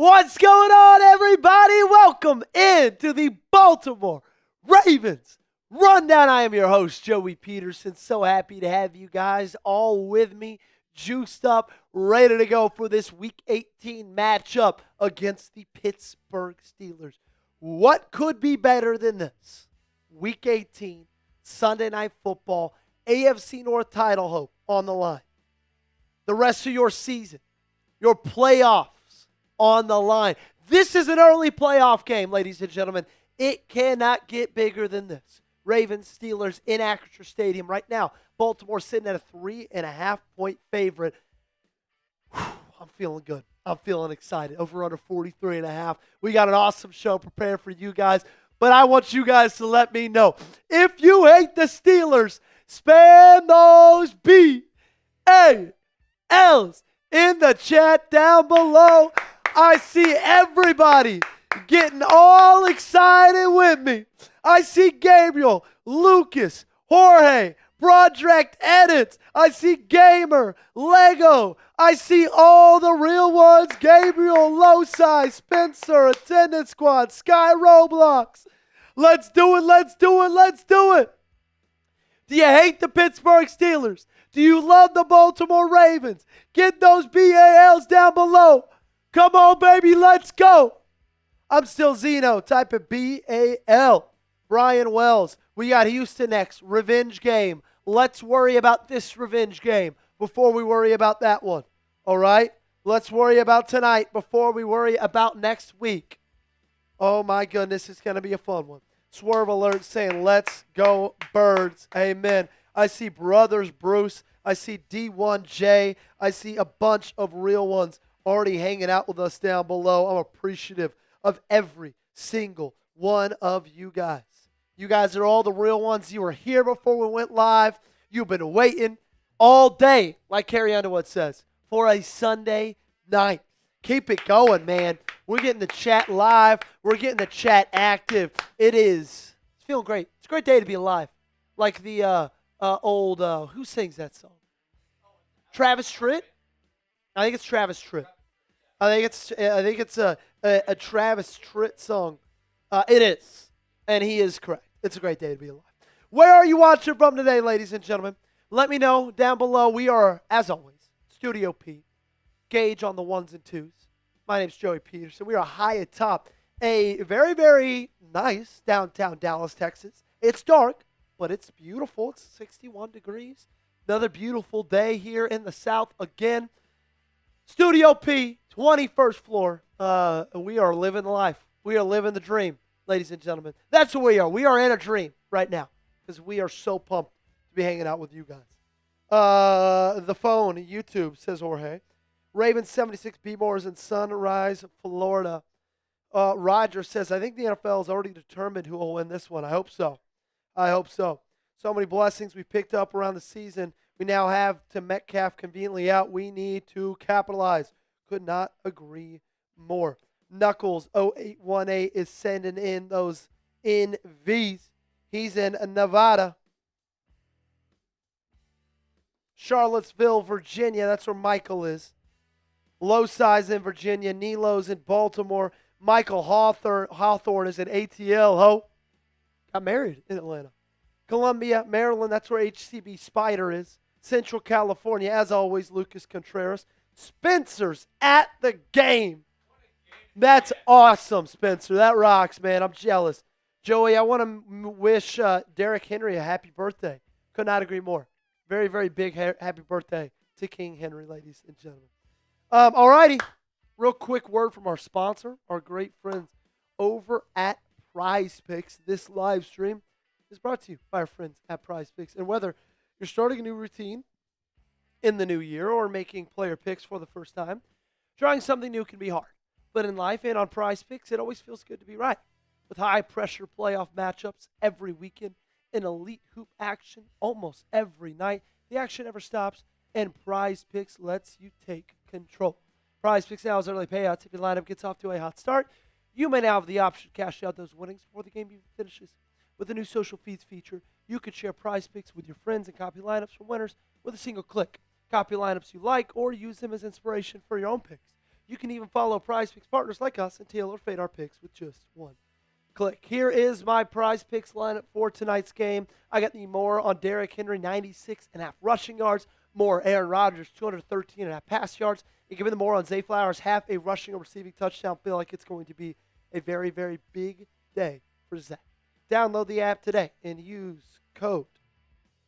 What's going on, everybody? Welcome into the Baltimore Ravens Rundown. I am your host, Joey Petersen. So happy to have you guys all with me, juiced up, ready to go for this Week 18 matchup against the Pittsburgh Steelers. What could be better than this? Week 18, Sunday Night Football, AFC North title hope on the line. The rest of your season, your playoffs on the line. This is an early playoff game, ladies and gentlemen. It cannot get bigger than this. Ravens, Steelers in Acrisure Stadium right now. Baltimore sitting at a 3.5-point favorite. I'm feeling good. I'm feeling excited. Over under 43.5. We got an awesome show prepared for you guys. But I want you guys to let me know. If you hate the Steelers, spam those B-A-Ls in the chat down below. I see everybody getting all excited with me. I see Gabriel, Lucas, Jorge, Project Edits. I see Gamer, Lego. I see all the real ones. Gabriel, Loci, Spencer, Attendance Squad, Sky Roblox. Let's do it, let's do it, let's do it. Do you hate the Pittsburgh Steelers? Do you love the Baltimore Ravens? Get those BALs down below. Come on, baby, let's go. I'm still Zeno. Type of BAL. Brian Wells. We got Houston next. Revenge game. Let's worry about this revenge game before we worry about that one. All right? Let's worry about tonight before we worry about next week. Oh, my goodness. It's going to be a fun one. Swerve Alert saying, let's go, Birds. Amen. I see Brothers Bruce. I see D1J. I see a bunch of real ones already hanging out with us down below. I'm appreciative of every single one of you guys. You guys are all the real ones. You were here before we went live. You've been waiting all day, like Carrie Underwood says, for a Sunday night. Keep it going, man. We're getting the chat live. We're getting the chat active. It's feeling great. It's a great day to be alive. Like the old, who sings that song? Travis Tritt? I think it's Travis Tritt. I think it's a Travis Tritt song. It is, and he is correct. It's a great day to be alive. Where are you watching from today, ladies and gentlemen? Let me know down below. We are, as always, Studio P, Gage on the ones and twos. My name's Joey Petersen. We are high atop a very, very nice downtown Dallas, Texas. It's dark, but it's beautiful. It's 61 degrees. Another beautiful day here in the South again. Studio P, 21st floor. We are living life. We are living the dream, ladies and gentlemen. That's what we are. We are in a dream right now because we are so pumped to be hanging out with you guys. The phone, YouTube, says Jorge. Ravens 76 B-Moors in Sunrise, Florida. Roger says, I think the NFL has already determined who will win this one. I hope so. I hope so. So many blessings we picked up around the season. We now have to Metcalf conveniently out. We need to capitalize. Could not agree more. Knuckles 0818 is sending in those NVs. He's in Nevada. Charlottesville, Virginia. That's where Michael is. Low size in Virginia. Nilo's in Baltimore. Michael Hawthorne is in ATL. Ho. Got married in Atlanta. Columbia, Maryland. That's where HCB Spider is. Central California, as always, Lucas Contreras. Spencer's at the game. That's awesome, Spencer. That rocks, man. I'm jealous. Joey, I want to wish Derrick Henry a happy birthday. Could not agree more. Very, very big happy birthday to King Henry, ladies and gentlemen. All righty. Real quick word from our sponsor, our great friends over at Prize Picks. This live stream is brought to you by our friends at Prize Picks. And whether you're starting a new routine in the new year or making player picks for the first time, trying something new can be hard. But in life and on Prize Picks, it always feels good to be right. With high-pressure playoff matchups every weekend and elite hoop action almost every night, the action never stops, and Prize Picks lets you take control. Prize Picks now has early payouts. If your lineup gets off to a hot start, you may now have the option to cash out those winnings before the game even finishes. With the new social feeds feature, you could share Prize Picks with your friends and copy lineups from winners with a single click. Copy lineups you like or use them as inspiration for your own picks. You can even follow Prize Picks partners like us and tailor fade our picks with just one click. Here is my Prize Picks lineup for tonight's game. I got the more on Derrick Henry, 96.5 rushing yards. More Aaron Rodgers, 213.5 pass yards. You give me the more on Zay Flowers, half a rushing or receiving touchdown. Feel like it's going to be a very, very big day for Zach. Download the app today and use code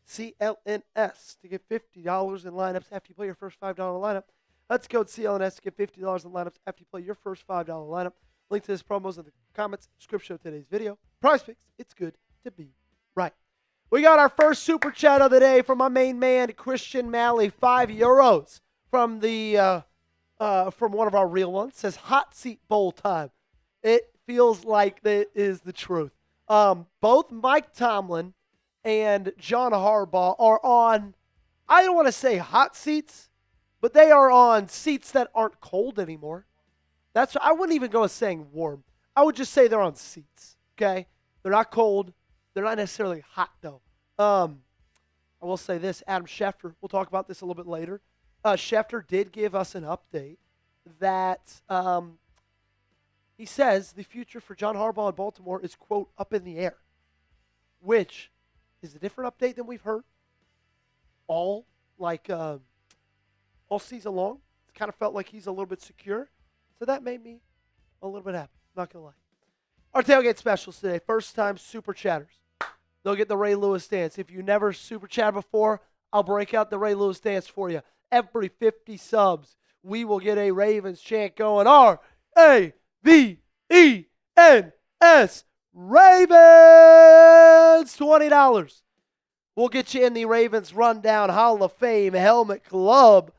CLNS to get $50 in lineups after you play your first $5 lineup. That's code CLNS to get $50 in lineups after you play your first $5 lineup. Link to this promo is in the comments description of today's video. Prize Picks, it's good to be right. We got our first super chat of the day from my main man, Christian Malley, €5 from the from one of our real ones. Says hot seat bowl time. It feels like that is the truth. Both Mike Tomlin and John Harbaugh are on, I don't want to say hot seats, but they are on seats that aren't cold anymore. I wouldn't even go as saying warm. I would just say they're on seats, okay? They're not cold. They're not necessarily hot, though. I will say this, Adam Schefter, we'll talk about this a little bit later. Schefter did give us an update that he says the future for John Harbaugh in Baltimore is, quote, up in the air, which is a different update than we've heard all season long. It kind of felt like he's a little bit secure. So that made me a little bit happy. Not going to lie. Our tailgate specials today. First time super chatters. They'll get the Ray Lewis dance. If you never super chatted before, I'll break out the Ray Lewis dance for you. Every 50 subs, we will get a Ravens chant going. R-A-V-E-N-S. Ravens. $20. We'll get you in the Ravens Rundown Hall of Fame Helmet Club.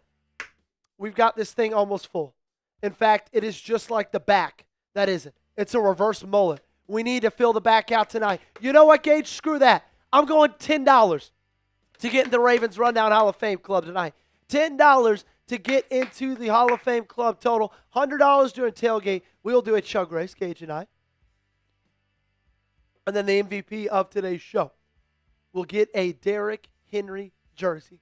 We've got this thing almost full. In fact, it is just like the back. That isn't. It's a reverse mullet. We need to fill the back out tonight. You know what, Gage? Screw that. I'm going $10 to get in the Ravens Rundown Hall of Fame Club tonight. $10 to get into the Hall of Fame Club total. $100 during tailgate. We'll do a chug race, Gage and I. And then the MVP of today's show will get a Derrick Henry jersey.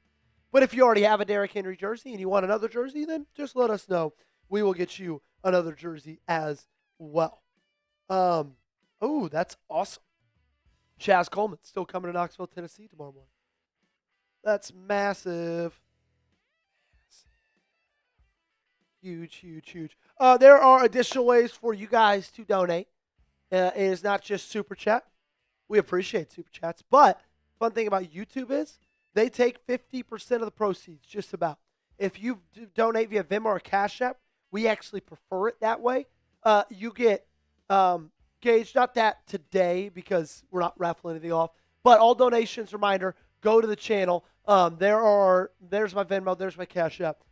But if you already have a Derrick Henry jersey and you want another jersey, then just let us know. We will get you another jersey as well. Oh, that's awesome. Chaz Coleman still coming to Knoxville, Tennessee tomorrow morning. That's massive. Huge, huge, huge. There are additional ways for you guys to donate. It is not just Super Chat. We appreciate Super Chats. But fun thing about YouTube is they take 50% of the proceeds, just about. If you donate via Venmo or Cash App, we actually prefer it that way. You get, Gage, not that today because we're not raffling anything off, but all donations, reminder, go to the channel. There's my Venmo, there's my Cash App.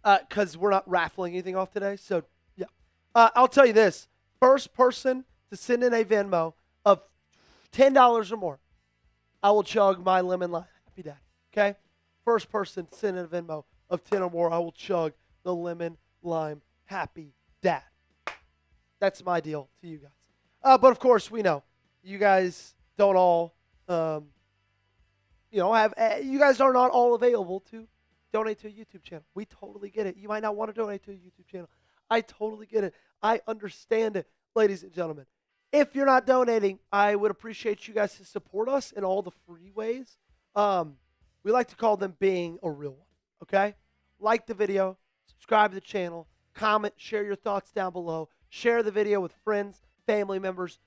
Because we're not raffling anything off today. So, yeah. I'll tell you this. First person to send in a Venmo of $10 or more, I will chug my lemon lime Happy Daddy. Okay? First person to send in a Venmo of 10 or more, I will chug the lemon lime Happy Dad. That's my deal to you guys. But, of course, we know you guys don't all, you guys are not all available to donate to a YouTube channel. We totally get it. You might not want to donate to a YouTube channel. I totally get it. I understand it, ladies and gentlemen. If you're not donating, I would appreciate you guys to support us in all the free ways. We like to call them being a real one, okay? Like the video, subscribe to the channel, comment, share your thoughts down below, share the video with friends, family members,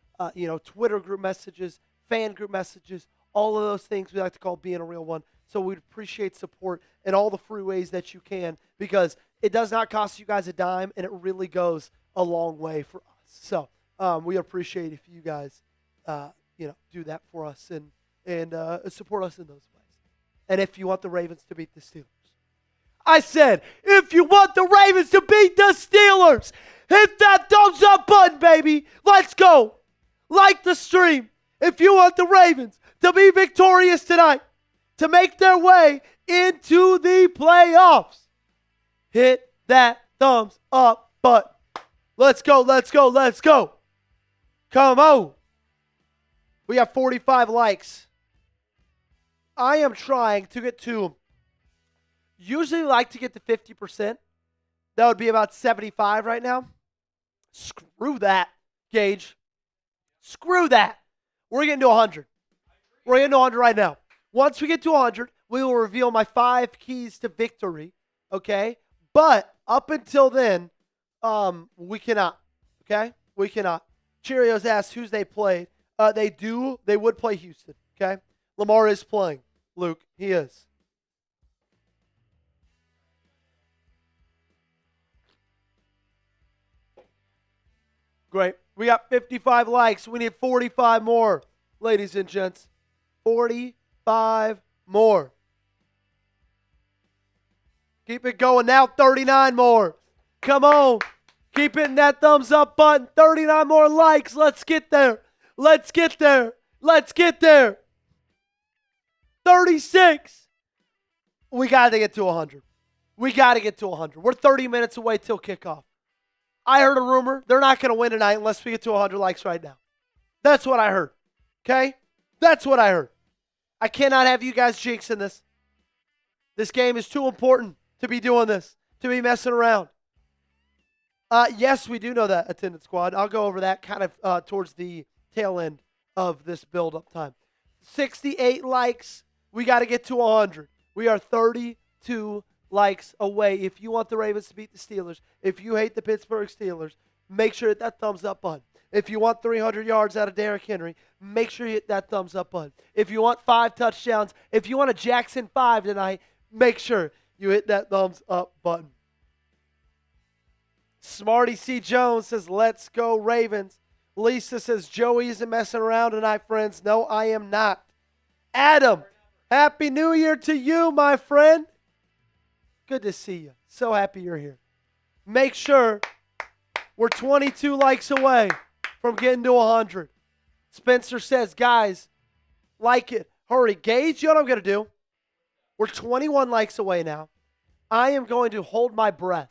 Twitter group messages, fan group messages, all of those things we like to call being a real one. So we'd appreciate support in all the free ways that you can because it does not cost you guys a dime and it really goes a long way for us. So we appreciate if you guys, do that for us and support us in those ways. And if you want the Ravens to beat the Steelers. I said, if you want the Ravens to beat the Steelers, hit that thumbs up button, baby. Let's go. Like the stream. If you want the Ravens to be victorious tonight, to make their way into the playoffs, hit that thumbs up button. Let's go, let's go, let's go. Come on. We have 45 likes. I am trying to get to, usually like to get to 50%. That would be about 75 right now. Screw that, Gage. Screw that. We're getting to 100. We're getting to 100 right now. Once we get to 100, we will reveal my 5 keys to victory, okay? But up until then, we cannot, okay? We cannot. Cheerios asks who's they played. They would play Houston, okay? Lamar is playing, Luke. He is. Great. We got 55 likes. We need 45 more, ladies and gents. 45 more. Keep it going now. 39 more. Come on. Keep hitting that thumbs up button. 39 more likes. Let's get there. Let's get there. Let's get there. 36. We got to get to 100. We got to get to 100. We're 30 minutes away till kickoff. I heard a rumor. They're not going to win tonight unless we get to 100 likes right now. That's what I heard. Okay? That's what I heard. I cannot have you guys jinxing this. This game is too important to be doing this, to be messing around. Yes, we do know that, attendance squad. I'll go over that kind of towards the tail end of this build-up time. 68 likes. We got to get to 100. We are 32 likes away. If you want the Ravens to beat the Steelers, if you hate the Pittsburgh Steelers, make sure you hit that thumbs up button. If you want 300 yards out of Derrick Henry, make sure you hit that thumbs up button. If you want 5 touchdowns, if you want a Jackson 5 tonight, make sure you hit that thumbs up button. Smarty C. Jones says, let's go Ravens. Lisa says, Joey isn't messing around tonight, friends. No, I am not. Adam, Happy New Year to you, my friend. Good to see you. So happy you're here. Make sure we're 22 likes away from getting to 100. Spencer says, guys, like it. Hurry. Gage, you know what I'm going to do? We're 21 likes away now. I am going to hold my breath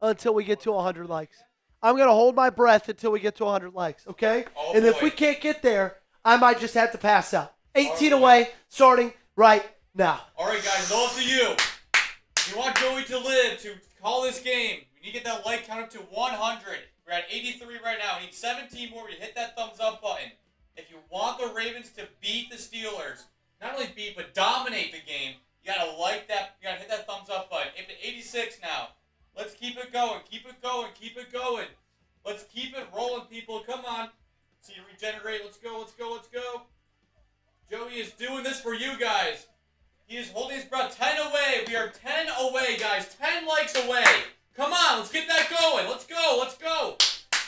until we get to 100 likes. I'm going to hold my breath until we get to 100 likes, okay? Oh, and boy. if we can't get there, I might just have to pass out. 18 away, starting right now. All right, guys, those of you, if you want Joey to live, to call this game, we need to get that like count up to 100. We're at 83 right now. We need 17 more. You hit that thumbs up button. If you want the Ravens to beat the Steelers, not only beat, but dominate the game, you got to like that. You got to hit that thumbs up button. Up to 86 now. Let's keep it going. Keep it going. Keep it going. Let's keep it rolling, people. Come on. See you regenerate. Let's go. Let's go. Let's go. Joey is doing this for you guys. He is holding his breath. 10 away. We are 10 away, guys. 10 likes away. Come on. Let's get that going. Let's go. Let's go.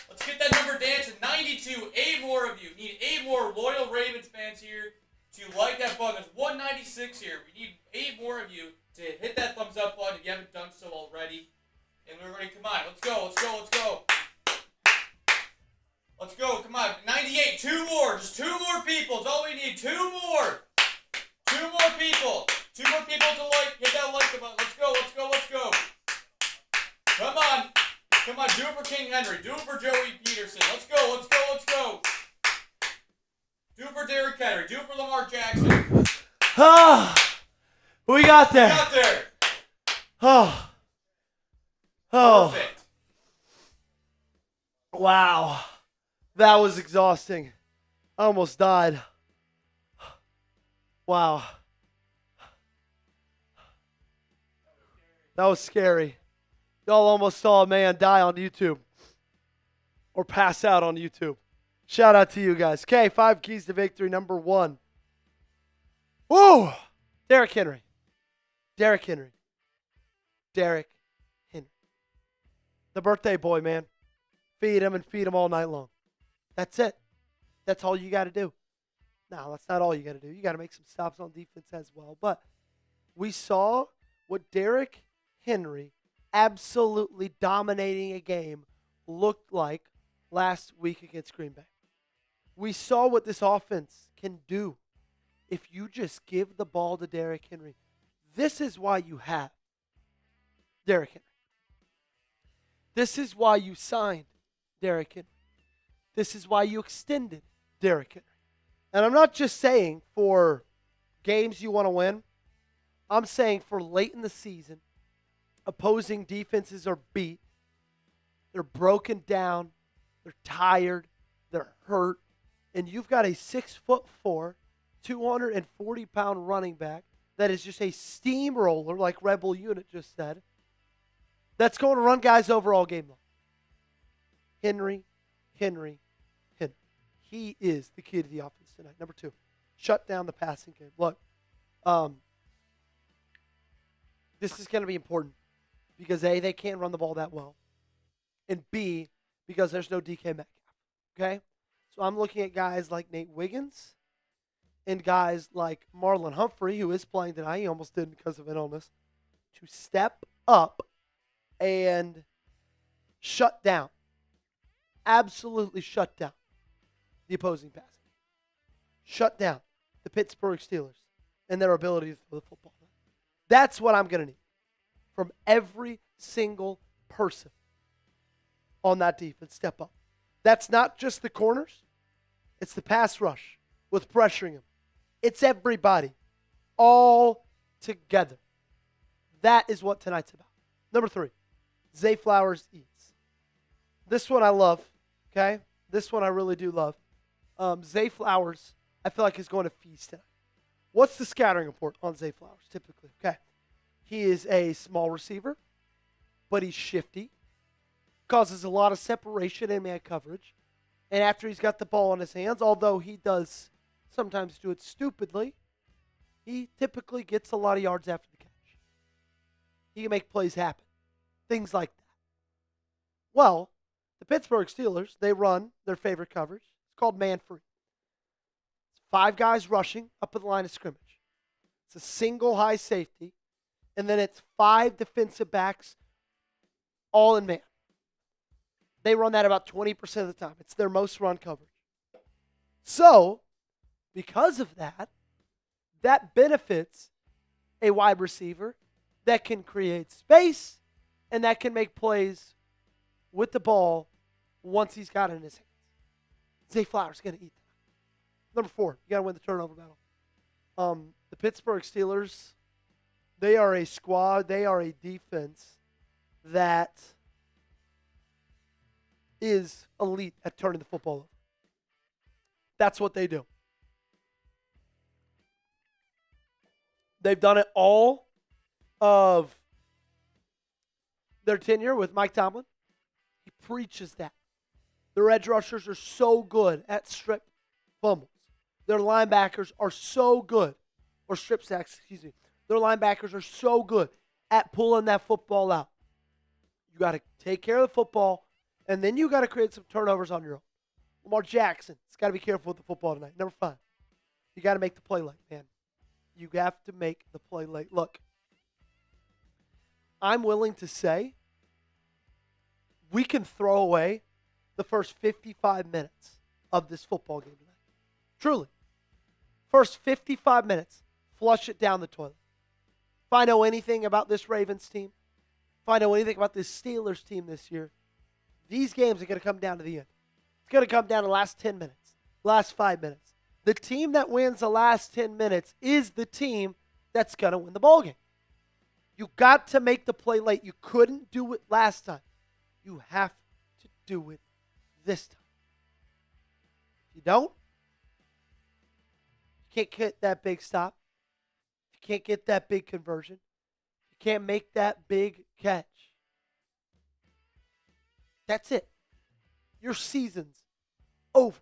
Let's get that number dancing. 92. 8 more of you. Need 8 more loyal Ravens fans here to like that button. There's 196 here. We need 8 more of you to hit that thumbs up button if you haven't done so already. And we're ready. Come on. Let's go. Let's go. Let's go. Let's go. Come on. 98. 2 more. Just 2 more people. That's all we need. 2 more. 2 more people. 2 more people to like. Hit that like button. Let's go. Let's go. Let's go. Come on. Come on. Do it for King Henry. Do it for Joey Petersen. Let's go. Let's go. Let's go. Do it for Derrick Henry. Do it for Lamar Jackson. We got there. We got there. Oh. Perfect. Wow. That was exhausting. I almost died. Wow. That was scary. Y'all almost saw a man die on YouTube. Or pass out on YouTube. Shout out to you guys. Okay, 5 keys to victory. Number 1. Woo! Derrick Henry. Derrick Henry. Derrick Henry. The birthday boy, man. Feed him and feed him all night long. That's it. That's all you got to do. No, that's not all you got to do. You got to make some stops on defense as well. But we saw what Derrick Henry absolutely dominating a game looked like last week against Green Bay. We saw what this offense can do if you just give the ball to Derrick Henry. This is why you have Derrick Henry. This is why you signed Derrick Henry. This is why you extended Derrick Henry. And I'm not just saying for games you want to win. I'm saying for late in the season, opposing defenses are beat. They're broken down. They're tired. They're hurt. And you've got a 6'4", 240-pound running back that is just a steamroller, like Rebel Unit just said, that's going to run guys over all game long. Henry. He is the key to the offense tonight. Number 2, shut down the passing game. Look, this is going to be important because A, they can't run the ball that well, and B, because there's no DK Metcalf. Okay? So I'm looking at guys like Nate Wiggins and guys like Marlon Humphrey, who is playing tonight. He almost didn't because of an illness, to step up and shut down. Absolutely shut down the opposing passing. Shut down the Pittsburgh Steelers and their ability to throw the football. That's what I'm going to need from every single person on that defense. Step up. That's not just the corners. It's the pass rush with pressuring them. It's everybody all together. That is what tonight's about. Number 3, Zay Flowers eats. This one I love, okay? This one I really do love. Zay Flowers, I feel like, is going to feast tonight. What's the scouting report on Zay Flowers typically? Okay. He is a small receiver, but he's shifty, causes a lot of separation in man coverage. And after he's got the ball in his hands, although he does sometimes do it stupidly, he typically gets a lot of yards after the catch. He can make plays happen. Things like that. Well, the Pittsburgh Steelers, they run their favorite coverage. It's called man free. It's 5 guys rushing up at the line of scrimmage. It's a single high safety. And then it's 5 defensive backs all in man. They run that about 20% of the time. It's their most run coverage. So, because of that, that benefits a wide receiver that can create space and that can make plays with the ball once he's got it in his hands. Zay Flowers is going to eat that. Number 4, you got to win the turnover battle. The Pittsburgh Steelers, they are a squad, they are a defense that is elite at turning the football over. That's what they do. They've done it all of their tenure with Mike Tomlin. He preaches that. Their edge rushers are so good at strip fumbles. Their linebackers are so good, or strip sacks, excuse me. Their linebackers are so good at pulling that football out. You got to take care of the football, and then you got to create some turnovers on your own. Lamar Jackson has got to be careful with the football tonight. Number 5, you got to make the play late, man. You have to make the play late. Look, I'm willing to say we can throw away the first 55 minutes of this football game tonight. Truly. First 55 minutes, flush it down the toilet. If I know anything about this Ravens team, if I know anything about this Steelers team this year, these games are going to come down to the end. It's going to come down to the last 10 minutes, last 5 minutes. The team that wins the last 10 minutes is the team that's going to win the ballgame. You got to make the play late. You couldn't do it last time. You have to do it this time. If you don't, you can't get that big stop. You can't get that big conversion. You can't make that big catch. That's it. Your season's over.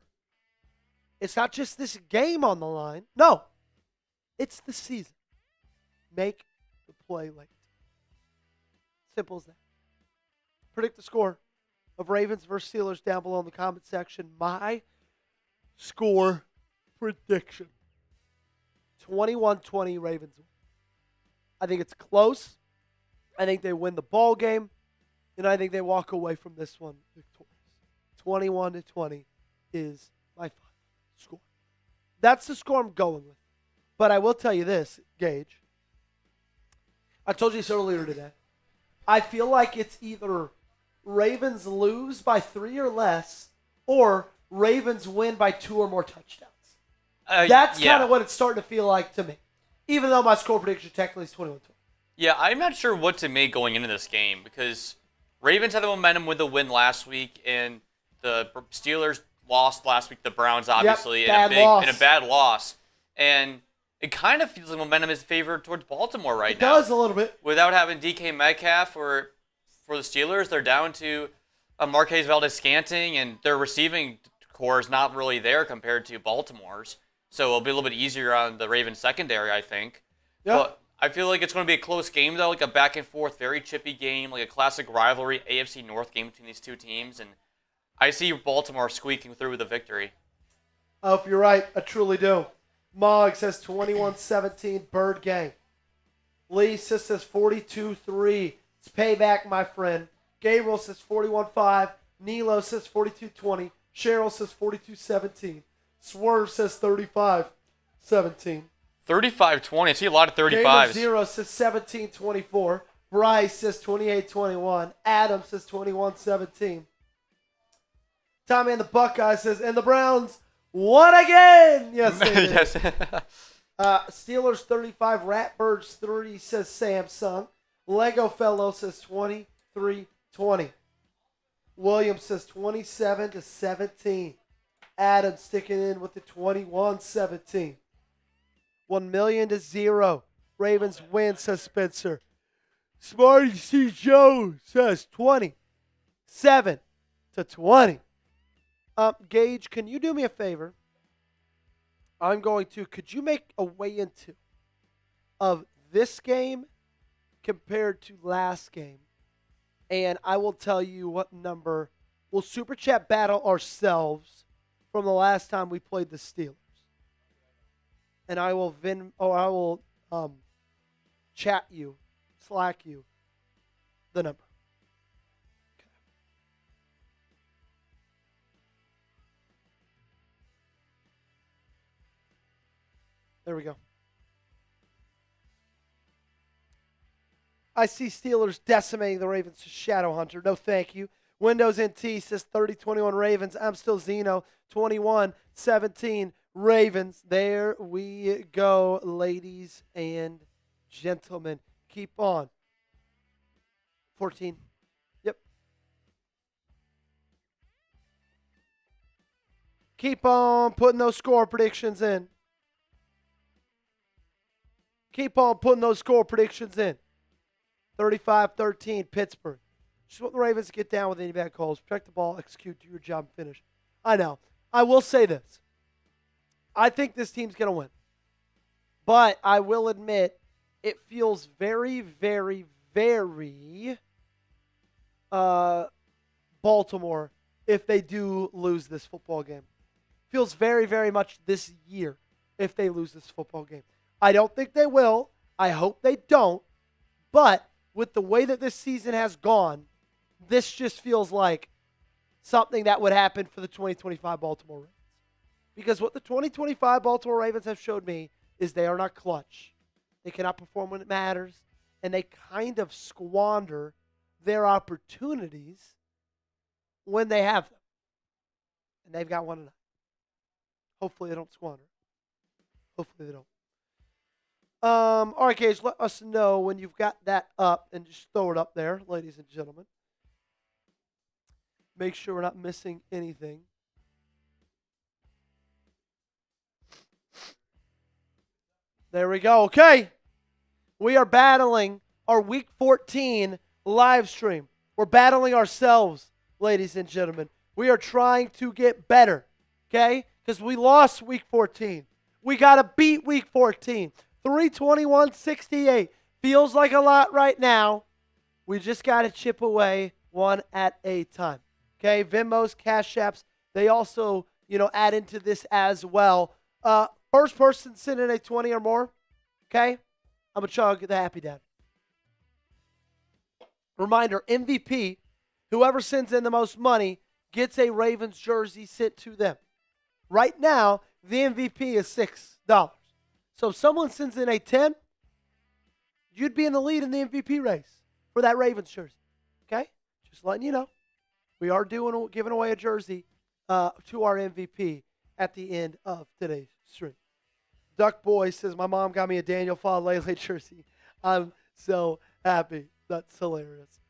It's not just this game on the line. No. It's the season. Make the play late. Simple as that. Predict the score of Ravens versus Steelers down below in the comment section. My score prediction. 21-20 Ravens win. I think it's close. I think they win the ball game. And I think they walk away from this one victorious. 21-20 is my final score. That's the score I'm going with. But I will tell you this, Gage. I told you this earlier today. I feel like it's either Ravens lose by 3 or less, or Ravens win by 2 or more touchdowns. That's kind of what it's starting to feel like to me. Even though my score prediction technically is 21-20. Yeah, I'm not sure what to make going into this game because Ravens had the momentum with the win last week, and the Steelers lost last week. The Browns, obviously, bad in loss. a bad loss, and it kind of feels like momentum is favored towards Baltimore right now. It does a little bit. Without having DK Metcalf for the Steelers, they're down to Marquez Valdez-Scantling, and their receiving core is not really there compared to Baltimore's. So it'll be a little bit easier on the Ravens secondary, I think. Yep. But I feel like it's going to be a close game, though, like a back and forth, very chippy game, like a classic rivalry AFC North game between these two teams. And I see Baltimore squeaking through with a victory. I hope you're right. I truly do. Mogg says 21-17 Bird Gang. Lee says 42-3. It's payback, my friend. Gabriel says 41-5. Nilo says 42-20. Cheryl says 42-17. Swerve says 35-17. 35-20. I see a lot of 35s. Gamer Zero says 17-24. Bryce says 28-21. Adam says 21-17. Tommy and the Buckeyes says, and the Browns won again. Yes, they did. Yes. Steelers 35, Ratbirds 30, says Samsung. Lego Fellow says 23-20. Williams says 27-17. Adam sticking in with the 21-17. 1,000,000. Ravens win, says Spencer. Smarty C. Joe says 27-20. Gage, can you do me a favor? Could you make a weigh into of this game compared to last game? And I will tell you what number we'll super chat battle ourselves from the last time we played the Steelers. And I will chat you, Slack you the number. Okay. There we go. I see Steelers decimating the Ravens to Shadow Hunter. No, thank you. Windows NT says 30-21 Ravens. I'm still Zeno. 21-17 Ravens. There we go, ladies and gentlemen. Keep on. 14. Yep. Keep on putting those score predictions in. Keep on putting those score predictions in. 35-13 Pittsburgh. Just want the Ravens to get down with any bad calls. Protect the ball, execute, do your job, and finish. I know. I will say this. I think this team's going to win. But I will admit, it feels very, very, very Baltimore if they do lose this football game. Feels very, very much this year if they lose this football game. I don't think they will. I hope they don't. But with the way that this season has gone, this just feels like something that would happen for the 2025 Baltimore Ravens. Because what the 2025 Baltimore Ravens have showed me is they are not clutch. They cannot perform when it matters. And they kind of squander their opportunities when they have them. And they've got one tonight. Hopefully they don't squander. Hopefully they don't. All right, Gage, let us know when you've got that up and just throw it up there, ladies and gentlemen. Make sure we're not missing anything. There we go. Okay. We are battling our Week 14 live stream. We're battling ourselves, ladies and gentlemen. We are trying to get better, okay? Because we lost Week 14. We got to beat Week 14. 321-68. Feels like a lot right now. We just got to chip away one at a time. Okay, Venmos, Cash Apps, they also, add into this as well. First person send in a 20 or more, okay? I'm going to chug the Happy Dad. Reminder, MVP, whoever sends in the most money gets a Ravens jersey sent to them. Right now, the MVP is $6. So if someone sends in a 10, you'd be in the lead in the MVP race for that Ravens jersey. Okay? Just letting you know. We are giving away a jersey to our MVP at the end of today's stream. Duck Boy says, my mom got me a Daniel Falele jersey. I'm so happy. That's hilarious.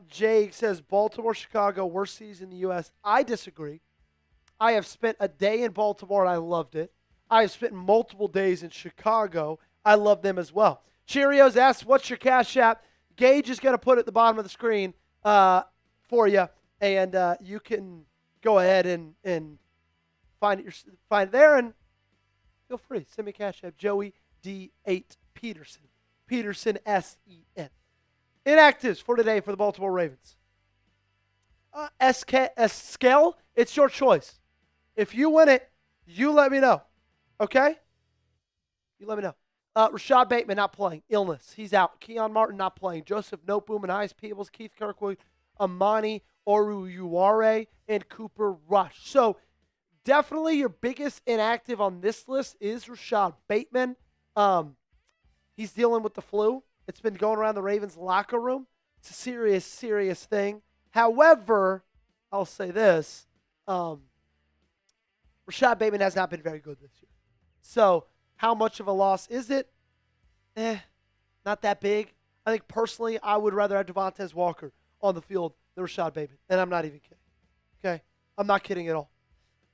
Jake says, Baltimore, Chicago, worst season in the U.S. I disagree. I have spent a day in Baltimore, and I loved it. I have spent multiple days in Chicago. I love them as well. Cheerios asks, what's your Cash App? Gage is going to put it at the bottom of the screen for you, and you can go ahead and find it there, and feel free. Send me a Cash App. Joey D8 Petersen. Petersen, S-E-N. Inactives for today for the Baltimore Ravens. Scale, it's your choice. If you win it, you let me know. Okay? You let me know. Rashad Bateman not playing. Illness. He's out. Keon Martin not playing. Joseph Noteboom and Ice Peebles. Keith Kirkwood. Amani Oruware. And Cooper Rush. So, definitely your biggest inactive on this list is Rashad Bateman. He's dealing with the flu. It's been going around the Ravens locker room. It's a serious, serious thing. However, I'll say this. Rashad Bateman has not been very good this year. So, how much of a loss is it? Not that big. I think personally, I would rather have Devontae Walker on the field than Rashad Bateman. And I'm not even kidding. Okay? I'm not kidding at all.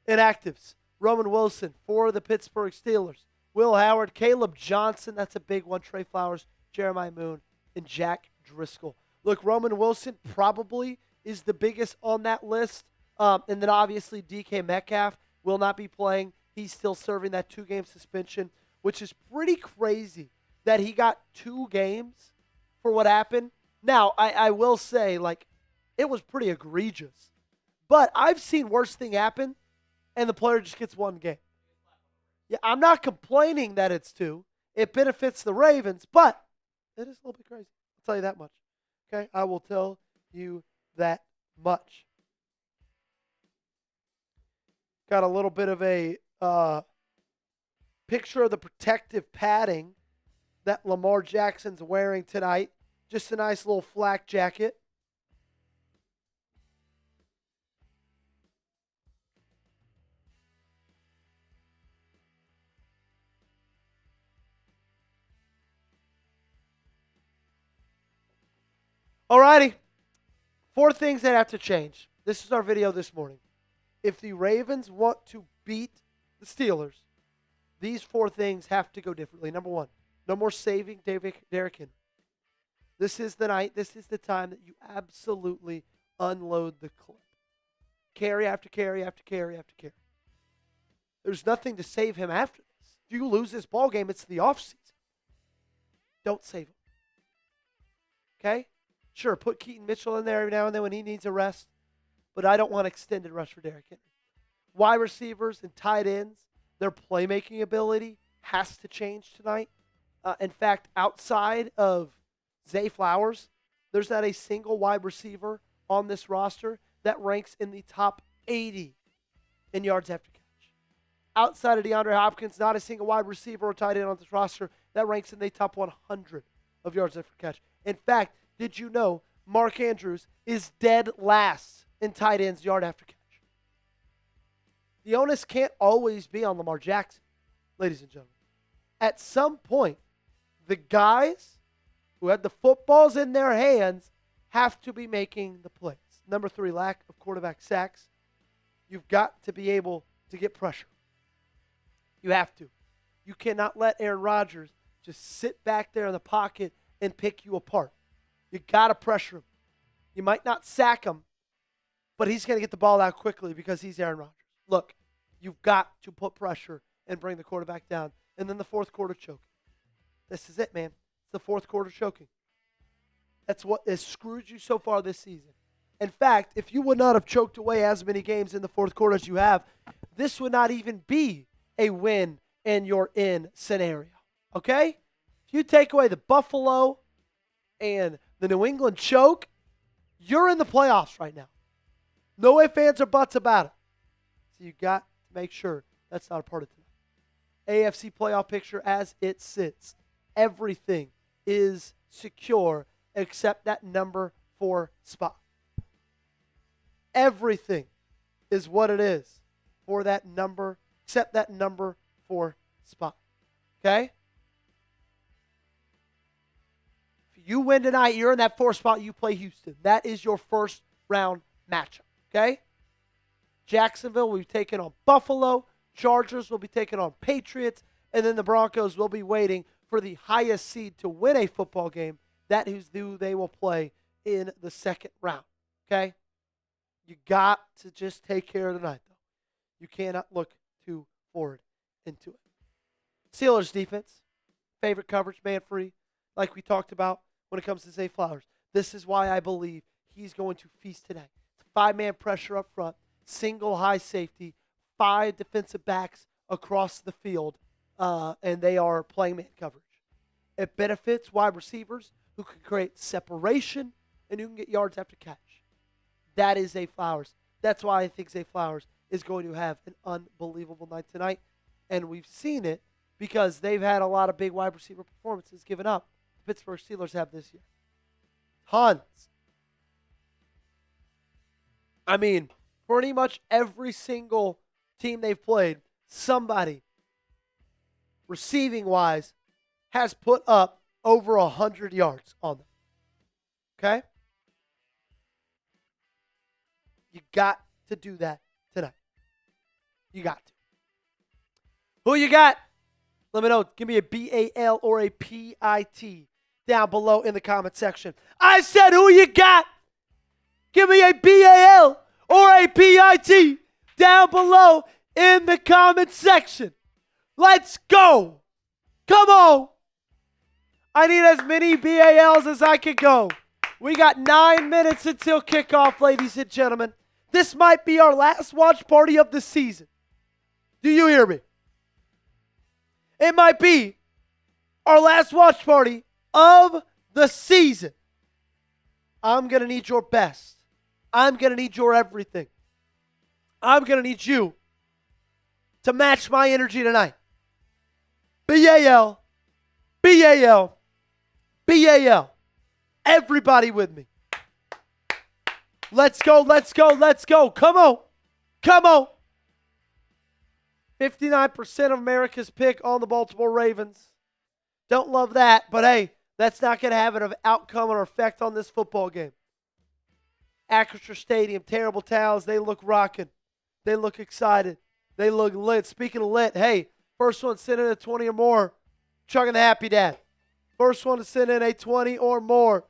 Inactives. Roman Wilson for the Pittsburgh Steelers. Will Howard, Caleb Johnson, that's a big one. Trey Flowers, Jeremiah Moon, and Jack Driscoll. Look, Roman Wilson probably is the biggest on that list. And then obviously DK Metcalf will not be playing. He's still serving that 2-game suspension, which is pretty crazy that he got 2 games for what happened. Now, I will say, like, it was pretty egregious. But I've seen worse thing happen, and the player just gets 1 game. Yeah, I'm not complaining that it's 2. It benefits the Ravens, but it is a little bit crazy. I'll tell you that much. Okay? I will tell you that much. Got a little bit of a picture of the protective padding that Lamar Jackson's wearing tonight. Just a nice little flak jacket. Alrighty. 4 things that have to change. This is our video this morning. If the Ravens want to beat the Steelers, these 4 things have to go differently. Number 1, no more saving Derrick Henry. This is the night, this is the time that you absolutely unload the clip. Carry after carry after carry after carry. There's nothing to save him after this. If you lose this ball game, it's the offseason. Don't save him. Okay? Sure, put Keaton Mitchell in there every now and then when he needs a rest, but I don't want extended rush for Derrick Henry. Wide receivers and tight ends, their playmaking ability has to change tonight. In fact, outside of Zay Flowers, there's not a single wide receiver on this roster that ranks in the top 80 in yards after catch. Outside of DeAndre Hopkins, not a single wide receiver or tight end on this roster that ranks in the top 100 of yards after catch. In fact, did you know Mark Andrews is dead last in tight ends yard after catch? The onus can't always be on Lamar Jackson, ladies and gentlemen. At some point, the guys who had the footballs in their hands have to be making the plays. Number 3, lack of quarterback sacks. You've got to be able to get pressure. You have to. You cannot let Aaron Rodgers just sit back there in the pocket and pick you apart. You got to pressure him. You might not sack him, but he's going to get the ball out quickly because he's Aaron Rodgers. Look, you've got to put pressure and bring the quarterback down. And then the fourth quarter choking. This is it, man. It's the fourth quarter choking. That's what has screwed you so far this season. In fact, if you would not have choked away as many games in the fourth quarter as you have, this would not even be a win and you're in scenario. Okay? If you take away the Buffalo and the New England choke, you're in the playoffs right now. No ifs, ands, or buts about it. So you got to make sure that's not a part of tonight. AFC playoff picture as it sits. Everything is secure except that number 4 spot. Everything is what it is for that number, except that number 4 spot. Okay? You win tonight, you're in that 4th spot, you play Houston. That is your first round matchup, okay? Jacksonville will be taking on Buffalo. Chargers will be taking on Patriots. And then the Broncos will be waiting for the highest seed to win a football game. That is who they will play in the 2nd round, okay? You got to just take care of tonight, though. You cannot look too forward into it. Steelers defense, favorite coverage, man-free, like we talked about when it comes to Zay Flowers. This is why I believe he's going to feast today. 5-man pressure up front, single high safety, 5 defensive backs across the field, and they are playing man coverage. It benefits wide receivers who can create separation and who can get yards after catch. That is Zay Flowers. That's why I think Zay Flowers is going to have an unbelievable night tonight, and we've seen it because they've had a lot of big wide receiver performances given up. The Pittsburgh Steelers have this year. Tons. I mean, pretty much every single team they've played, somebody, receiving-wise, has put up over 100 yards on them. Okay? You got to do that tonight. You got to. Who you got? Let me know. Give me a BAL or a PIT down below in the comment section. I said who you got? Give me a BAL or a PIT down below in the comment section. Let's go. Come on. I need as many BALs as I can go. We got 9 minutes until kickoff, ladies and gentlemen. This might be our last watch party of the season. Do you hear me? It might be our last watch party of the season. I'm going to need your best. I'm going to need your everything. I'm going to need you to match my energy tonight. BAL, BAL, BAL. Everybody with me. Let's go, let's go, let's go. Come on. Come on. 59% of America's pick on the Baltimore Ravens. Don't love that, but hey, that's not going to have an outcome or effect on this football game. Acrisure Stadium, terrible towels. They look rocking. They look excited. They look lit. Speaking of lit, hey, first one send in a 20 or more, chugging the Happy Dad. First one to send in a 20 or more,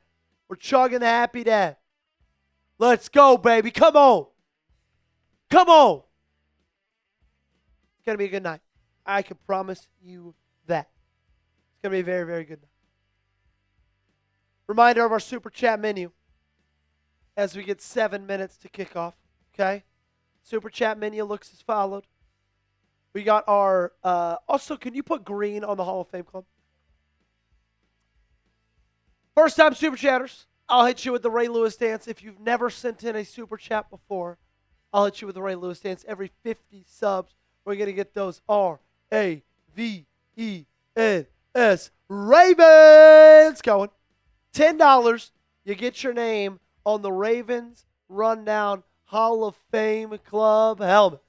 we're chugging the Happy Dad. Let's go, baby. Come on. Come on. It's going to be a good night. I can promise you that. It's going to be a very, very good night. Reminder of our Super Chat menu as we get 7 minutes to kick off, okay? Super Chat menu looks as followed. We got our, also, can you put green on the Hall of Fame Club? First time Super Chatters, I'll hit you with the Ray Lewis dance. If you've never sent in a Super Chat before, I'll hit you with the Ray Lewis dance. Every 50 subs, we're going to get those RAVENS Ravens going. $10, you get your name on the Ravens Rundown Hall of Fame Club helmet.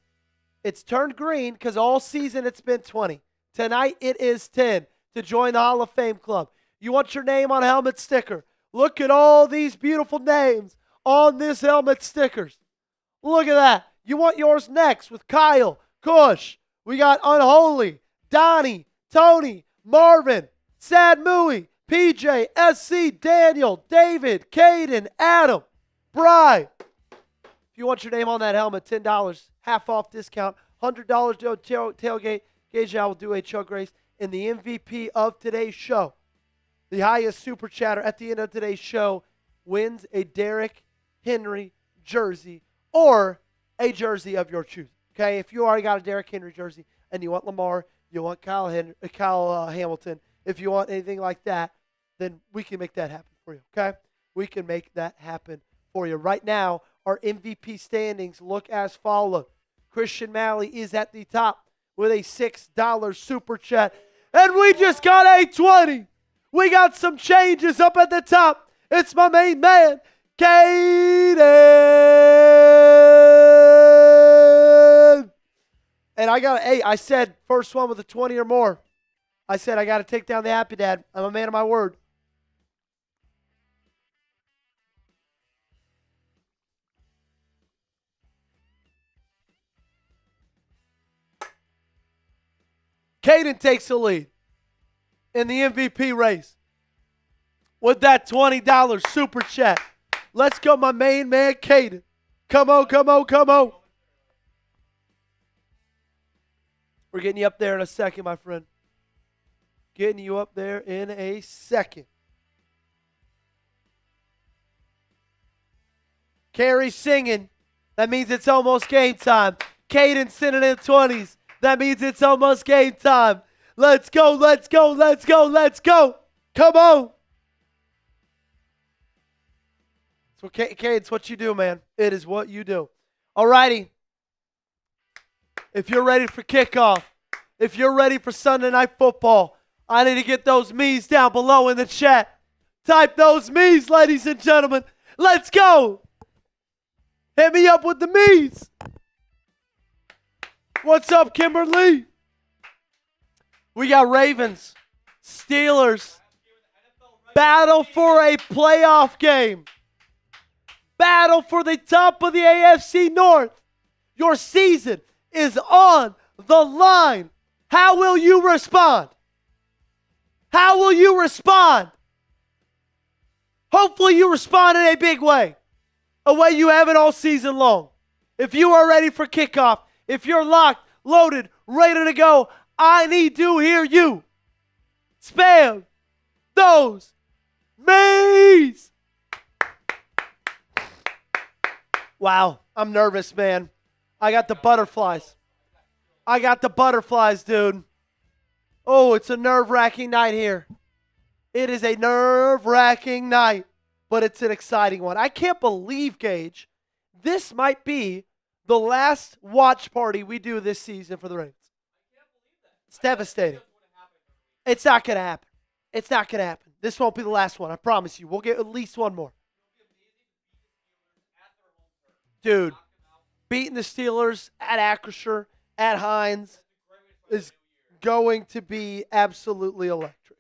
It's turned green because all season it's been 20. Tonight it is 10 to join the Hall of Fame Club. You want your name on a helmet sticker. Look at all these beautiful names on this helmet stickers. Look at that. You want yours next with Kyle, Kush. We got Unholy, Donnie, Tony, Marvin, Sad Mooey, PJ, SC, Daniel, David, Caden, Adam, Bry. If you want your name on that helmet, $10, half off discount, $100 tailgate. Gage will do a chug race. And the MVP of today's show, the highest super chatter at the end of today's show, wins a Derrick Henry jersey or a jersey of your choosing. Okay, if you already got a Derrick Henry jersey and you want Lamar, you want Kyle Hamilton, if you want anything like that, then we can make that happen for you, okay? We can make that happen for you. Right now, our MVP standings look as follows. Christian Malley is at the top with a $6 super chat. And we just got a 20. We got some changes up at the top. It's my main man, Caden. And I said first one with a 20 or more. I said I got to take down the Happy Dad. I'm a man of my word. Caden takes the lead in the MVP race with that $20 super chat. Let's go, my main man, Caden. Come on, come on, come on. We're getting you up there in a second, my friend. Getting you up there in a second. Carrie singing. That means it's almost game time. Caden sending in 20s. That means it's almost game time. Let's go, let's go, let's go, let's go. Come on. So, it's what you do, man. It is what you do. All righty. If you're ready for kickoff, if you're ready for Sunday Night Football, I need to get those me's down below in the chat. Type those me's, ladies and gentlemen. Let's go. Hit me up with the me's. What's up, Kimberly? We got Ravens, Steelers. Battle for a playoff game. Battle for the top of the AFC North. Your season is on the line. How will you respond? How will you respond? Hopefully you respond in a big way. A way you haven't all season long. If you are ready for kickoff, if you're locked, loaded, ready to go, I need to hear you. Spam those me's. Wow, I'm nervous, man. I got the butterflies. I got the butterflies, dude. Oh, it's a nerve-wracking night here. It is a nerve-wracking night, but it's an exciting one. I can't believe, Gage, this might be the last watch party we do this season for the Ravens. It's devastating. It's not going to happen. It's not going to happen. This won't be the last one. I promise you. We'll get at least one more. Dude, beating the Steelers at Acrisure, at Hines, is going to be absolutely electric.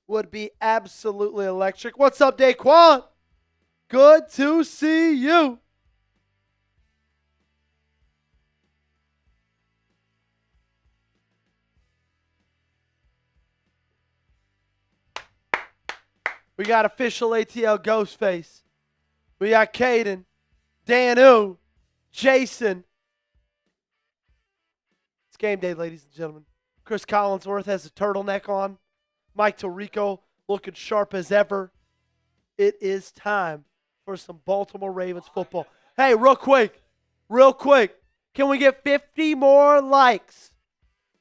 Would be absolutely electric. What's up, Daquan? Good to see you. We got official ATL Ghostface. We got Caden, Danu, Jason. It's game day, ladies and gentlemen. Chris Collinsworth has a turtleneck on. Mike Tirico looking sharp as ever. It is time for some Baltimore Ravens football. Hey, real quick. Can we get 50 more likes?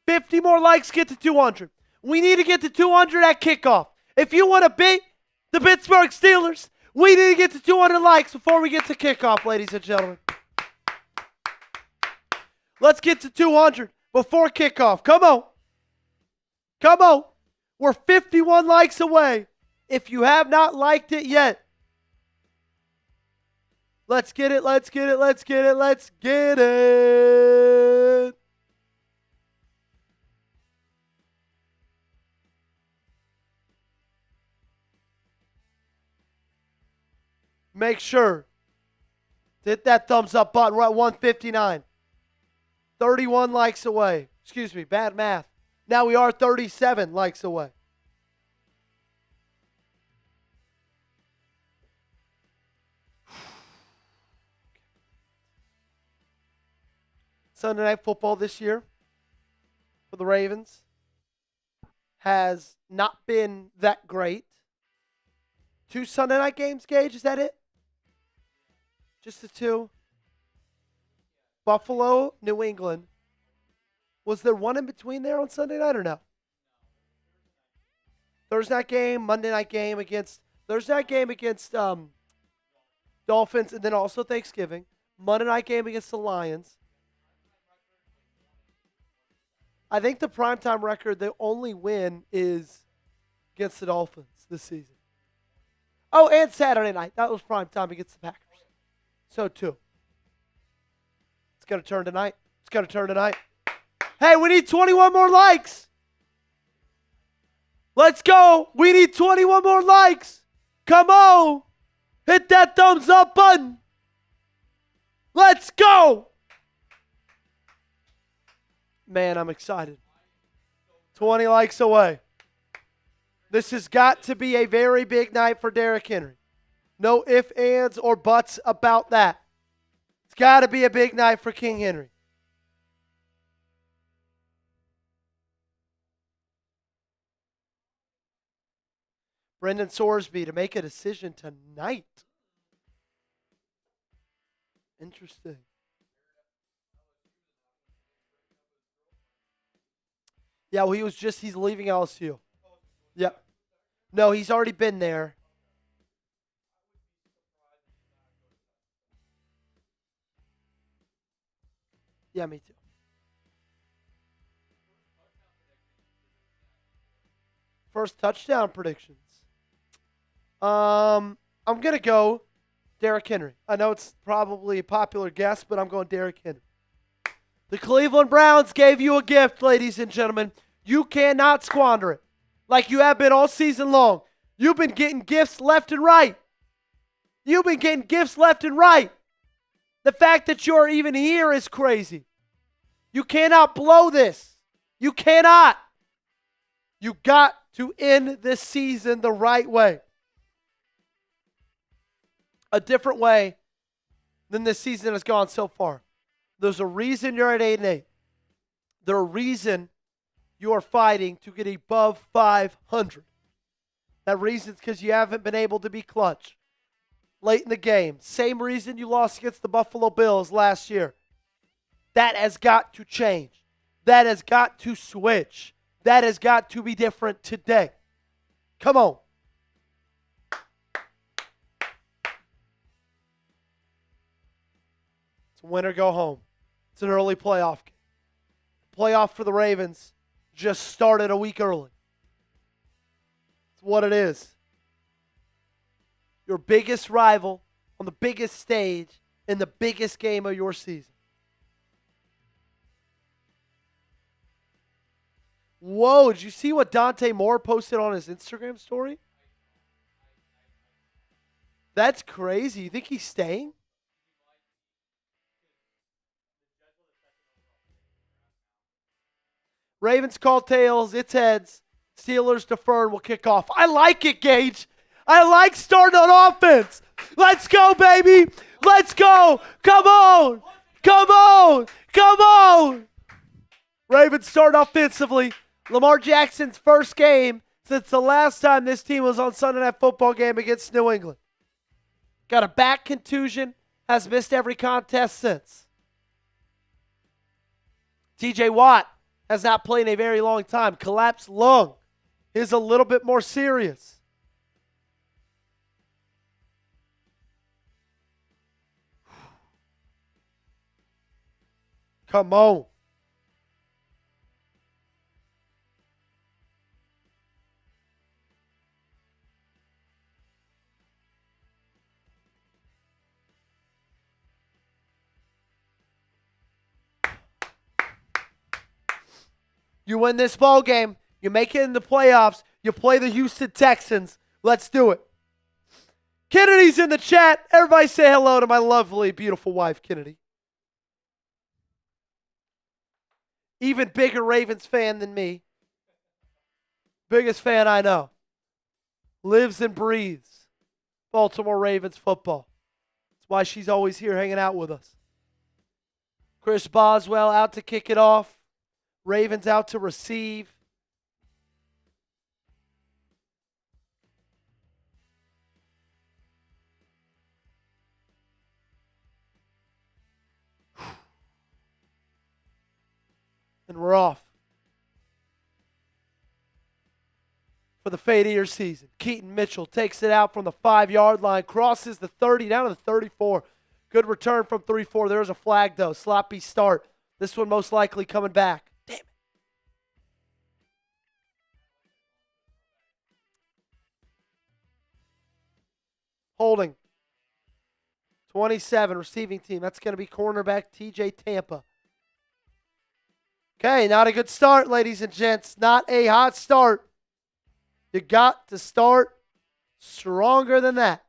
50 more likes, get to 200. We need to get to 200 at kickoff. If you want to beat the Pittsburgh Steelers, we need to get to 200 likes before we get to kickoff, ladies and gentlemen. Let's get to 200 before kickoff. Come on. Come on. We're 51 likes away. If you have not liked it yet, let's get it, let's get it, let's get it, let's get it. Make sure to hit that thumbs up button. We're at 159. 31 likes away. Excuse me, bad math. Now we are 37 likes away. Sunday Night Football this year for the Ravens has not been that great. 2 Sunday night games, Gage, is that it? Just the 2? Buffalo, New England. Was there one in between there on Sunday night or no? Thursday night game, Monday night game against Thursday night game against Dolphins, and then also Thanksgiving. Monday night game against the Lions. I think the primetime record, the only win is against the Dolphins this season. Oh, and Saturday night. That was primetime against the Packers. So, 2. It's going to turn tonight. It's going to turn tonight. Hey, we need 21 more likes. Let's go. We need 21 more likes. Come on. Hit that thumbs up button. Let's go. Man, I'm excited. 20 likes away. This has got to be a very big night for Derrick Henry. No ifs, ands, or buts about that. It's got to be a big night for King Henry. Brendan Sorsby to make a decision tonight. Interesting. Yeah, well, he's leaving LSU. Yep. No, he's already been there. Yeah, me too. First touchdown predictions. I'm going to go Derrick Henry. I know it's probably a popular guess, but I'm going Derrick Henry. The Cleveland Browns gave you a gift, ladies and gentlemen. You cannot squander it like you have been all season long. You've been getting gifts left and right. You've been getting gifts left and right. The fact that you're even here is crazy. You cannot blow this. You cannot. You got to end this season the right way. A different way than this season has gone so far. There's a reason you're at 8-8. There's a reason you are fighting to get above 500. That reason is because you haven't been able to be clutch late in the game. Same reason you lost against the Buffalo Bills last year. That has got to change. That has got to switch. That has got to be different today. Come on. It's win or go home. It's an early playoff game. Playoff for the Ravens just started a week early. It's what it is. Your biggest rival on the biggest stage in the biggest game of your season. Whoa, did you see what Dante Moore posted on his Instagram story? That's crazy. You think he's staying? Ravens call tails. It's heads. Steelers defer and will kick off. I like it, Gage. I like starting on offense. Let's go, baby. Let's go. Come on. Come on. Come on. Ravens start offensively. Lamar Jackson's first game since the last time this team was on Sunday Night Football game against New England. Got a back contusion. Has missed every contest since. TJ Watt has not played in a very long time. Collapsed lung is a little bit more serious. Come on. You win this ball game, you make it in the playoffs, you play the Houston Texans. Let's do it. Kennedy's in the chat. Everybody say hello to my lovely, beautiful wife, Kennedy. Even bigger Ravens fan than me. Biggest fan I know. Lives and breathes Baltimore Ravens football. That's why she's always here hanging out with us. Chris Boswell out to kick it off. Ravens out to receive. And we're off. For the fate of your season. Keaton Mitchell takes it out from the 5-yard line. Crosses the 30 down to the 34. Good return from 3-4. There's a flag though. Sloppy start. This one most likely coming back. Damn it. Holding. 27 receiving team. That's going to be cornerback TJ Tampa. Okay, not a good start, ladies and gents. Not a hot start. You got to start stronger than that.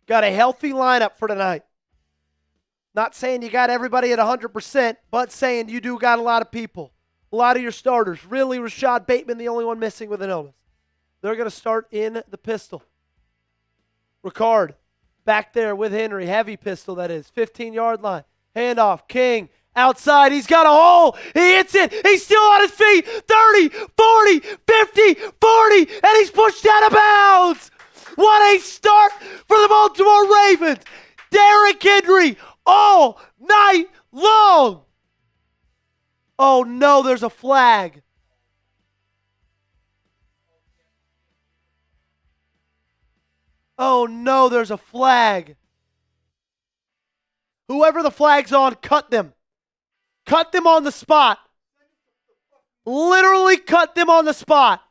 Got a healthy lineup for tonight. Not saying you got everybody at 100%, but saying you do got a lot of people. A lot of your starters. Really, Rashad Bateman, the only one missing with an illness. They're going to start in the pistol. Ricard back there with Henry. Heavy pistol, that is. 15-yard line. Handoff. King outside. He's got a hole. He hits it. He's still on his feet. 30, 40, 50, 40, and he's pushed out of bounds. What a start for the Baltimore Ravens. Derrick Henry all night long. Oh, no, there's a flag. Oh, no, there's a flag. Whoever the flag's on, cut them. Cut them on the spot. Literally cut them on the spot.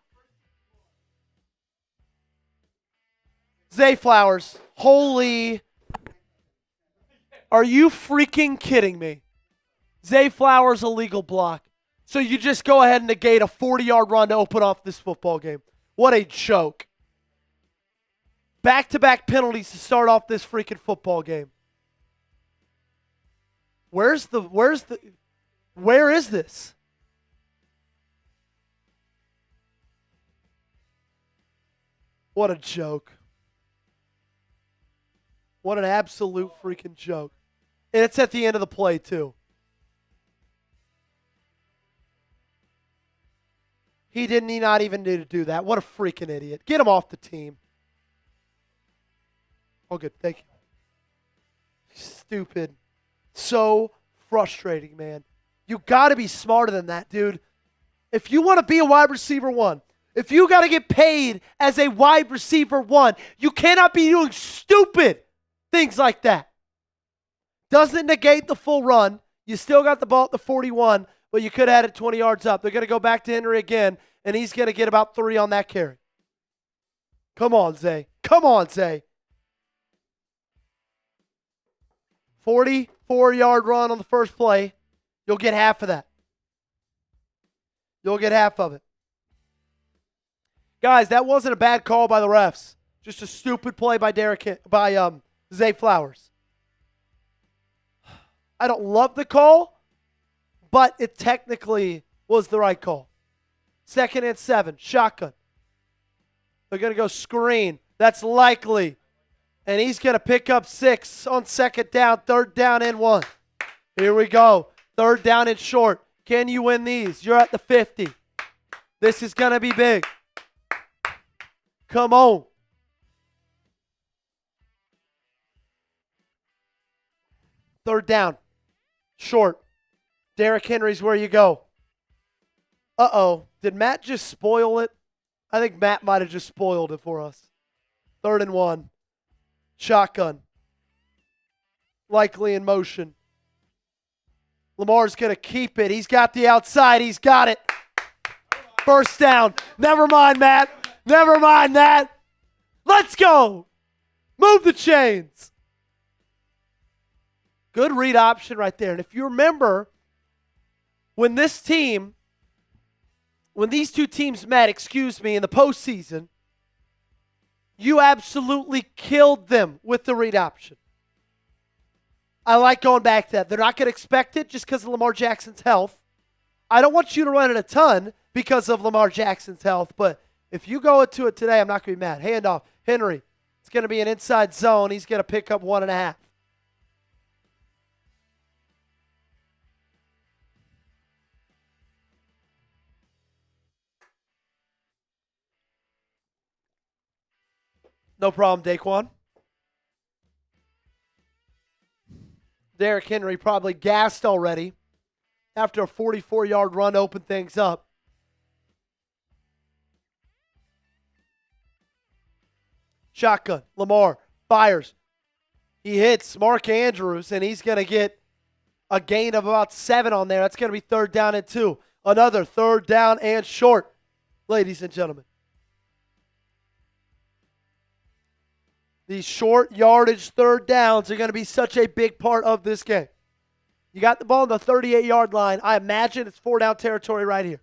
Zay Flowers. Holy. Are you freaking kidding me? Zay Flowers, illegal block. So you just go ahead and negate a 40-yard run to open off this football game. What a joke. Back-to-back penalties to start off this freaking football game. Where is this? What a joke. What an absolute freaking joke. And it's at the end of the play, too. He not even need to do that. What a freaking idiot. Get him off the team. Oh, good. Thank you. Stupid. So frustrating, man. You got to be smarter than that, dude. If you want to be a wide receiver one, if you got to get paid as a wide receiver one, you cannot be doing stupid things like that. Doesn't negate the full run. You still got the ball at the 41, but you could have had it 20 yards up. They're going to go back to Henry again, and he's going to get about 3 on that carry. Come on, Zay. Come on, Zay. 44-yard run on the first play. You'll get half of that. You'll get half of it. Guys, that wasn't a bad call by the refs. Just a stupid play by Zay Flowers. I don't love the call, but it technically was the right call. 2nd and 7, shotgun. They're going to go screen. That's likely. And he's going to pick up 6 on 2nd down, 3rd down and 1. Here we go. 3rd down and short. Can you win these? You're at the 50. This is going to be big. Come on. Third down. Short. Derrick Henry's where you go. Uh-oh. Did Matt just spoil it? I think Matt might have just spoiled it for us. 3rd and 1. Shotgun. Likely in motion. Lamar's going to keep it. He's got the outside. He's got it. First down. Never mind, Matt. Never mind that. Let's go. Move the chains. Good read option right there. And if you remember, when these two teams met, in the postseason, you absolutely killed them with the read option. I like going back to that. They're not going to expect it just because of Lamar Jackson's health. I don't want you to run it a ton because of Lamar Jackson's health, but if you go into it today, I'm not going to be mad. Handoff. Henry. It's going to be an inside zone. He's going to pick up 1.5. No problem, Daquan. Derrick Henry probably gassed already after a 44-yard run to open things up. Shotgun. Lamar fires. He hits Mark Andrews, and he's going to get a gain of about 7 on there. That's going to be 3rd down and 2. Another 3rd down and short, ladies and gentlemen. These short yardage 3rd downs are going to be such a big part of this game. You got the ball on the 38-yard line. I imagine it's 4-down territory right here.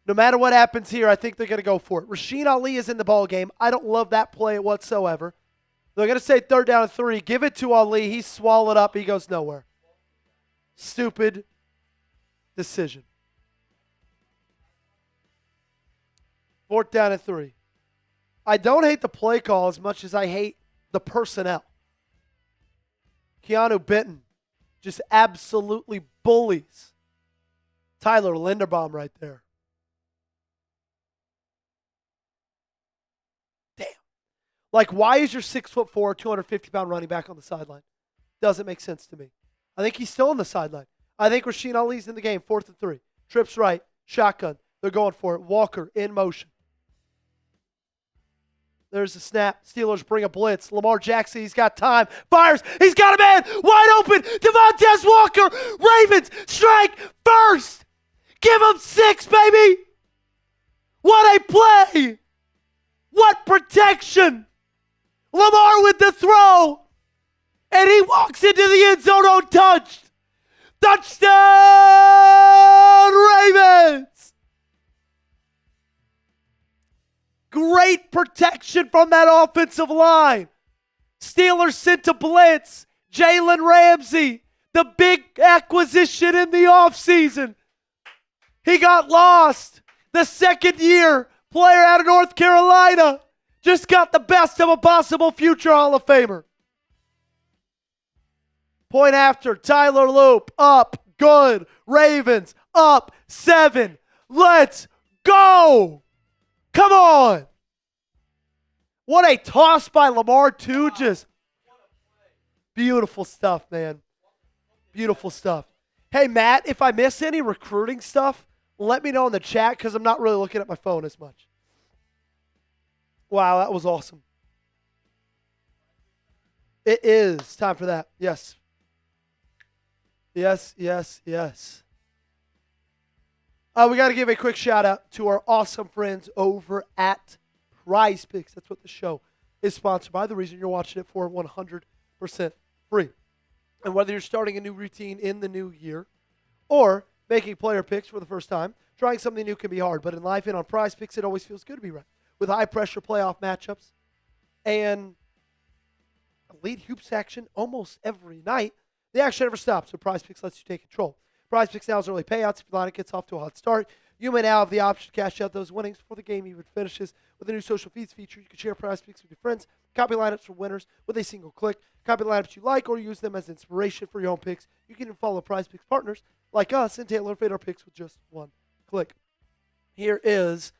No matter what happens here, I think they're going to go for it. Rasheen Ali is in the ball game. I don't love that play whatsoever. They're going to say 3rd down and 3. Give it to Ali. He swallowed up. He goes nowhere. Stupid decision. 4th down and 3. I don't hate the play call as much as I hate the personnel. Keanu Benton just absolutely bullies Tyler Linderbaum right there. Damn. Like, why is your 6'4", 250-pound running back on the sideline? Doesn't make sense to me. I think he's still on the sideline. I think Rasheen Ali's in the game. 4th and 3. Trips right. Shotgun. They're going for it. Walker in motion. There's the snap. Steelers bring a blitz. Lamar Jackson, he's got time. Fires. He's got a man wide open. Devontae Walker. Ravens strike first. Give him 6, baby. What a play. What protection. Lamar with the throw. And he walks into the end zone untouched. Touchdown, Ravens. Great protection from that offensive line. Steelers sent to blitz. Jalen Ramsey, the big acquisition in the offseason. He got lost. The second-year player out of North Carolina just got the best of a possible future Hall of Famer. Point after, Tyler Loop, up, good. Ravens, up, 7. Let's go. Come on. What a toss by Lamar, too. Just beautiful stuff, man. Beautiful stuff. Hey, Matt, if I miss any recruiting stuff, let me know in the chat because I'm not really looking at my phone as much. Wow, that was awesome. It is time for that. Yes. Yes, yes, yes. We got to give a quick shout out to our awesome friends over at Prize Picks. That's what the show is sponsored by. The reason you're watching it for 100% free. And whether you're starting a new routine in the new year or making player picks for the first time, trying something new can be hard. But in life and on Prize Picks, it always feels good to be right. With high-pressure playoff matchups and elite hoops action almost every night, the action never stops, so Prize Picks lets you take control. Prize Picks now has early payouts. If your lineup gets off to a hot start, you may now have the option to cash out those winnings before the game even finishes. With the new social feeds feature, you can share Prize Picks with your friends, copy lineups for winners with a single click, copy lineups you like, or use them as inspiration for your own picks. You can even follow Prize Picks partners like us and tailor-fit our picks with just one click. Here is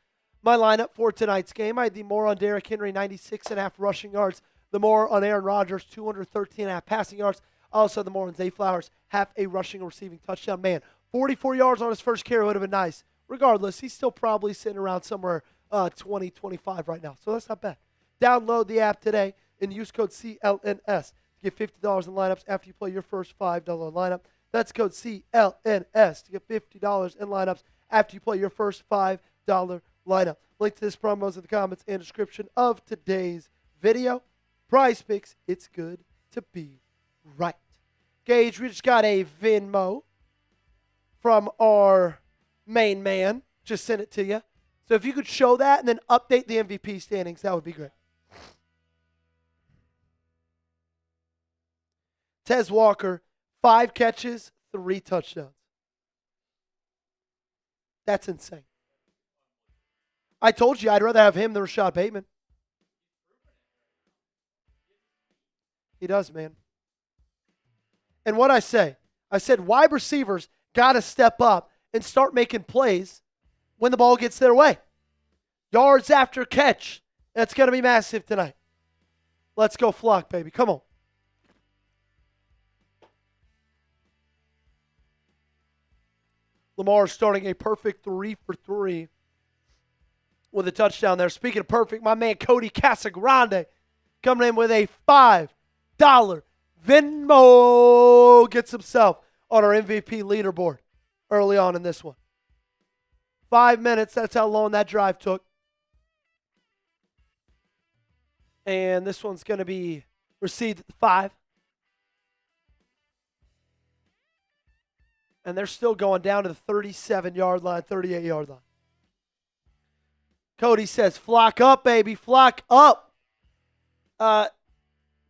my lineup for tonight's game. I had the more on Derrick Henry, 96.5 rushing yards. The more on Aaron Rodgers, 213.5 passing yards. Also, the more on Zay Flowers, half a rushing or receiving touchdown. Man, 44 yards on his first carry would have been nice. Regardless, he's still probably sitting around somewhere 20, 25 right now. So that's not bad. Download the app today and use code CLNS to get $50 in lineups after you play your first $5 lineup. That's code CLNS to get $50 in lineups after you play your first $5 lineup. Link to this promo is in the comments and description of today's video. Prize Picks, it's good to be right. Gage, we just got a Venmo from our main man. Just sent it to you. So if you could show that and then update the MVP standings, that would be great. Tez Walker, 5 catches, 3 touchdowns. That's insane. I told you I'd rather have him than Rashad Bateman. He does, man. And what I said wide receivers got to step up and start making plays when the ball gets their way. Yards after catch. That's going to be massive tonight. Let's go Flock, baby. Come on. Lamar starting a perfect 3 for 3 with a touchdown there. Speaking of perfect, my man Cody Casagrande coming in with a $5 Venmo, gets himself on our MVP leaderboard early on in this one. 5 minutes, that's how long that drive took. And this one's going to be received at the 5. And they're still going down to the 37-yard line, 38-yard line. Cody says, flock up, baby, flock up.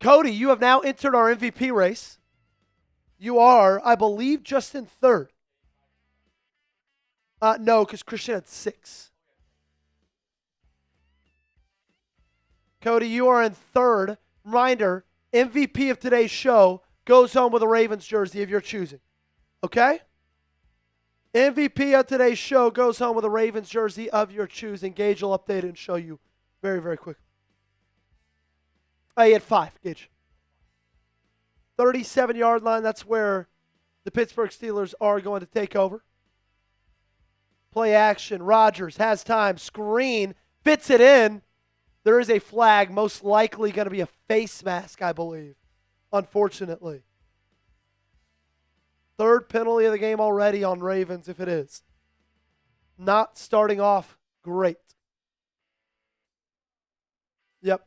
Cody, you have now entered our MVP race. You are, I believe, just in third. No, because Christian had 6. Cody, you are in third. Reminder, MVP of today's show goes home with a Ravens jersey of your choosing. Okay? MVP of today's show goes home with a Ravens jersey of your choosing. Gage will update it and show you very, very quick. He had 5, Gage. 37-yard line, that's where the Pittsburgh Steelers are going to take over. Play action, Rodgers has time, screen, fits it in. There is a flag, most likely going to be a face mask, I believe, unfortunately. Third penalty of the game already on Ravens, if it is. Not starting off great. Yep.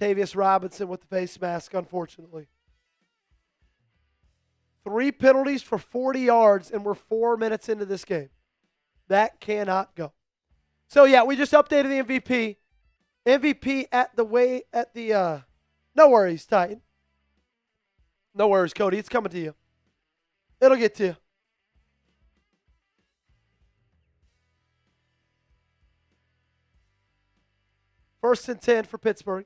Tavius Robinson with the face mask, unfortunately. 3 penalties for 40 yards, and we're 4 minutes into this game. That cannot go. So, yeah, we just updated the MVP. MVP no worries, Titan. No worries, Cody. It's coming to you. It'll get to you. First and 10 for Pittsburgh.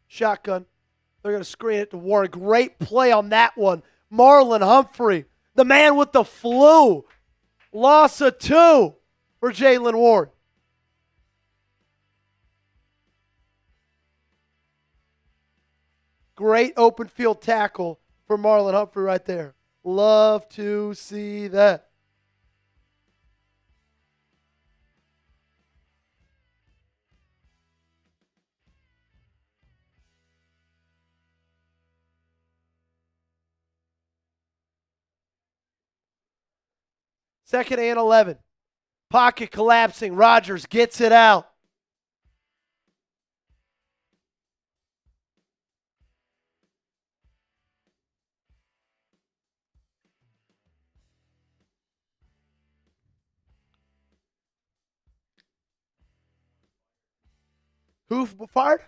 Shotgun. They're going to screen it to Warren. Great play on that one. Marlon Humphrey, the man with the flu. Loss of 2 for Jalen Ward. Great open field tackle for Marlon Humphrey right there. Love to see that. Second and 11. Pocket collapsing. Rodgers gets it out. Who fired?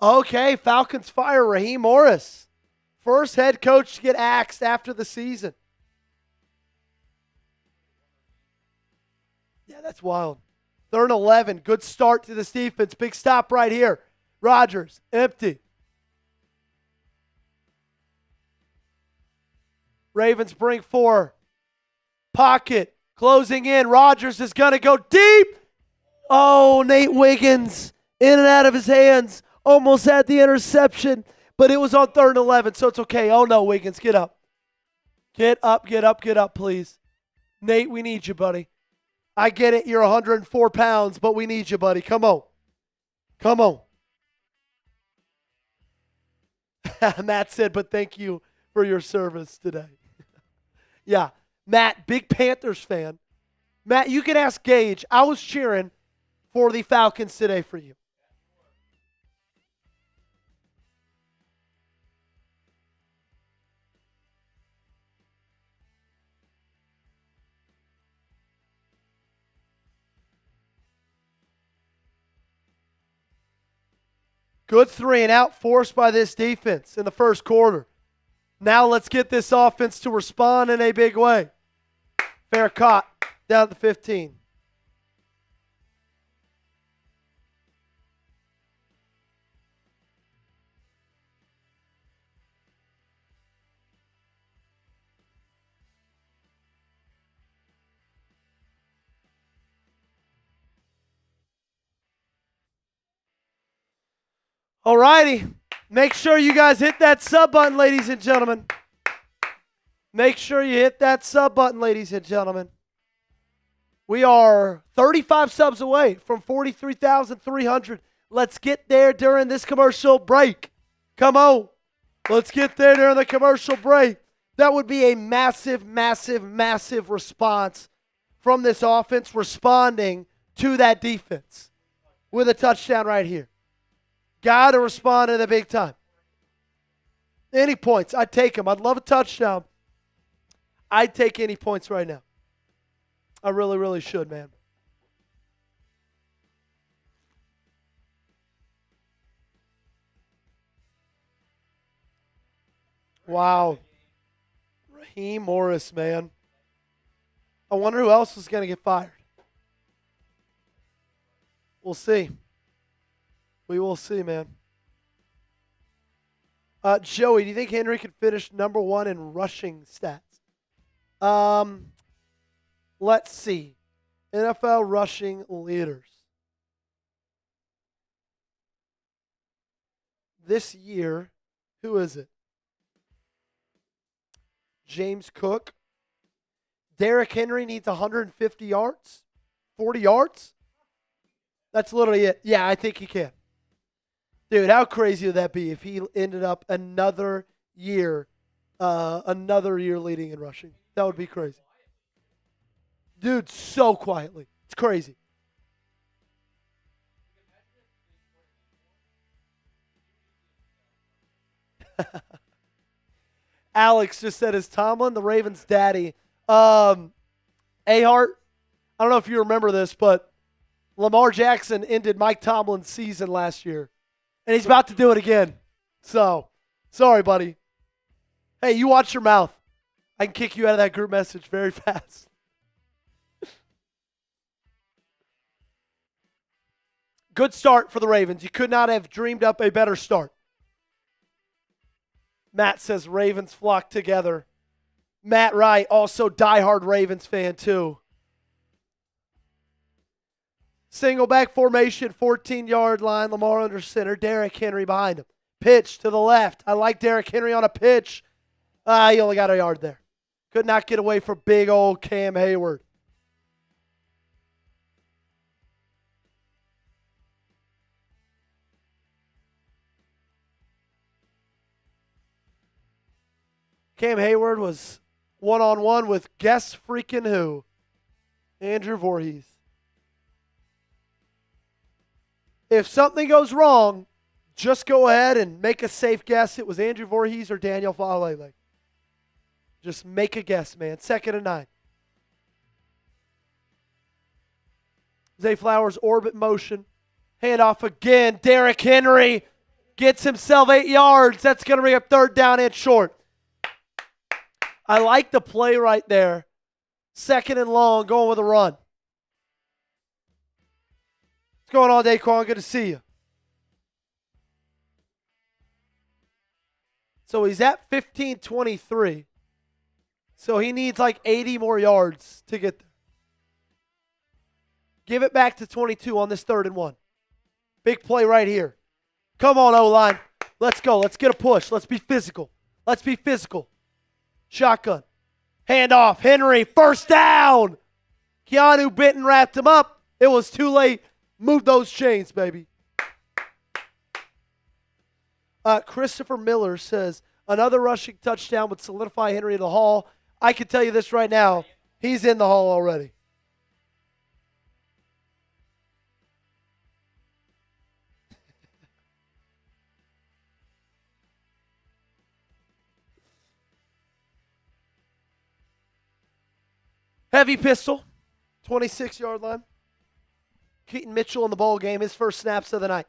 Okay, Falcons fire Raheem Morris. First head coach to get axed after the season. Yeah, that's wild. Third and 11. Good start to this defense. Big stop right here. Rodgers, empty. Ravens bring 4. Pocket, closing in. Rodgers is going to go deep. Oh, Nate Wiggins, in and out of his hands. Almost had the interception, but it was on third and 11, so it's okay. Oh, no, Wiggins, get up. Get up, please. Nate, we need you, buddy. I get it, you're 104 pounds, but we need you, buddy. Come on. Matt said, but thank you for your service today. Yeah, Matt, big Panthers fan. Matt, you can ask Gage. I was cheering for the Falcons today for you. Good 3 and out forced by this defense in the first quarter. Now let's get this offense to respond in a big way. Fair caught down at the 15. All righty. Make sure you guys hit that sub button, ladies and gentlemen. Make sure you hit that sub button, ladies and gentlemen. We are 35 subs away from 43,300. Let's get there during this commercial break. Come on. Let's get there during the commercial break. That would be a massive, massive, massive response from this offense responding to that defense with a touchdown right here. Got to respond in the big time. Any points, I'd take them. I'd love a touchdown. I'd take any points right now. I really, really should, man. Wow. Raheem Morris, man. I wonder who else is going to get fired. We'll see. We will see, man. Joey, do you think Henry could finish number 1 in rushing stats? Let's see. NFL rushing leaders. This year, who is it? James Cook. Derrick Henry needs 150 yards. 40 yards? That's literally it. Yeah, I think he can. Dude, how crazy would that be if he ended up another year leading in rushing? That would be crazy. Dude, so quietly. It's crazy. Alex just said, is Tomlin the Ravens' daddy? Ahart, I don't know if you remember this, but Lamar Jackson ended Mike Tomlin's season last year, and he's about to do it again. So, sorry, buddy. Hey, you watch your mouth. I can kick you out of that group message very fast. Good start for the Ravens. You could not have dreamed up a better start. Matt says Ravens flock together. Matt Wright, also diehard Ravens fan too. Single back formation, 14-yard line. Lamar under center. Derrick Henry behind him. Pitch to the left. I like Derrick Henry on a pitch. He only got a yard there. Could not get away from big old Cam Hayward. Cam Hayward was one-on-one with guess freaking who? Andrew Voorhees. If something goes wrong, just go ahead and make a safe guess. It was Andrew Voorhees or Daniel Falele. Just make a guess, man. 2nd and 9. Zay Flowers, orbit motion. Handoff again. Derrick Henry gets himself 8 yards. That's going to bring up 3rd down and short. I like the play right there. 2nd and long, going with a run. What's going on, Daquan? Good to see you. So he's at 15-23. So he needs like 80 more yards to get there. Give it back to 22 on this 3rd and 1. Big play right here. Come on, O-line. Let's go. Let's get a push. Let's be physical. Let's be physical. Shotgun. Hand off. Henry. 1st down. Keanu Benton wrapped him up. It was too late. Move those chains, baby. Christopher Miller says, another rushing touchdown would solidify Henry in the Hall. I can tell you this right now. He's in the Hall already. Heavy pistol, 26-yard line. Keaton Mitchell in the ball game, his first snaps of the night.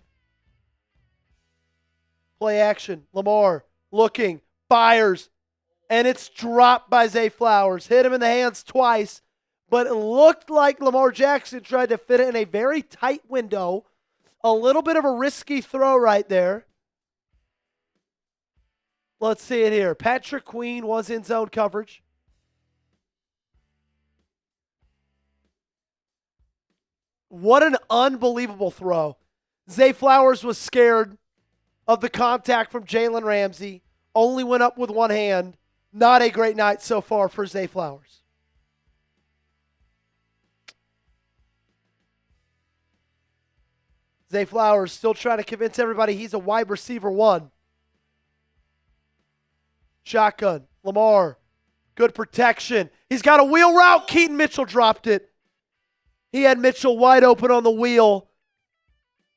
Play action, Lamar looking, fires, and it's dropped by Zay Flowers. Hit him in the hands twice, but it looked like Lamar Jackson tried to fit it in a very tight window. A little bit of a risky throw right there. Let's see it here. Patrick Queen was in zone coverage. What an unbelievable throw. Zay Flowers was scared of the contact from Jalen Ramsey. Only went up with one hand. Not a great night so far for Zay Flowers. Zay Flowers still trying to convince everybody he's a wide receiver 1. Shotgun. Lamar. Good protection. He's got a wheel route. Keaton Mitchell dropped it. He had Mitchell wide open on the wheel.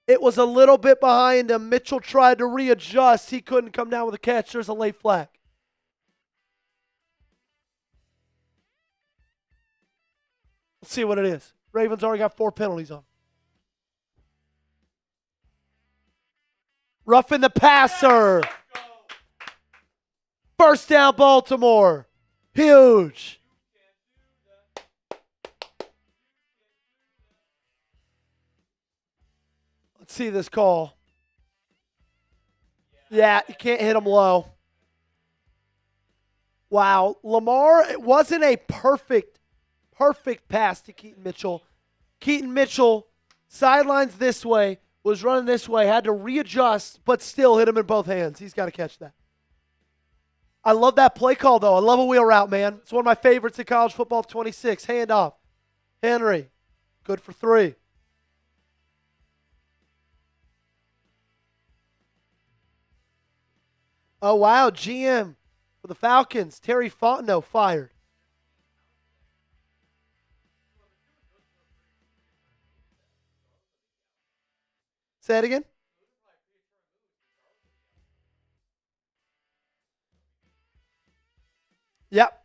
It was a little bit behind him. Mitchell tried to readjust. He couldn't come down with a catch. There's a late flag. Let's see what it is. Ravens already got 4 penalties on. Roughing the passer. First down, Baltimore. Huge. Let's see this call. Yeah, you can't hit him low. Wow. Lamar, it wasn't a perfect pass to Keaton Mitchell. Keaton Mitchell, sidelines this way, was running this way, had to readjust, but still hit him in both hands. He's got to catch that. I love that play call, though. I love a wheel route, man. It's one of my favorites in college football of 26. Handoff. Henry, good for 3. Oh, wow. GM for the Falcons, Terry Fontenot fired. Say it again. Yep.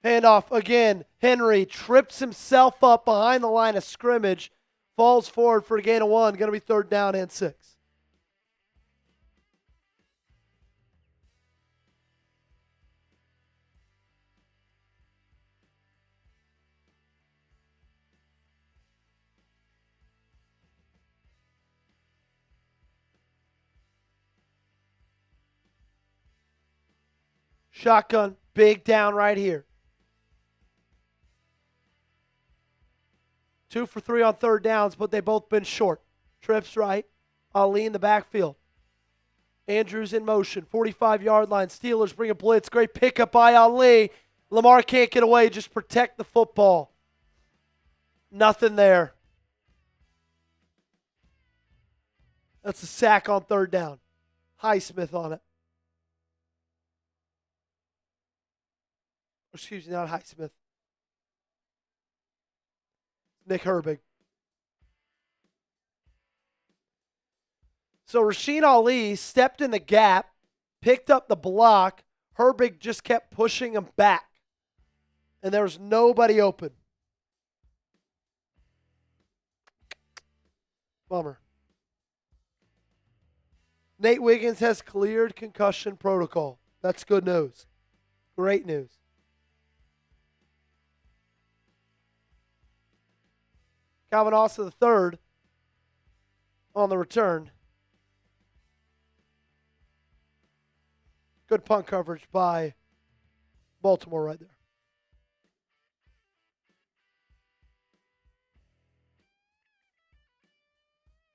Handoff again. Henry trips himself up behind the line of scrimmage, falls forward for a gain of 1. Going to be 3rd down and 6. Shotgun, big down right here. 2 for 3 on 3rd downs, but they've both been short. Trips right. Ali in the backfield. Andrews in motion. 45-yard line. Steelers bring a blitz. Great pickup by Ali. Lamar can't get away. Just protect the football. Nothing there. That's a sack on 3rd down. Highsmith on it. Excuse me, not Highsmith. Nick Herbig. So Rasheen Ali stepped in the gap, picked up the block. Herbig just kept pushing him back. And there was nobody open. Bummer. Nate Wiggins has cleared concussion protocol. That's good news. Great news. Calvin Austin III on the return. Good punt coverage by Baltimore right there.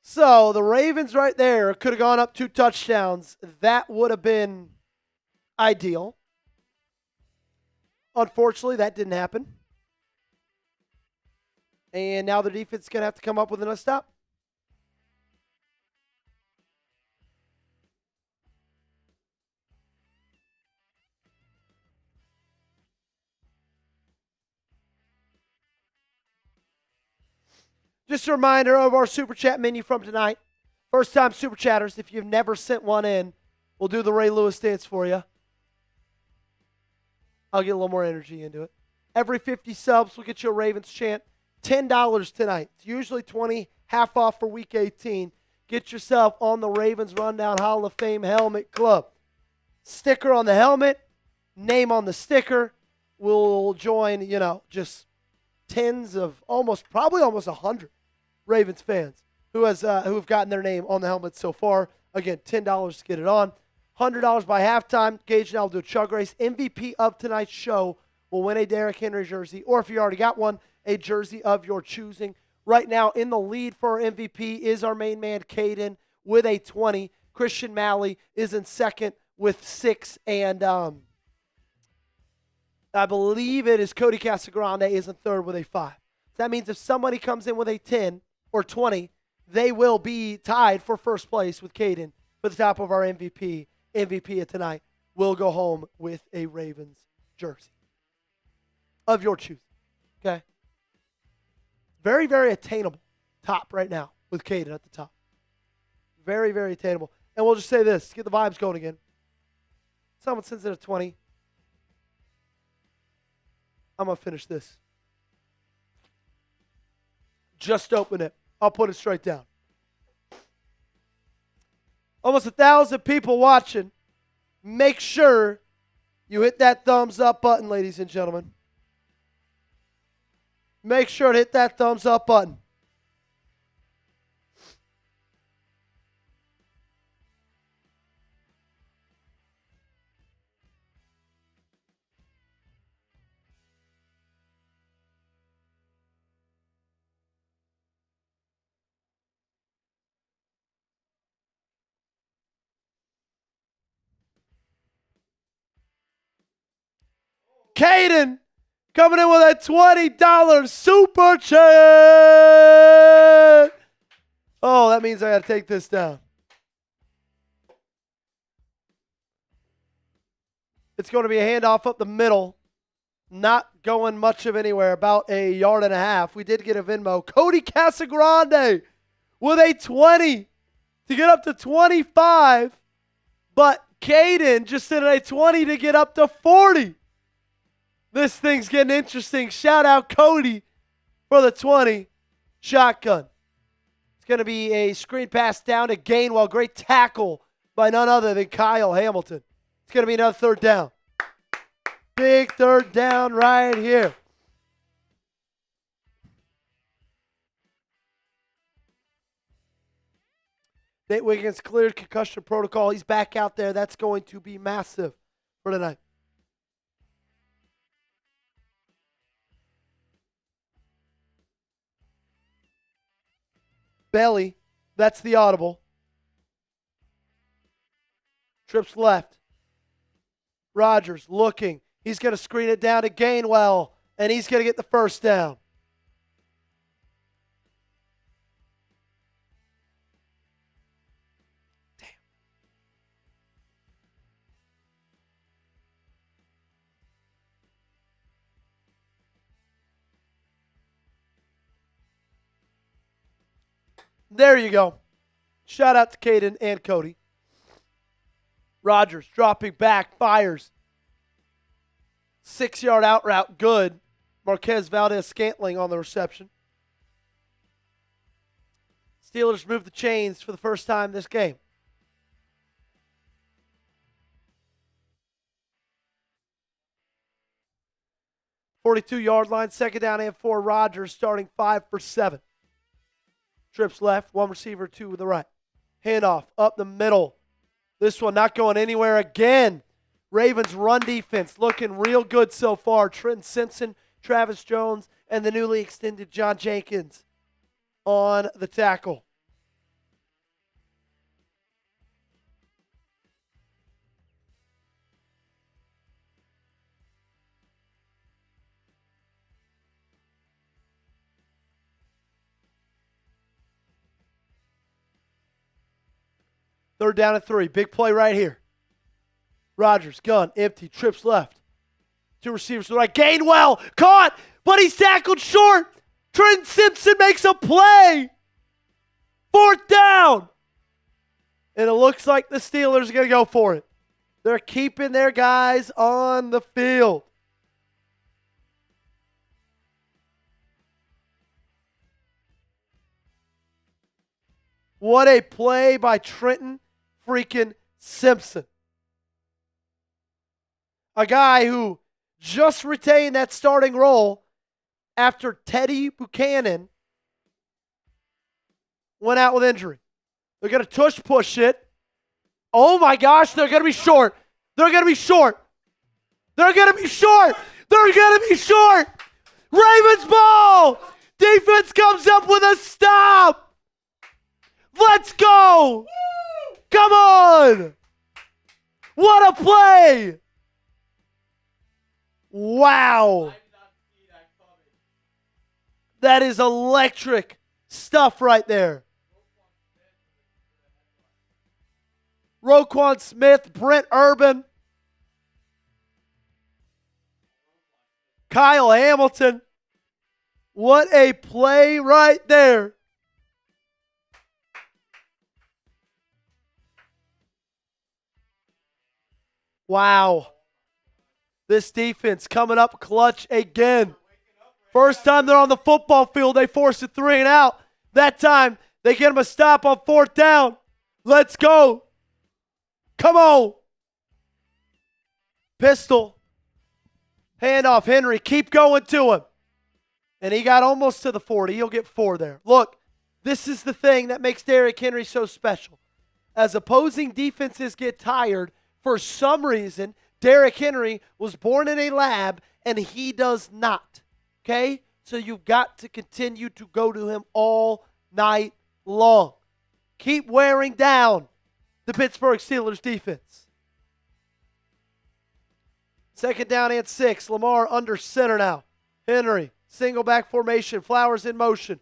So the Ravens right there could have gone up 2 touchdowns. That would have been ideal. Unfortunately, that didn't happen. And now the defense is going to have to come up with another stop. Just a reminder of our Super Chat menu from tonight. First time Super Chatters, if you've never sent one in, we'll do the Ray Lewis dance for you. I'll get a little more energy into it. Every 50 subs, we'll get you a Ravens chant. $10 tonight. It's usually $20, half off for Week 18. Get yourself on the Ravens Rundown Hall of Fame Helmet Club. Sticker on the helmet, name on the sticker. We'll join, just tens of probably almost 100 Ravens fans who've gotten their name on the helmet so far. Again, $10 to get it on. $100 by halftime. Gage and I will do a chug race. MVP of tonight's show will win a Derrick Henry jersey, or if you already got one, a jersey of your choosing. Right now, in the lead for our MVP is our main man, Caden, with a 20. Christian Malley is in second with 6, and I believe it is Cody Casagrande is in third with a 5. That means if somebody comes in with a 10 or 20, they will be tied for first place with Caden for the top of our MVP. MVP of tonight will go home with a Ravens jersey of your choosing. Okay? Very, very attainable top right now with Caden at the top. Very, very attainable. And we'll just say this, get the vibes going again. Someone sends it a 20. I'm going to finish this. Just open it. I'll put it straight down. Almost 1,000 people watching. Make sure you hit that thumbs up button, ladies and gentlemen. Make sure to hit that thumbs up button. Caden coming in with a $20 super chat. Oh, that means I got to take this down. It's going to be a handoff up the middle. Not going much of anywhere, about a yard and a half. We did get a Venmo. Cody Casagrande with a 20 to get up to 25. But Caden just sent a 20 to get up to 40. This thing's getting interesting. Shout out Cody for the 20 shotgun. It's going to be a screen pass down to Gainwell. Great tackle by none other than Kyle Hamilton. It's going to be another third down. Big third down right here. Nate Wiggins cleared concussion protocol. He's back out there. That's going to be massive for tonight. Belly, that's the audible. Trips left. Rodgers looking. He's going to screen it down to Gainwell, and he's going to get the first down. Damn. There you go. Shout out to Caden and Cody. Rodgers dropping back, fires. 6-yard out route, good. Marquez Valdez-Scantling on the reception. Steelers move the chains for the first time this game. .42-yard line, second down and 4. Rodgers starting 5 for 7. Trips left, one receiver, 2 to the right. Handoff up the middle. This one not going anywhere again. Ravens run defense looking real good so far. Trenton Simpson, Travis Jones, and the newly extended John Jenkins on the tackle. Third down and 3. Big play right here. Rodgers, gun, empty, trips left. 2 receivers to the right. Gainwell, caught, but he's tackled short. Trenton Simpson makes a play. 4th down. And it looks like the Steelers are going to go for it. They're keeping their guys on the field. What a play by Trenton freaking Simpson. A guy who just retained that starting role after Teddy Buchanan went out with injury. They're going to tush push it. Oh my gosh, they're going to be short. They're going to be short. They're going to be short. They're going to be short. Ravens ball. Defense comes up with a stop. Let's go. Come on. What a play. Wow. That is electric stuff right there. Roquan Smith, Brent Urban, Kyle Hamilton. What a play right there. Wow. This defense coming up clutch again First time they're on the football field, they force a 3 and out. That time, they get him a stop on 4th down. Let's go. Come on. Pistol. Handoff, Henry. Keep going to him. And he got almost to the 40. He'll get 4 there. Look, this is the thing that makes Derrick Henry so special. As opposing defenses get tired, for some reason, Derrick Henry was born in a lab, and he does not. Okay? So you've got to continue to go to him all night long. Keep wearing down the Pittsburgh Steelers defense. 2nd down and 6. Lamar under center now. Henry, single back formation. Flowers in motion.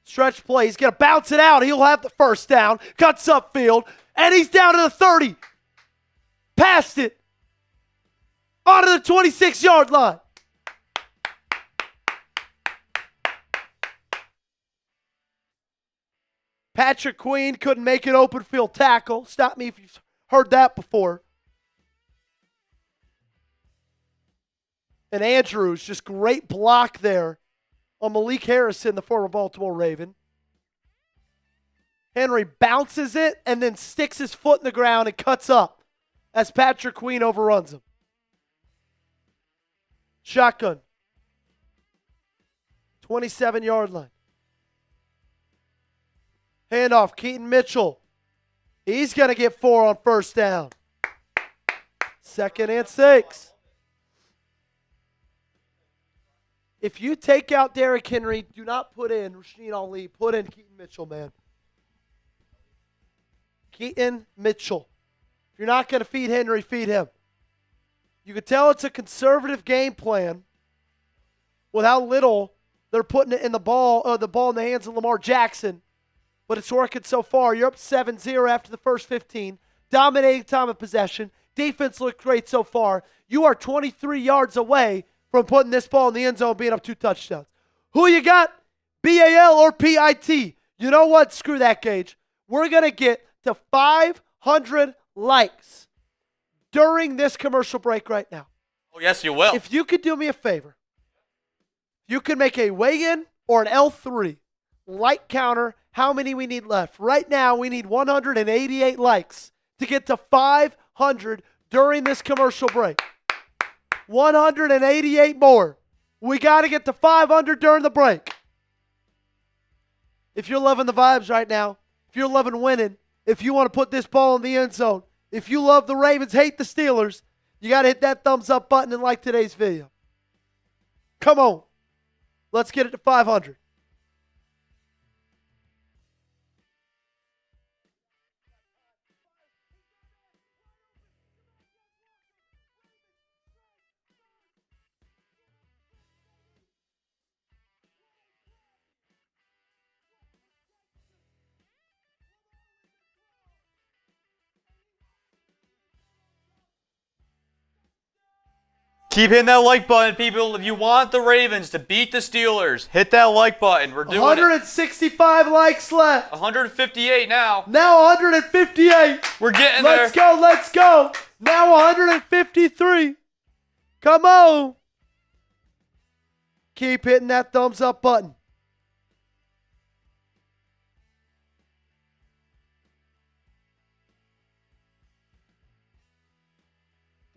Stretch play. He's going to bounce it out. He'll have the 1st down. Cuts upfield. And he's down to the 30. Past it. Onto the 26-yard line. Patrick Queen couldn't make an open field tackle. Stop me if you've heard that before. And Andrews, just great block there on Malik Harrison, the former Baltimore Raven. Henry bounces it and then sticks his foot in the ground and cuts up as Patrick Queen overruns him. Shotgun. 27-yard line. Handoff, Keaton Mitchell. He's going to get 4 on 1st down. 2nd and 6. If you take out Derrick Henry, do not put in Rasheen Ali. Put in Keaton Mitchell, man. Keaton Mitchell. If you're not going to feed Henry, feed him. You can tell it's a conservative game plan with how little they're putting it in the ball in the hands of Lamar Jackson. But it's working so far. You're up 7-0 after the first 15. Dominating time of possession. Defense looked great so far. You are 23 yards away from putting this ball in the end zone, being up 2 touchdowns. Who you got? BAL or PIT? You know what? Screw that, Gage. We're going to get to 500 likes during this commercial break right now. Oh, yes, you will. If you could do me a favor, you could make a weigh-in or an L3 like counter, how many we need left. Right now, we need 188 likes to get to 500 during this commercial break. 188 more. We got to get to 500 during the break. If you're loving the vibes right now, if you're loving winning, if you want to put this ball in the end zone, if you love the Ravens, hate the Steelers, you got to hit that thumbs up button and like today's video. Come on. Let's get it to 500. Keep hitting that like button, people. If you want the Ravens to beat the Steelers, hit that like button. We're doing 165 likes left. 158 now. Now 158. We're getting there. Let's go, let's go. Now 153. Come on. Keep hitting that thumbs up button.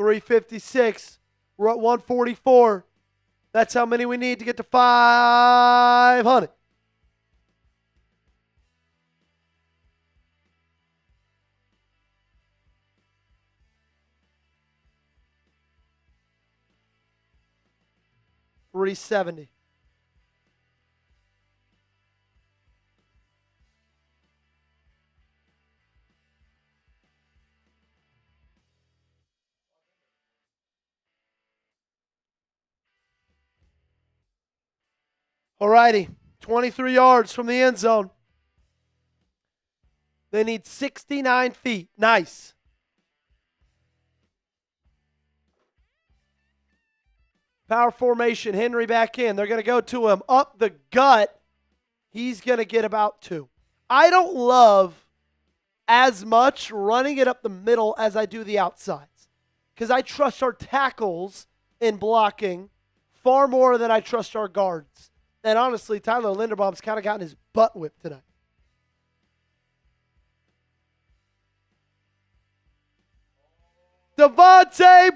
$356. We're at 144. That's how many we need to get to 500. $370. All righty, 23 yards from the end zone. They need 69 feet. Nice. Power formation, Henry back in. They're going to go to him up the gut. He's going to get about 2. I don't love as much running it up the middle as I do the outsides because I trust our tackles in blocking far more than I trust our guards. And honestly, Tyler Linderbaum's kind of gotten his butt whipped tonight. Devontae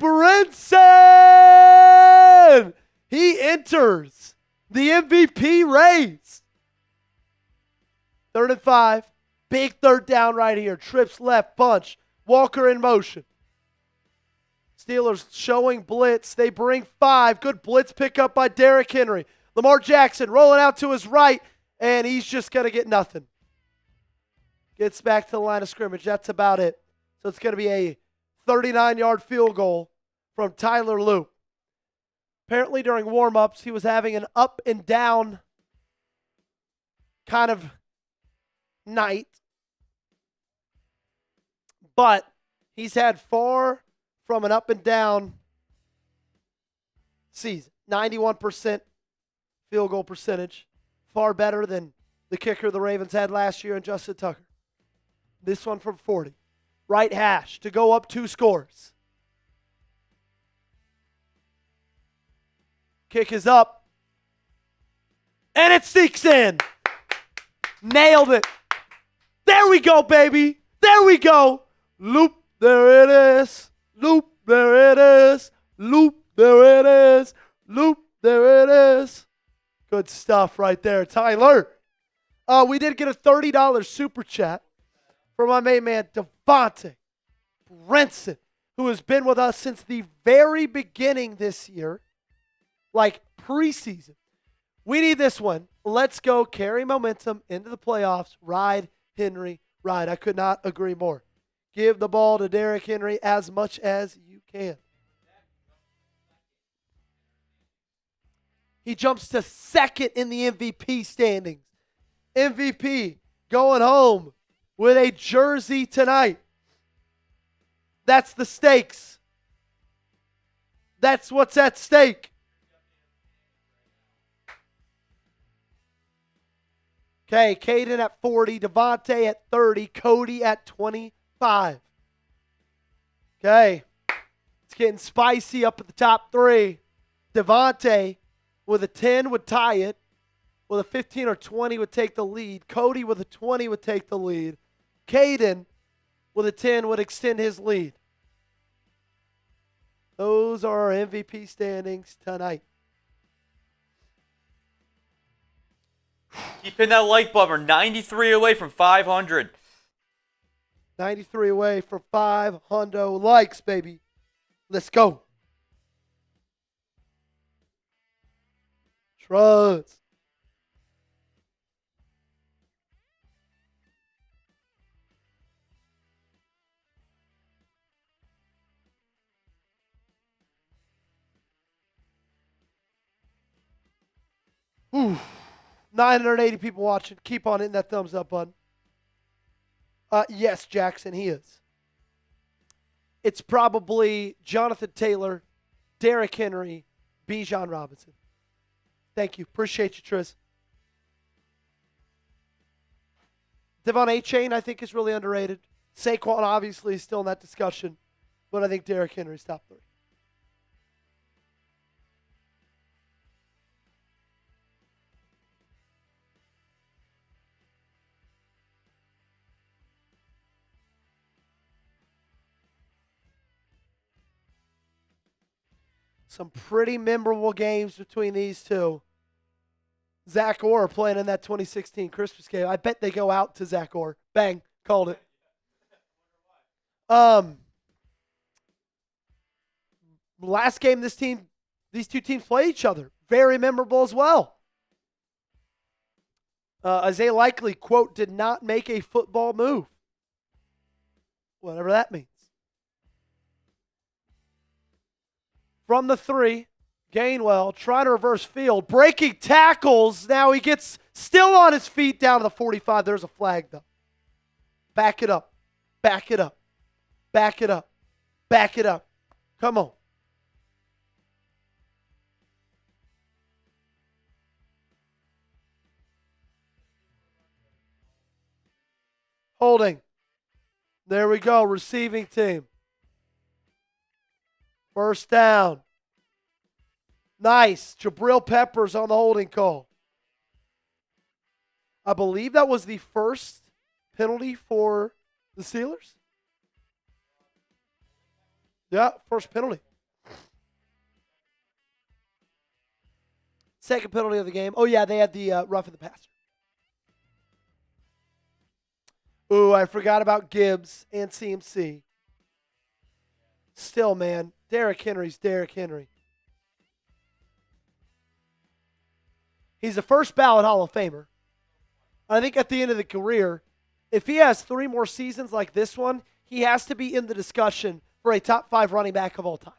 Brinson! He enters the MVP race. 3rd and 5. Big third down right here. Trips left, bunch. Walker in motion. Steelers showing blitz. They bring 5. Good blitz pickup by Derrick Henry. Lamar Jackson rolling out to his right, and he's just going to get nothing. Gets back to the line of scrimmage. That's about it. So it's going to be a 39-yard field goal from Tyler Loop. Apparently during warm-ups, he was having an up and down kind of night. But he's had far from an up and down season. 91% field goal percentage. Far better than the kicker the Ravens had last year in Justin Tucker. This one from 40. Right hash to go up 2 scores. Kick is up. And it sneaks in. Nailed it. There we go, baby. There we go. Loop, there it is. Loop, there it is. Loop, there it is. Loop, there it is. Good stuff right there, Tyler. We did get a $30 super chat from my main man, Devontae Brinson, who has been with us since the very beginning this year, like preseason. We need this one. Let's go carry momentum into the playoffs. Ride, Henry, ride. I could not agree more. Give the ball to Derrick Henry as much as you can. He jumps to 2nd in the MVP standings. MVP going home with a jersey tonight. That's the stakes. That's what's at stake. Okay, Caden at 40, Devontae at 30, Cody at 25. Okay, it's getting spicy up at the top 3. Devontae with a 10 would tie it. With a 15 or 20 would take the lead. Cody with a 20 would take the lead. Caden with a 10 would extend his lead. Those are our MVP standings tonight. Keep hitting that like button. We're 93 away from 500. 93 away from 500 likes, baby. Let's go. Trust. Ooh, 980 people watching. Keep on hitting that thumbs up button. Yes, Jackson, he is. It's probably Jonathan Taylor, Derrick Henry, Bijan Robinson. Thank you. Appreciate you, Tris. Devon A-Chain, I think, is really underrated. Saquon, obviously, is still in that discussion. But I think Derrick Henry's top 3. Some pretty memorable games between these two. Zach Orr playing in that 2016 Christmas game. I bet they go out to Zach Orr. Bang. Called it. Last game these two teams play each other. Very memorable as well. Isaiah Likely, quote, did not make a football move. Whatever that means. From the 3, Gainwell trying to reverse field, breaking tackles. Now he gets still on his feet down to the 45. There's a flag, though. Back it up. Back it up. Back it up. Back it up. Come on. Holding. There we go. Receiving team. First down. Nice. Jabril Peppers on the holding call. I believe that was the first penalty for the Steelers. Yeah, first penalty. Second penalty of the game. Oh, yeah, they had the roughing the passer. Ooh, I forgot about Gibbs and CMC. Still, man, Derrick Henry's Derrick Henry. He's a first ballot Hall of Famer. I think at the end of the career, if he has 3 more seasons like this one, he has to be in the discussion for a top 5 running back of all time.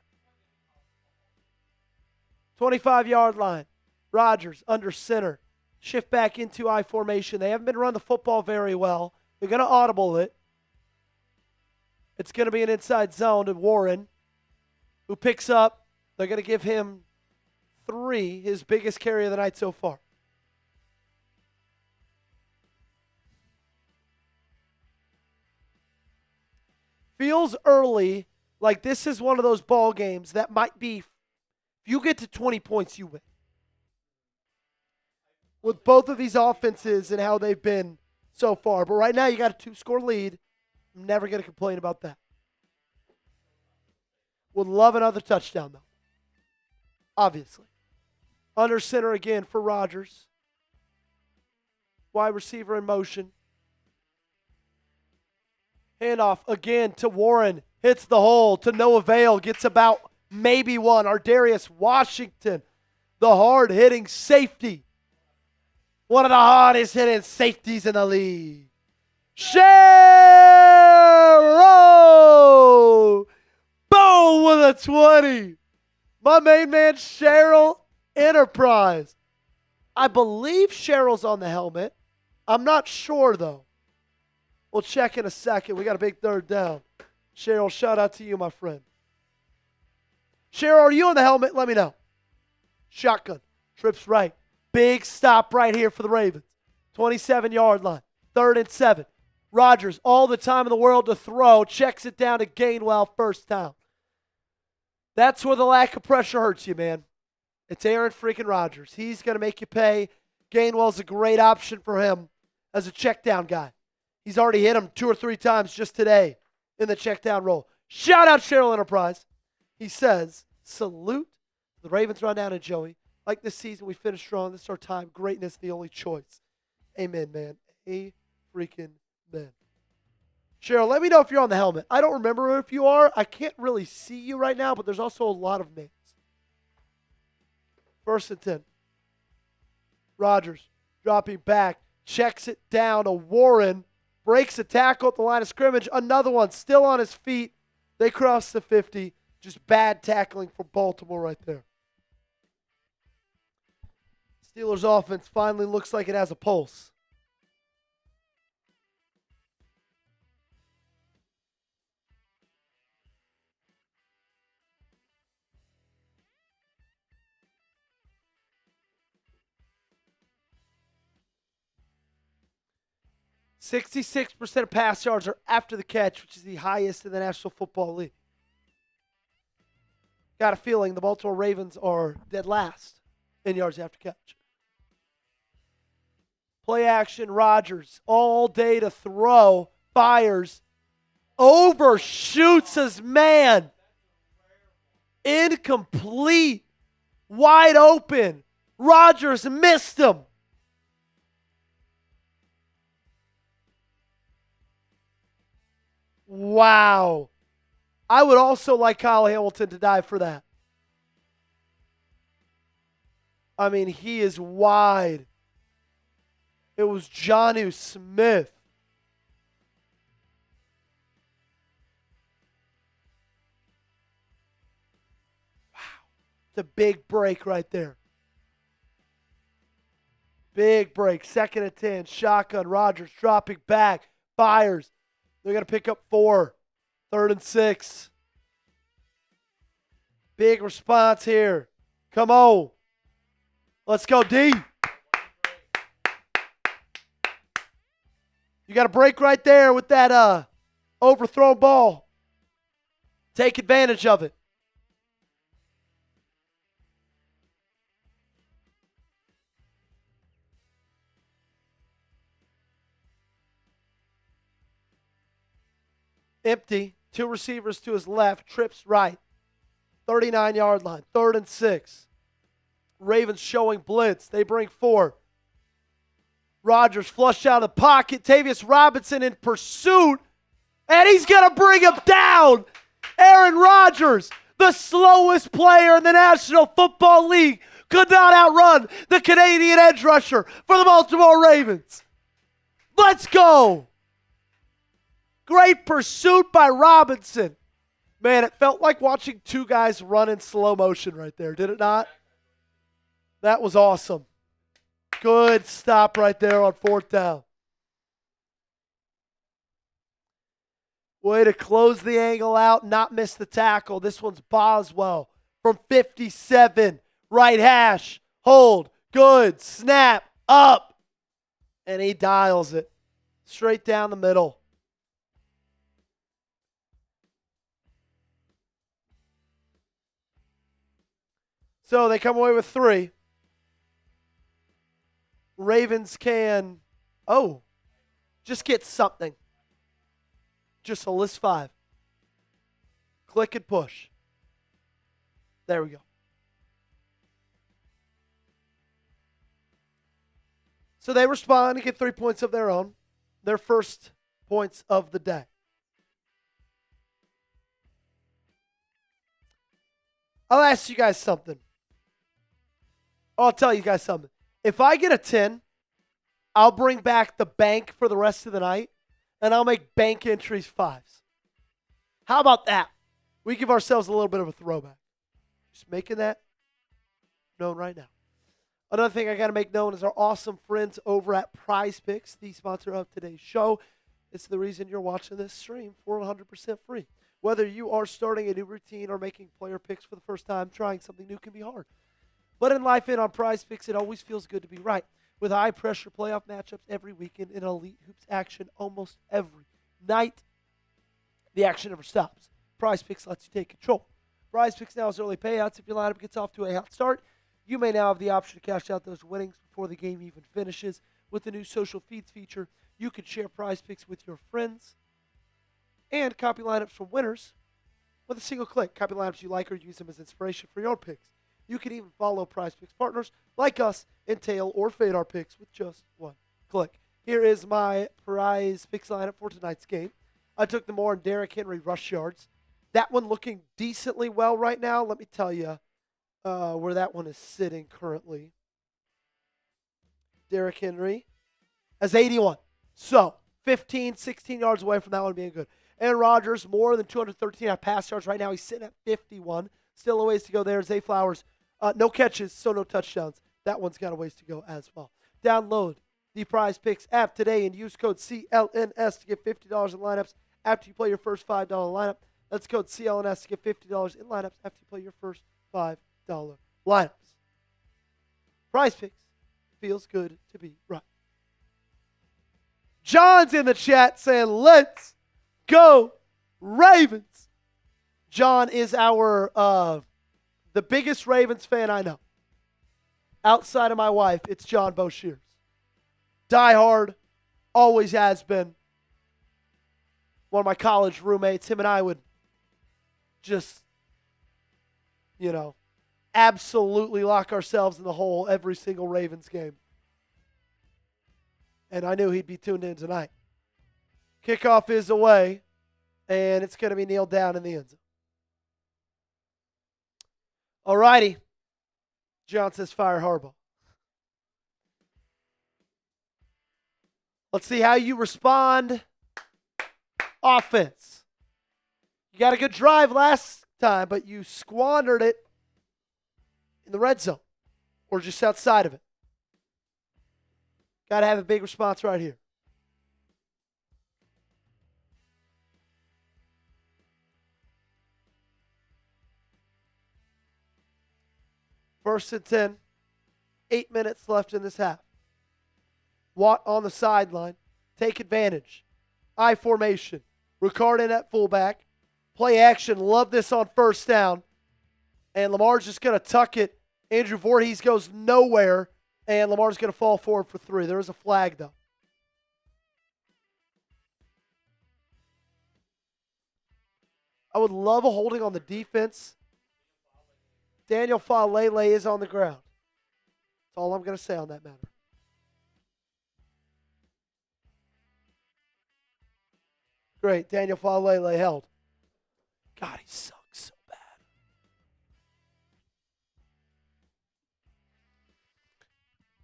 25-yard line. Rodgers under center. Shift back into I formation. They haven't been running the football very well. They're going to audible it. It's going to be an inside zone to Warren, who picks up. They're going to give him 3, his biggest carry of the night so far. Feels early like this is one of those ball games that might be, if you get to 20 points, you win. With both of these offenses and how they've been so far. But right now, you got a 2-score lead. I'm never going to complain about that. Would love another touchdown, though. Obviously. Under center again for Rodgers. Wide receiver in motion. Handoff again to Warren. Hits the hole to no avail. Gets about maybe 1. Ardarius Washington, the hard-hitting safety. One of the hardest hitting safeties in the league. Cheryl! Boom with a 20. My main man, Cheryl Enterprise. I believe Cheryl's on the helmet. I'm not sure, though. We'll check in a second. We got a big third down. Cheryl, shout out to you, my friend. Cheryl, are you on the helmet? Let me know. Shotgun. Trips right. Big stop right here for the Ravens. 27-yard line. 3rd and 7. Rodgers, all the time in the world to throw. Checks it down to Gainwell, first down. That's where the lack of pressure hurts you, man. It's Aaron freaking Rodgers. He's going to make you pay. Gainwell's a great option for him as a check down guy. He's already hit him 2 or 3 times just today in the check down role. Shout out Cheryl Enterprise. He says, salute the Ravens run down and Joey. Like this season, we finished strong. This is our time. Greatness, the only choice. Amen, man. A freaking man. Cheryl, let me know if you're on the helmet. I don't remember if you are. I can't really see you right now, but there's also a lot of names. 1st and 10. Rodgers dropping back. Checks it down to Warren. Breaks a tackle at the line of scrimmage. Another one still on his feet. They cross the 50. Just bad tackling for Baltimore right there. Steelers offense finally looks like it has a pulse. %66% of pass yards are after the catch, which is the highest in the National Football League. Got a feeling the Baltimore Ravens are dead last in yards after catch. Play action, Rodgers, all day to throw, fires, overshoots his man. Incomplete, wide open. Rodgers missed him. Wow. I would also like Kyle Hamilton to dive for that. I mean, he is wide. It was Jonnu Smith. Wow. It's a big break right there. Big break. 2nd and 10. Shotgun. Rodgers dropping back. Fires. They're going to pick up 4. 3rd and 6. Big response here. Come on. Let's go, D. You got a break right there with that overthrown ball. Take advantage of it. Empty. 2 receivers to his left. Trips right. 39-yard line. 3rd and 6. Ravens showing blitz. They bring 4. Rodgers flushed out of the pocket. Tavius Robinson in pursuit. And he's going to bring him down. Aaron Rodgers, the slowest player in the National Football League, could not outrun the Canadian edge rusher for the Baltimore Ravens. Let's go. Great pursuit by Robinson. Man, it felt like watching 2 guys run in slow motion right there, did it not? That was awesome. Good stop right there on 4th down. Way to close the angle out, not miss the tackle. This one's Boswell from 57. Right hash. Hold. Good. Snap. Up. And he dials it. Straight down the middle. So they come away with 3. Ravens can, just get something. Just a list 5. Click and push. There we go. So they respond and get 3 points of their own. Their first points of the day. I'll ask you guys something. I'll tell you guys something. If I get a 10, I'll bring back the bank for the rest of the night, and I'll make bank entries 5s. How about that? We give ourselves a little bit of a throwback. Just making that known right now. Another thing I got to make known is our awesome friends over at Prize Picks, the sponsor of today's show. It's the reason you're watching this stream for 100% free. Whether you are starting a new routine or making player picks for the first time, trying something new can be hard. But in life and on Prize Picks, it always feels good to be right. With high-pressure playoff matchups every weekend and elite hoops action almost every night, the action never stops. Prize Picks lets you take control. Prize Picks now has early payouts. If your lineup gets off to a hot start, you may now have the option to cash out those winnings before the game even finishes. With the new social feeds feature, you can share Prize Picks with your friends and copy lineups from winners with a single click. Copy lineups you like or use them as inspiration for your own picks. You can even follow Prize Picks partners like us and tail or fade our picks with just one click. Here is my Prize Picks lineup for tonight's game. I took the more on Derrick Henry rush yards. That one looking decently well right now. Let me tell you where that one is sitting currently. Derrick Henry has 81. So 15, 16 yards away from that one being good. Aaron Rodgers, more than 213 pass yards right now. He's sitting at 51. Still a ways to go there. Zay Flowers, no catches, so no touchdowns. That one's got a ways to go as well. Download the Prize Picks app today and use code CLNS to get $50 in lineups after you play your first $5 lineup. That's code CLNS to get $50 in lineups after you play your first $5 lineups. Prize Picks. Feels good to be right. John's in the chat saying, let's go Ravens. John is our the biggest Ravens fan I know. Outside of my wife, it's John Boshears. Die hard, always has been. One of my college roommates, him and I would just, absolutely lock ourselves in the hole every single Ravens game. And I knew he'd be tuned in tonight. Kickoff is away, and it's going to be kneeled down in the end zone. All righty. John says fire Harbaugh. Let's see how you respond. Offense. You got a good drive last time, but you squandered it in the red zone or just outside of it. Got to have a big response right here. First and 10. 8 minutes left in this half. Watt on the sideline. Take advantage. I formation. Ricard in at fullback. Play action. Love this on first down. And Lamar's just going to tuck it. Andrew Voorhees goes nowhere. And Lamar's going to fall forward for 3. There is a flag, though. I would love a holding on the defense. Daniel Falele is on the ground. That's all I'm going to say on that matter. Great. Daniel Falele held. God, he sucks so bad.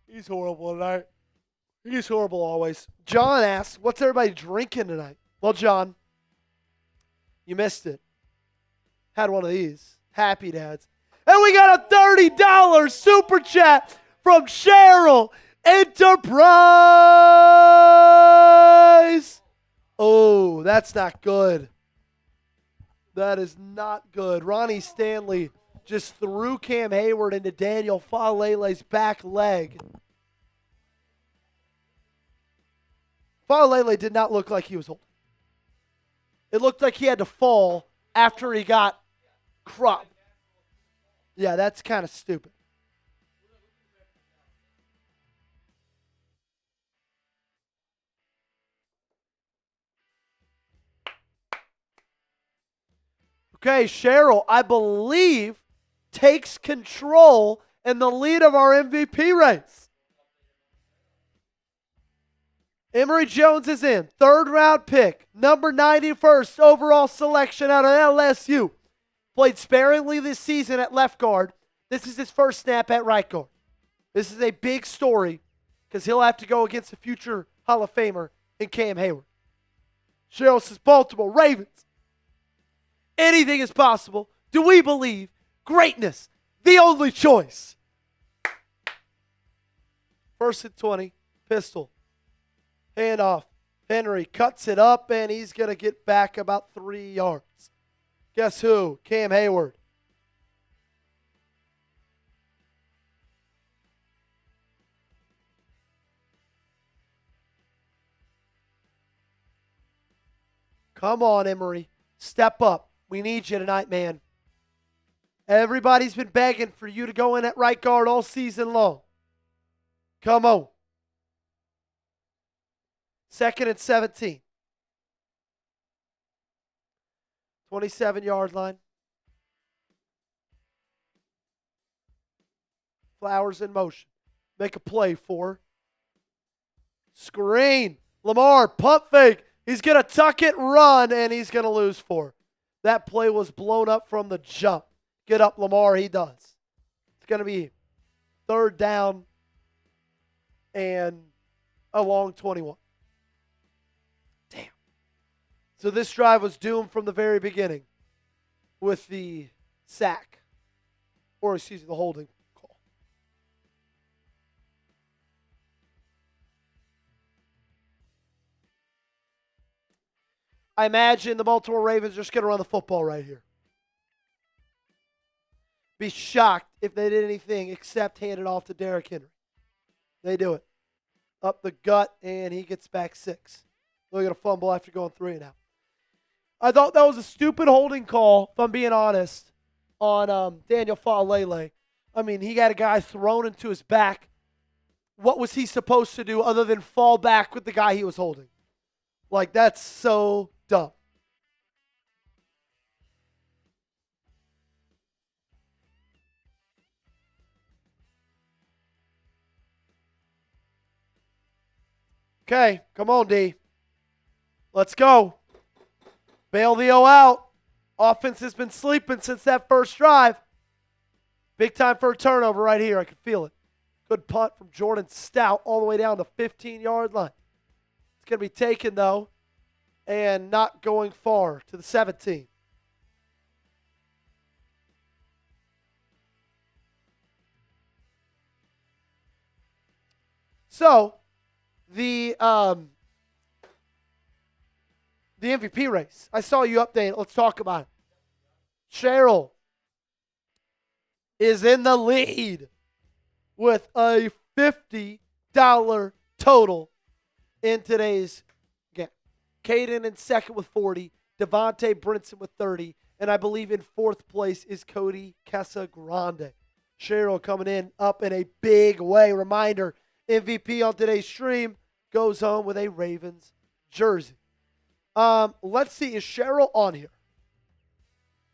He's horrible tonight. He's horrible always. John asks, what's everybody drinking tonight? Well, John, you missed it. Had one of these. Happy Dads. And we got a $30 super chat from Cheryl Enterprise. Oh, that's not good. That is not good. Ronnie Stanley just threw Cam Hayward into Daniel Falele's back leg. Falele did not look like he was holding. It looked like he had to fall after he got cropped. Yeah, that's kind of stupid. Okay, Cheryl, I believe, takes control in the lead of our MVP race. Emory Jones is in. 3rd round pick. Number 91st overall selection out of LSU. Played sparingly this season at left guard. This is his first snap at right guard. This is a big story because he'll have to go against a future Hall of Famer in Cam Hayward. Cheryl says, Baltimore Ravens. Anything is possible. Do we believe greatness, the only choice? 1st and 20, pistol. Hand off. Henry cuts it up, and he's going to get back about 3 yards. Guess who? Cam Hayward. Come on, Emory. Step up. We need you tonight, man. Everybody's been begging for you to go in at right guard all season long. Come on. 2nd and 17. 27-yard line. Flowers in motion. Make a play for. Screen. Lamar, pump fake. He's going to tuck it, run, and he's going to lose 4. That play was blown up from the jump. Get up, Lamar. He does. It's going to be 3rd down and a long 21. Damn. So this drive was doomed from the very beginning with the sack. Or, excuse me, the holding call. I imagine the Baltimore Ravens are just going to run the football right here. Be shocked if they did anything except hand it off to Derrick Henry. They do it. Up the gut, and he gets back 6. Look at a fumble after going 3 and out. I thought that was a stupid holding call, if I'm being honest, on Daniel Falele. I mean, he got a guy thrown into his back. What was he supposed to do other than fall back with the guy he was holding? Like, that's so dumb. Okay, come on, D. Let's go. Bail the O out. Offense has been sleeping since that first drive. Big time for a turnover right here. I can feel it. Good punt from Jordan Stout all the way down the 15-yard line. It's going to be taken, though, and not going far to the 17. So, the MVP race. I saw you update it. Let's talk about it. Cheryl is in the lead with a $50 total in today's game. Caden in second with 40, Devontae Brinson with 30, and I believe in 4th place is Cody Casagrande. Cheryl coming in up in a big way. Reminder, MVP on today's stream goes home with a Ravens jersey. Let's see, is Cheryl on here?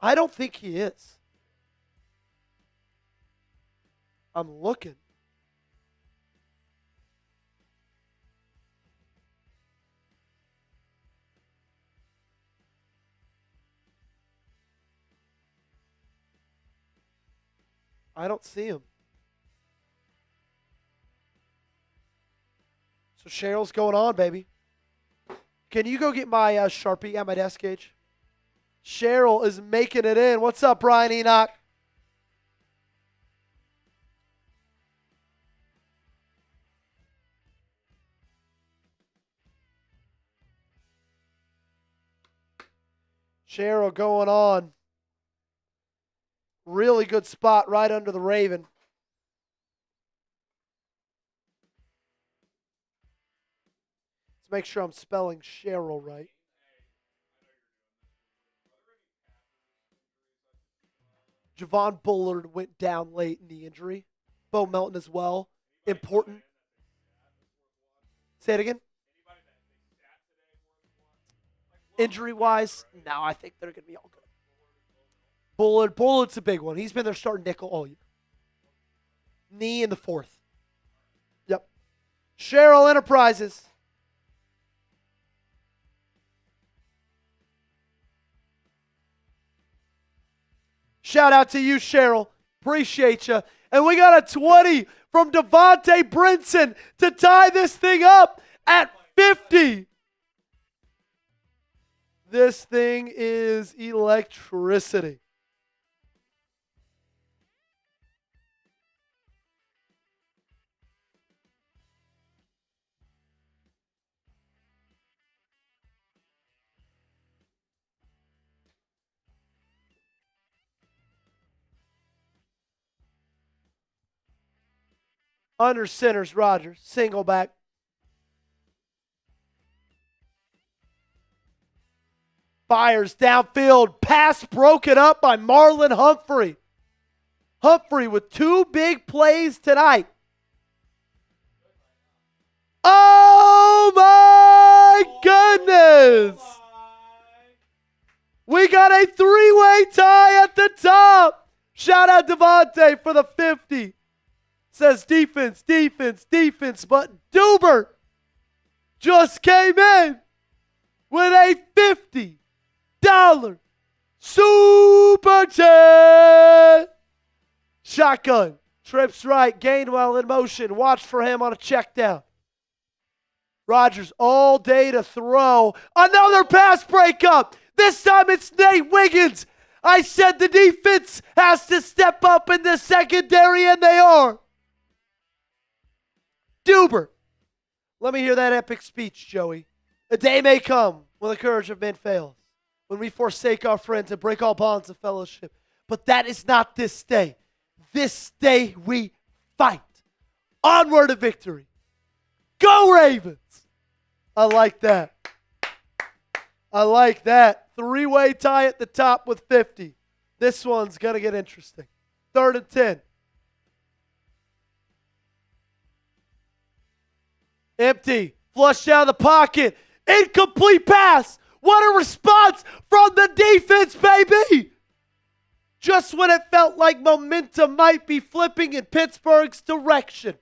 I don't think he is. I'm looking. I don't see him. So Cheryl's going on, baby. Can you go get my Sharpie at my desk, Gage? Cheryl is making it in. What's up, Brian Enoch? Cheryl going on. Really good spot right under the Raven. Let's make sure I'm spelling Cheryl right. Javon Bullard went down late in the injury. Bo Melton as well. Important. Say it again. Injury-wise, no, I think they're going to be all good. Bullard's a big one. He's been their starting nickel all year. Knee in the fourth. Yep. Cheryl Enterprises. Shout out to you, Cheryl. Appreciate you. And we got a 20 from Devontae Brinson to tie this thing up at 50. This thing is electricity. Under centers, Rogers. Single back. Fires downfield. Pass broken up by Marlon Humphrey. Humphrey with 2 big plays tonight. Oh my goodness. We got a 3-way tie at the top. Shout out Devontae for the 50. Says defense, defense, defense, but Dubert just came in with a $50 super chat. Shotgun, trips right, Gainwell in motion. Watch for him on a check down. Rodgers all day to throw. Another pass breakup. This time it's Nate Wiggins. I said the defense has to step up in the secondary, and they are. Dubert. Let me hear that epic speech, Joey. A day may come when the courage of men fails, when we forsake our friends and break all bonds of fellowship. But that is not this day. This day we fight. Onward to victory. Go Ravens. I like that. I like that. 3-way tie at the top with 50. This one's going to get interesting. 3rd and 10. Empty. Flushed out of the pocket. Incomplete pass. What a response from the defense, baby. Just when it felt like momentum might be flipping in Pittsburgh's direction.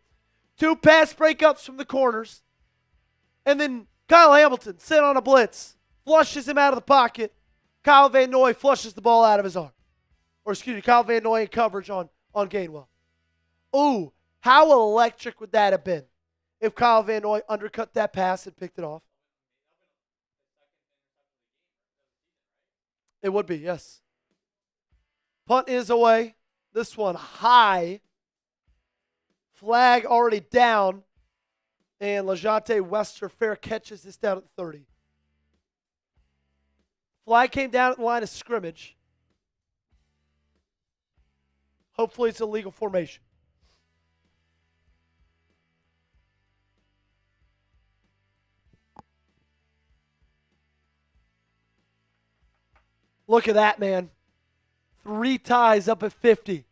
2 pass breakups from the corners. And then Kyle Hamilton sent on a blitz. Flushes him out of the pocket. Kyle Van Noy flushes the ball out of his arm. Or excuse me, Kyle Van Noy in coverage on Gainwell. Ooh, how electric would that have been if Kyle Van Noy undercut that pass and picked it off? It would be, yes. Punt is away. This one high. Flag already down. And LaJonte Wester fair catches this down at 30. Flag came down at the line of scrimmage. Hopefully it's a legal formation. Look at that, man. 3 ties up at 50.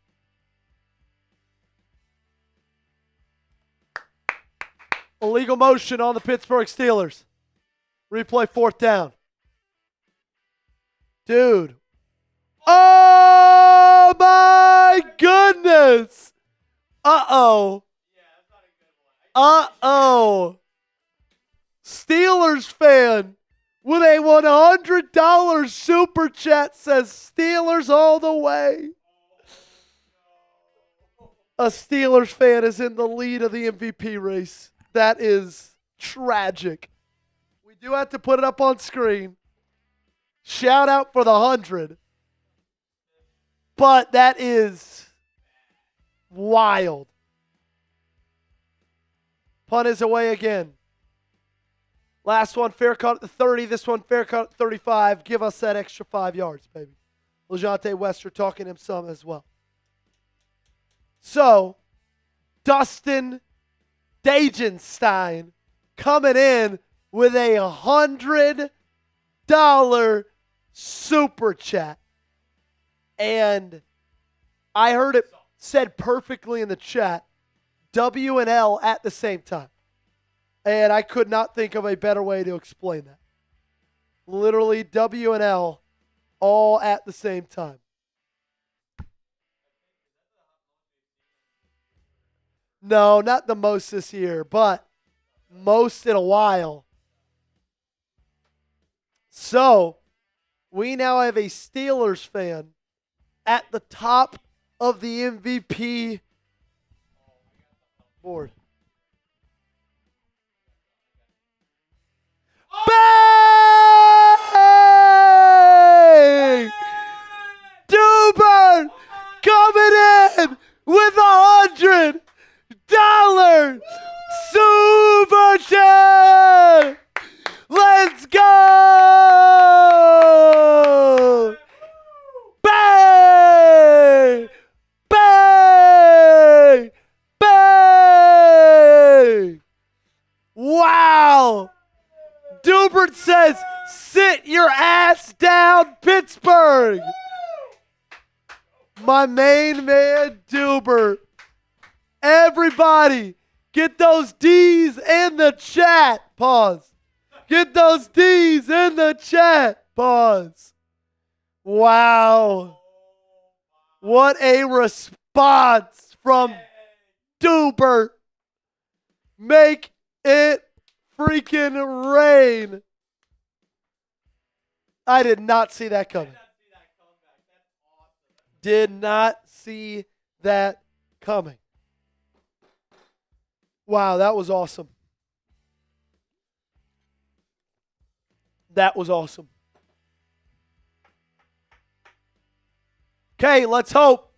Illegal motion on the Pittsburgh Steelers. Replay 4th down. Dude. Oh, my goodness. Uh-oh. Uh-oh. Steelers fan with a $100 super chat says Steelers all the way. A Steelers fan is in the lead of the MVP race. That is tragic. We do have to put it up on screen. Shout out for the 100. But that is wild. Punt is away again. Last one, fair cut at the 30. This one, fair cut at 35. Give us that extra 5 yards, baby. LeJonte Wester talking him some as well. So, Dustin Dagenstein coming in with a $100 super chat. And I heard it said perfectly in the chat, W and L at the same time. And I could not think of a better way to explain that. Literally W and L all at the same time. No, not the most this year, but most in a while. So, we now have a Steelers fan at the top of the MVP board. Bang! Dubert coming in with $100 super chat. Let's go! Bang! Bang! Bang! Wow! Dubert says, sit your ass down, Pittsburgh. My main man, Dubert. Everybody, get those D's in the chat. Pause. Get those D's in the chat. Pause. Wow. What a response from Dubert. Make it freaking rain. I did not see that coming. Did not see that coming. Wow, that was awesome. That was awesome. Okay, let's hope,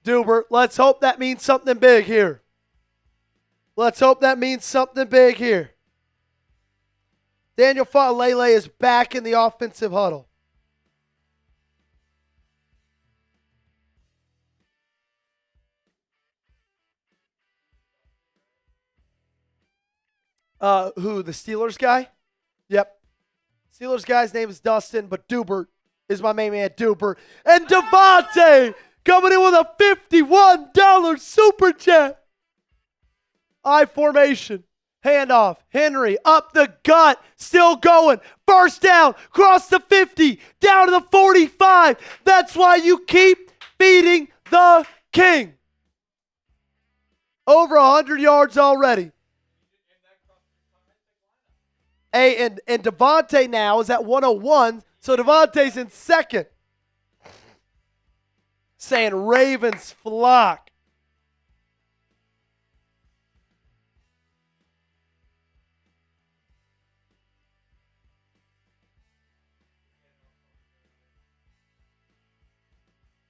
Dubert. Let's hope that means something big here. Let's hope that means something big here. Daniel Fa'alele is back in the offensive huddle. Who? The Steelers guy? Yep. Steelers guy's name is Dustin, but Dubert is my main man, Dubert. And Devontae coming in with a $51 super chat. I formation. Handoff. Henry up the gut. Still going. First down. Cross the 50. Down to the 45. That's why you keep feeding the king. Over 100 yards already. Hey, and Devontae now is at 101, so Devontae's in second. Saying Ravens flock.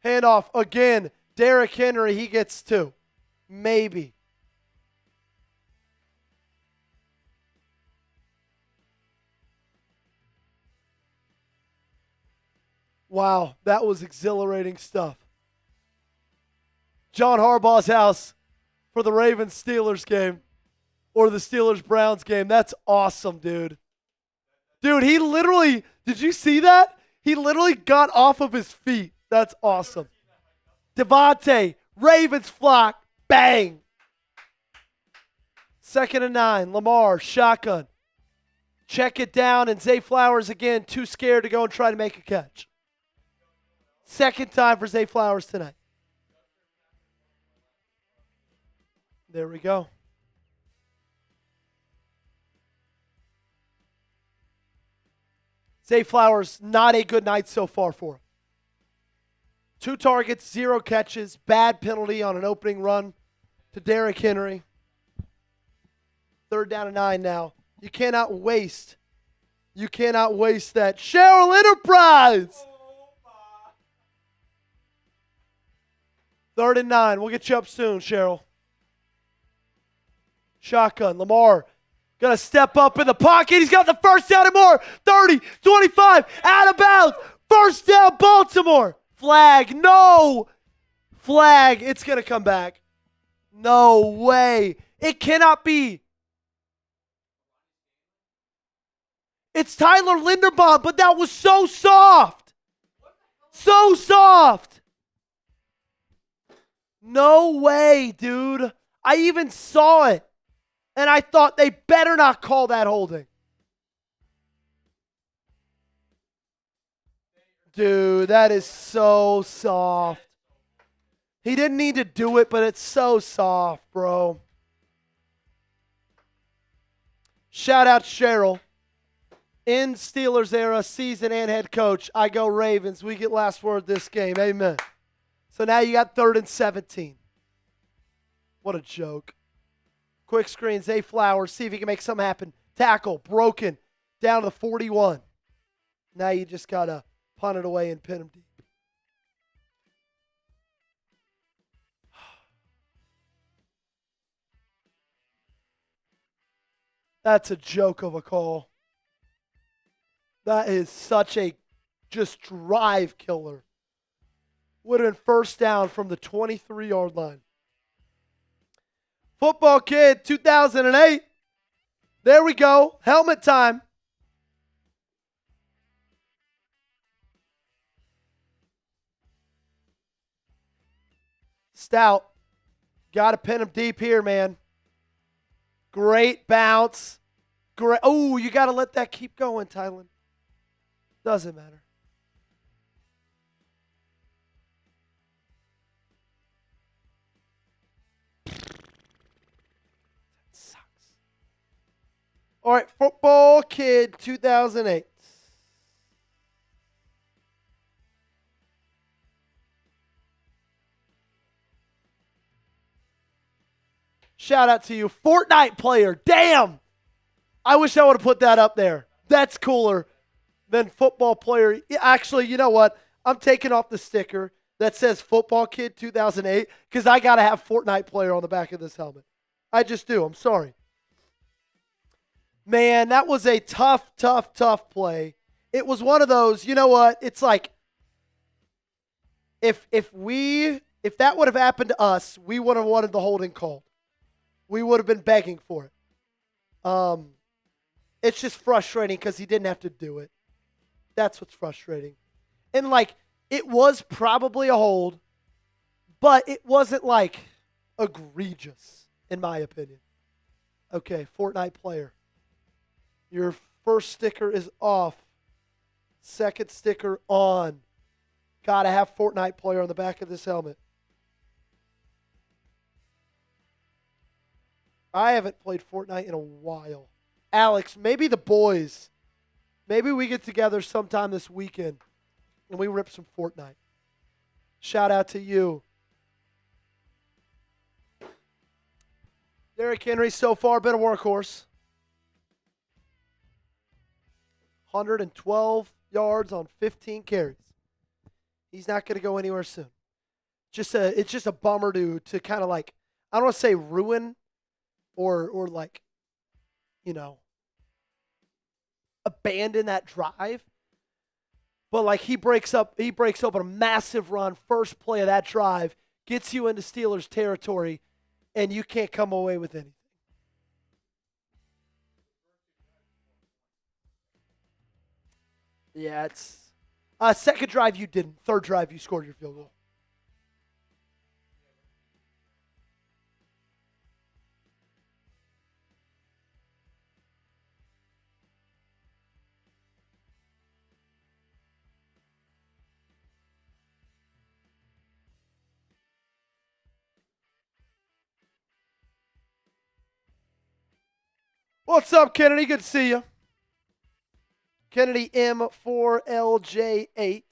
Handoff again. Derrick Henry, he gets 2. Maybe. Wow, that was exhilarating stuff. John Harbaugh's house for the Ravens-Steelers game or the Steelers-Browns game. That's awesome, dude. Dude, he literally, did you see that? He literally got off of his feet. That's awesome. Devontae, Ravens flock, bang. 2nd and 9, Lamar, shotgun. Check it down, and Zay Flowers again, too scared to go and try to make a catch. Second time for Zay Flowers tonight. There we go. Zay Flowers, not a good night so far for him. 2 targets, 0 catches, bad penalty on an opening run to Derrick Henry. 3rd down and 9 now. You cannot waste that. Cheryl Enterprise! 3rd and 9. We'll get you up soon, Cheryl. Shotgun. Lamar going to step up in the pocket. He's got the first down and more. 30, 25, out of bounds. First down, Baltimore. Flag. No. Flag. It's going to come back. No way. It cannot be. It's Tyler Linderbaum, but that was so soft. So soft. No way, dude. I even saw it. And I thought they better not call that holding. Dude, that is so soft. He didn't need to do it, but it's so soft, bro. Shout out Cheryl. In Steelers era, season and head coach, I go Ravens. We get last word this game. Amen. So now you got 3rd and 17. What a joke. Quick screen, Zay Flowers. See if he can make something happen. Tackle, broken. Down to the 41. Now you just got to punt it away and pin him deep. That's a joke of a call. That is such a just drive killer. Would have been first down from the 23-yard line. Football Kid 2008. There we go. Helmet time. Stout. Got to pin him deep here, man. Great bounce. Great. Oh, you got to let that keep going, Tylen. Doesn't matter. All right, Football Kid 2008. Shout out to you. Fortnite player. Damn. I wish I would have put that up there. That's cooler than football player. Actually, you know what? I'm taking off the sticker that says Football Kid 2008 because I got to have Fortnite player on the back of this helmet. I just do. I'm sorry. Man, that was a tough play. It was one of those, you know what? It's like if that would have happened to us, we would have wanted the holding called. We would have been begging for it. It's just frustrating because he didn't have to do it. That's what's frustrating. And like it was probably a hold, but it wasn't like egregious in my opinion. Okay, Fortnite player. Your first sticker is off. Second sticker on. Gotta have Fortnite player on the back of this helmet. I haven't played Fortnite in a while. Alex, maybe the boys. Maybe we get together sometime this weekend and we rip some Fortnite. Shout out to you. Derrick Henry so far been a workhorse. 112 yards on 15 carries. He's not going to go anywhere soon. It's just a bummer to kind of like, I don't want to say ruin or like, you know, abandon that drive. But like he breaks up a massive run, first play of that drive, gets you into Steelers territory, and you can't come away with anything. Yeah, it's second drive you didn't. Third drive you scored your field goal. What's up, Kennedy? Good to see you. Kennedy M4LJ8.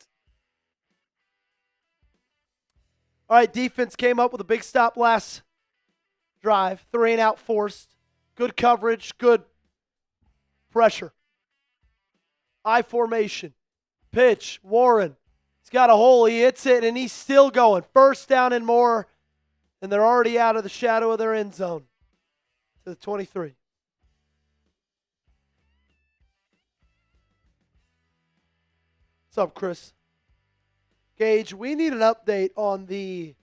All right, defense came up with a big stop last drive. 3-and-out forced. Good coverage, good pressure. I formation. Pitch, Warren. He's got a hole, he hits it, and he's still going. First down and more, and they're already out of the shadow of their end zone to the 23. What's up, Chris? Gage, we need an update on the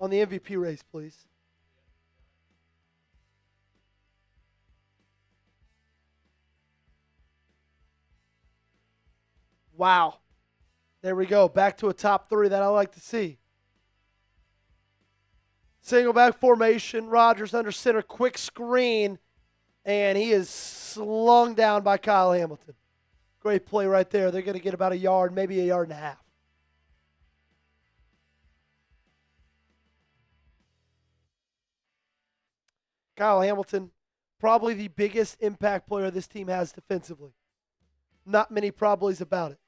MVP race, please. Wow. There we go. Back to a top 3 that I like to see. Single back formation. Rodgers under center. Quick screen. And he is slung down by Kyle Hamilton. Great play right there. They're going to get about a yard, maybe a yard and a half. Kyle Hamilton, probably the biggest impact player this team has defensively. Not many probablys about it.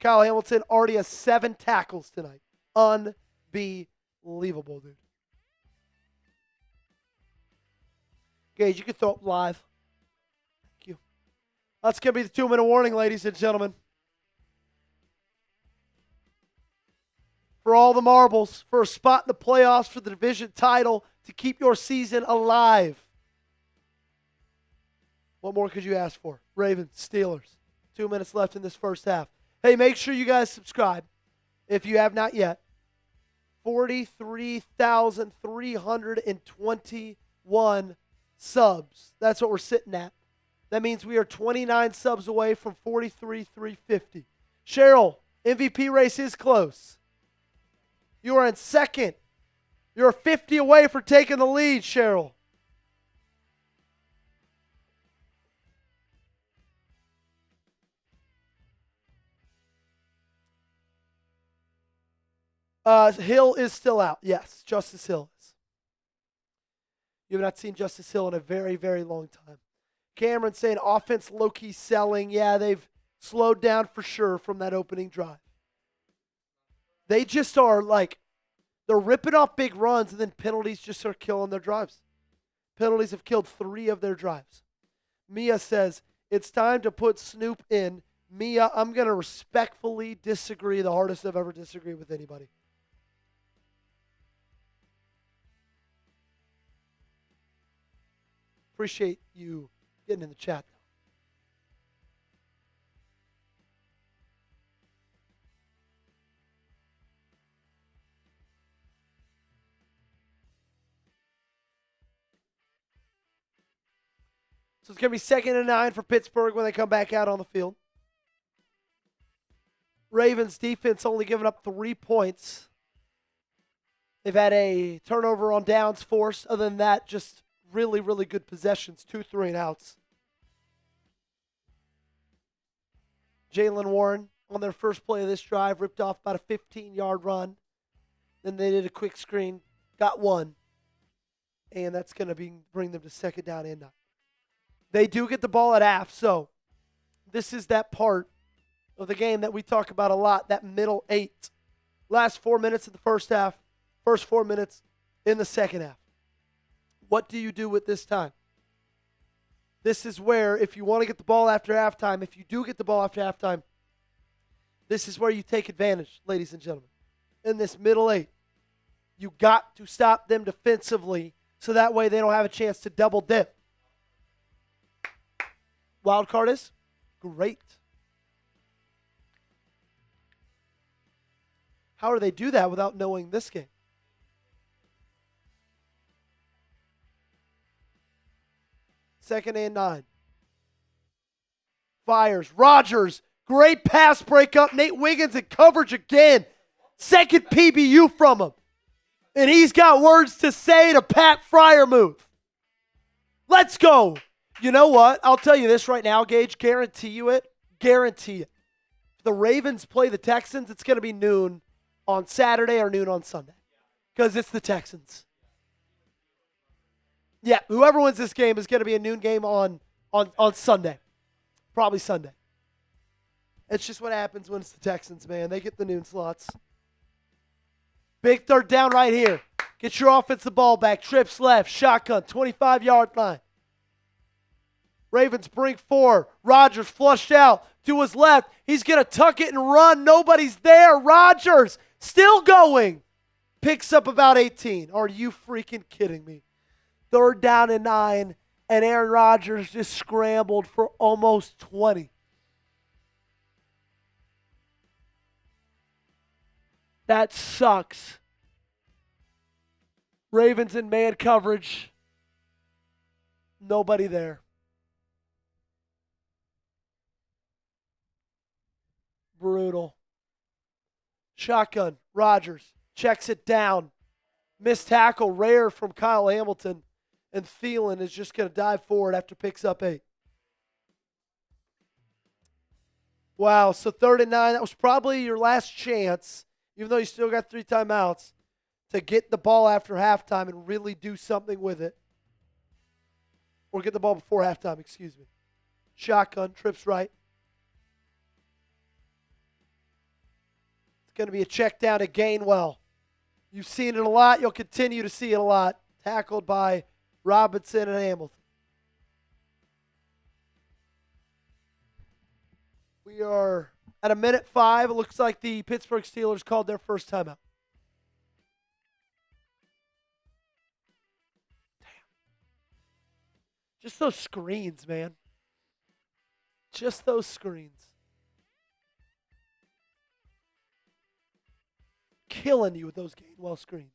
Kyle Hamilton already has 7 tackles tonight. Unbelievable, dude. Gage, you can throw it live. Thank you. That's going to be the 2-minute warning, ladies and gentlemen. For all the marbles, for a spot in the playoffs, for the division title, to keep your season alive. What more could you ask for? Ravens, Steelers. 2 minutes left in this first half. Hey, make sure you guys subscribe if you have not yet. 43,321 subs. That's what we're sitting at. That means we are 29 subs away from 43,350. Cheryl, MVP race is close. You are in second. You're 50 away for taking the lead, Cheryl. Hill is still out. Yes, Justice Hill is. You have not seen Justice Hill in a very, very long time. Cameron saying offense low-key selling. Yeah, they've slowed down for sure from that opening drive. They just are like, they're ripping off big runs and then penalties just are killing their drives. Penalties have killed 3 of their drives. Mia says, it's time to put Snoop in. Mia, I'm going to respectfully disagree, the hardest I've ever disagreed with anybody. Appreciate you getting in the chat. So it's going to be 2nd and 9 for Pittsburgh when they come back out on the field. Ravens defense only giving up 3 points. They've had a turnover on downs forced. Other than that, just really, really good possessions. 2 3-and-outs. Jalen Warren on their first play of this drive ripped off about a 15-yard run. Then they did a quick screen, got 1. And that's going to bring them to 2nd down and 9. They do get the ball at half, so this is that part of the game that we talk about a lot, that middle 8. Last 4 minutes of the first half, first 4 minutes in the second half. What do you do with this time? This is where, if you want to get the ball after halftime, if you do get the ball after halftime, this is where you take advantage, ladies and gentlemen. In this middle 8, you got to stop them defensively so that way they don't have a chance to double dip. Wild card is great. How do they do that without knowing this game? Second and 9. Fires. Rodgers. Great pass breakup. Nate Wiggins in coverage again. Second PBU from him. And he's got words to say to Pat Freiermuth. Let's go. You know what? I'll tell you this right now, Gage. Guarantee you it. Guarantee it. If the Ravens play the Texans, it's going to be noon on Saturday or noon on Sunday. Because it's the Texans. Yeah, whoever wins this game is going to be a noon game on Sunday. Probably Sunday. It's just what happens when it's the Texans, man. They get the noon slots. Big third down right here. Get your offensive ball back. Trips left. Shotgun. 25-yard line. Ravens bring 4. Rodgers flushed out to his left. He's going to tuck it and run. Nobody's there. Rodgers still going. Picks up about 18. Are you freaking kidding me? Third down and 9, and Aaron Rodgers just scrambled for almost 20. That sucks. Ravens in man coverage. Nobody there. Brutal. Shotgun. Rodgers checks it down. Missed tackle, rare from Kyle Hamilton. And Thielen is just going to dive forward after picks up 8. Wow, so 3rd and 9. That was probably your last chance, even though you still got 3 timeouts, to get the ball after halftime and really do something with it. Or get the ball before halftime, excuse me. Shotgun, trips right. It's going to be a check down to Gainwell. You've seen it a lot. You'll continue to see it a lot. Tackled by Robinson and Hamilton. We are at a minute 5. It looks like the Pittsburgh Steelers called their first timeout. Damn. Just those screens, man. Just those screens. Killing you with those Gainwell screens.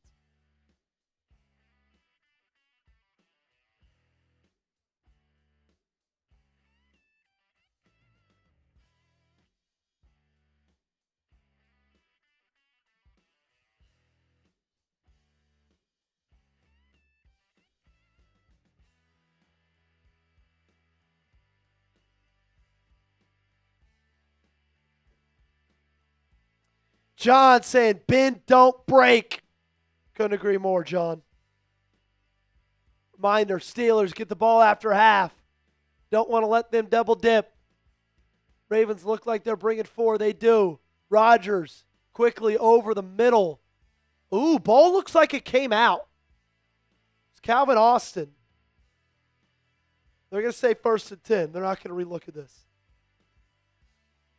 John saying, bend, don't break. Couldn't agree more, John. Reminder, Steelers get the ball after half. Don't want to let them double dip. Ravens look like they're bringing 4. They do. Rodgers quickly over the middle. Ooh, ball looks like it came out. It's Calvin Austin. They're going to say 1st and 10. They're not going to relook at this.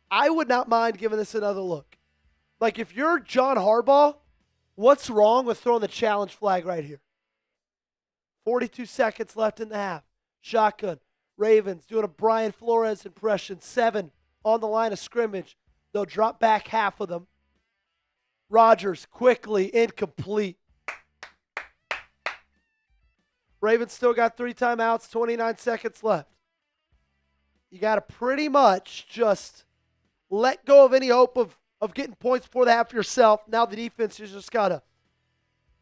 I would not mind giving this another look. Like, if you're John Harbaugh, what's wrong with throwing the challenge flag right here? 42 seconds left in the half. Shotgun. Ravens doing a Brian Flores impression. 7 on the line of scrimmage. They'll drop back half of them. Rodgers quickly incomplete. Ravens still got 3 timeouts, 29 seconds left. You got to pretty much just let go of any hope of getting points before the half yourself. Now the defense has just got to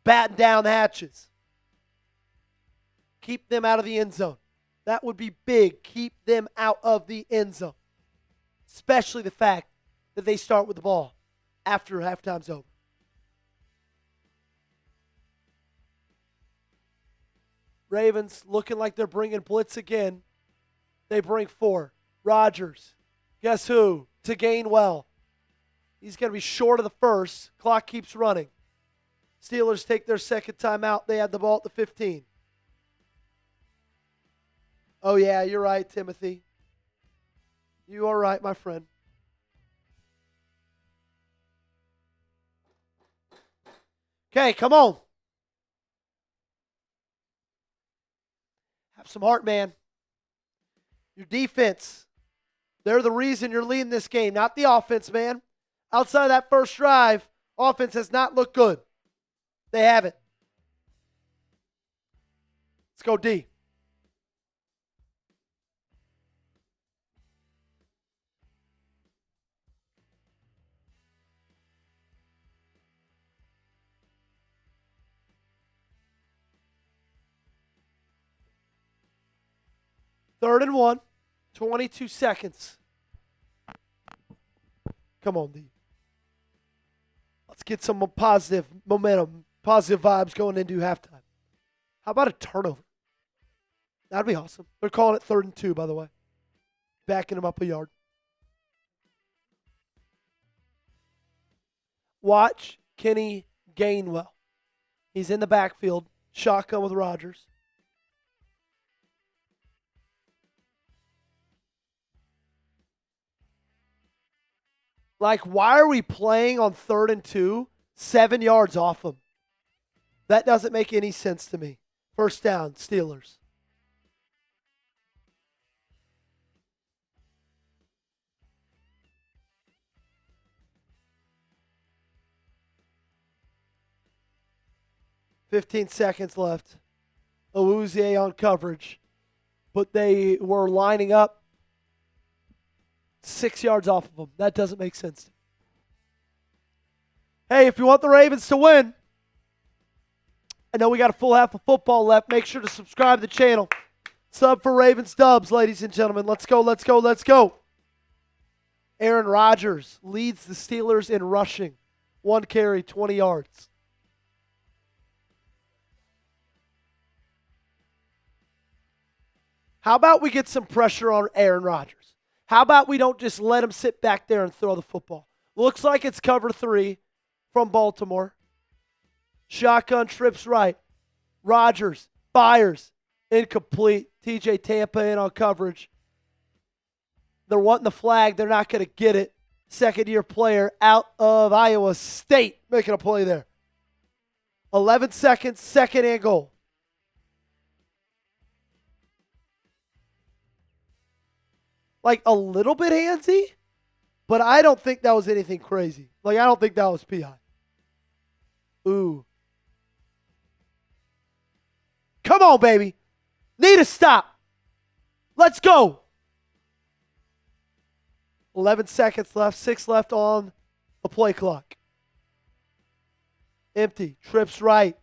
batten down the hatches. Keep them out of the end zone. That would be big. Keep them out of the end zone. Especially the fact that they start with the ball after halftime's over. Ravens looking like they're bringing blitz again. They bring 4. Rodgers. Guess who? To Gainwell. He's going to be short of the first. Clock keeps running. Steelers take their second timeout. They have the ball at the 15. Oh, yeah, you're right, Timothy. You are right, my friend. Okay, come on. Have some heart, man. Your defense, they're the reason you're leading this game, not the offense, man. Outside of that first drive, offense has not looked good. They haven't. Let's go D. Third and 1, 22 seconds. Come on, D. Let's get some positive momentum positive vibes going into halftime. How about a turnover? That'd be awesome. They're calling it 3rd and 2, by the way. Backing him up a yard. Watch Kenny Gainwell. He's in the backfield. Shotgun with Rodgers. Like, why are we playing on 3rd and 2, 7 yards off him? That doesn't make any sense to me. First down, Steelers. $15 seconds left. Awuzie on coverage. But they were lining up 6 yards off of him. That doesn't make sense. Hey, if you want the Ravens to win, I know we got a full half of football left. Make sure to subscribe to the channel. Sub for Ravens dubs, ladies and gentlemen. Let's go, let's go, let's go. Aaron Rodgers leads the Steelers in rushing. 1 carry, 20 yards. How about we get some pressure on Aaron Rodgers? How about we don't just let him sit back there and throw the football? Looks like it's cover 3 from Baltimore. Shotgun trips right. Rodgers fires. Incomplete. TJ Tampa in on coverage. They're wanting the flag. They're not going to get it. Second-year player out of Iowa State making a play there. 11 seconds, second and goal. Like a little bit handsy, but I don't think that was anything crazy. Like, I don't think that was PI. Ooh. Come on, baby. Need a stop. Let's go. 11 seconds left, 6 left on the play clock. Empty, trips right.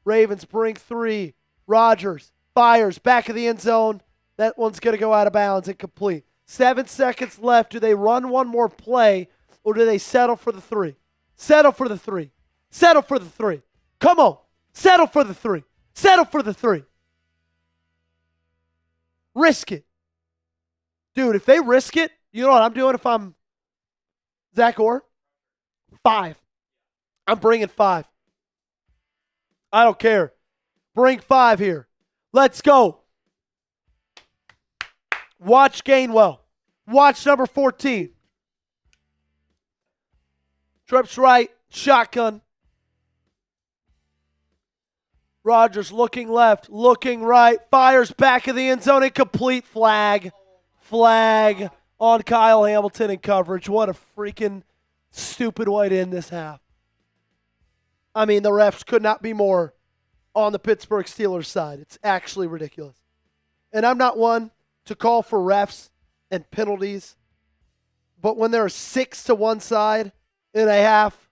Ravens bring 3. Rodgers fires, back of the end zone. That one's going to go out of bounds, incomplete. 7 seconds left. Do they run one more play, or do they settle for the 3? Settle for the 3. Settle for the 3. Come on. Settle for the 3. Settle for the 3. Risk it. Dude, if they risk it, you know what I'm doing if I'm Zach Orr? 5. I'm bringing 5. I don't care. Bring 5 here. Let's go. Watch Gainwell. Watch number 14. Trips right. Shotgun. Rodgers looking left. Looking right. Fires back of the end zone. Incomplete. Flag. Flag on Kyle Hamilton in coverage. What a freaking stupid way to end this half. I mean, the refs could not be more on the Pittsburgh Steelers side. It's actually ridiculous. And I'm not one to call for refs and penalties, but when there are 6 to one side in a half,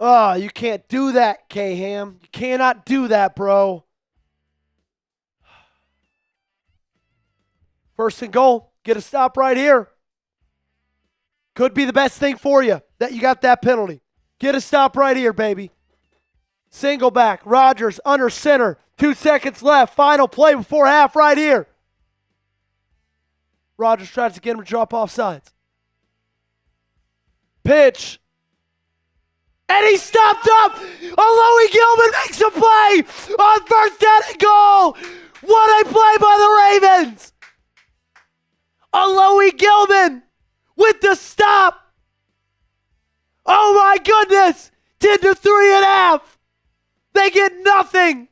oh, you can't do that, K-Ham. You cannot do that, bro. First and goal. Get a stop right here. Could be the best thing for you that you got that penalty. Get a stop right here, baby. Single back. Rodgers under center. 2 seconds left. Final play before half right here. Rodgers tries to get him to drop off sides. Pitch. And he stopped up. Louis Gilman makes a play on first down and goal. What a play by the Ravens. Louis Gilman with the stop. Oh my goodness. 10 to 3.5. They get nothing.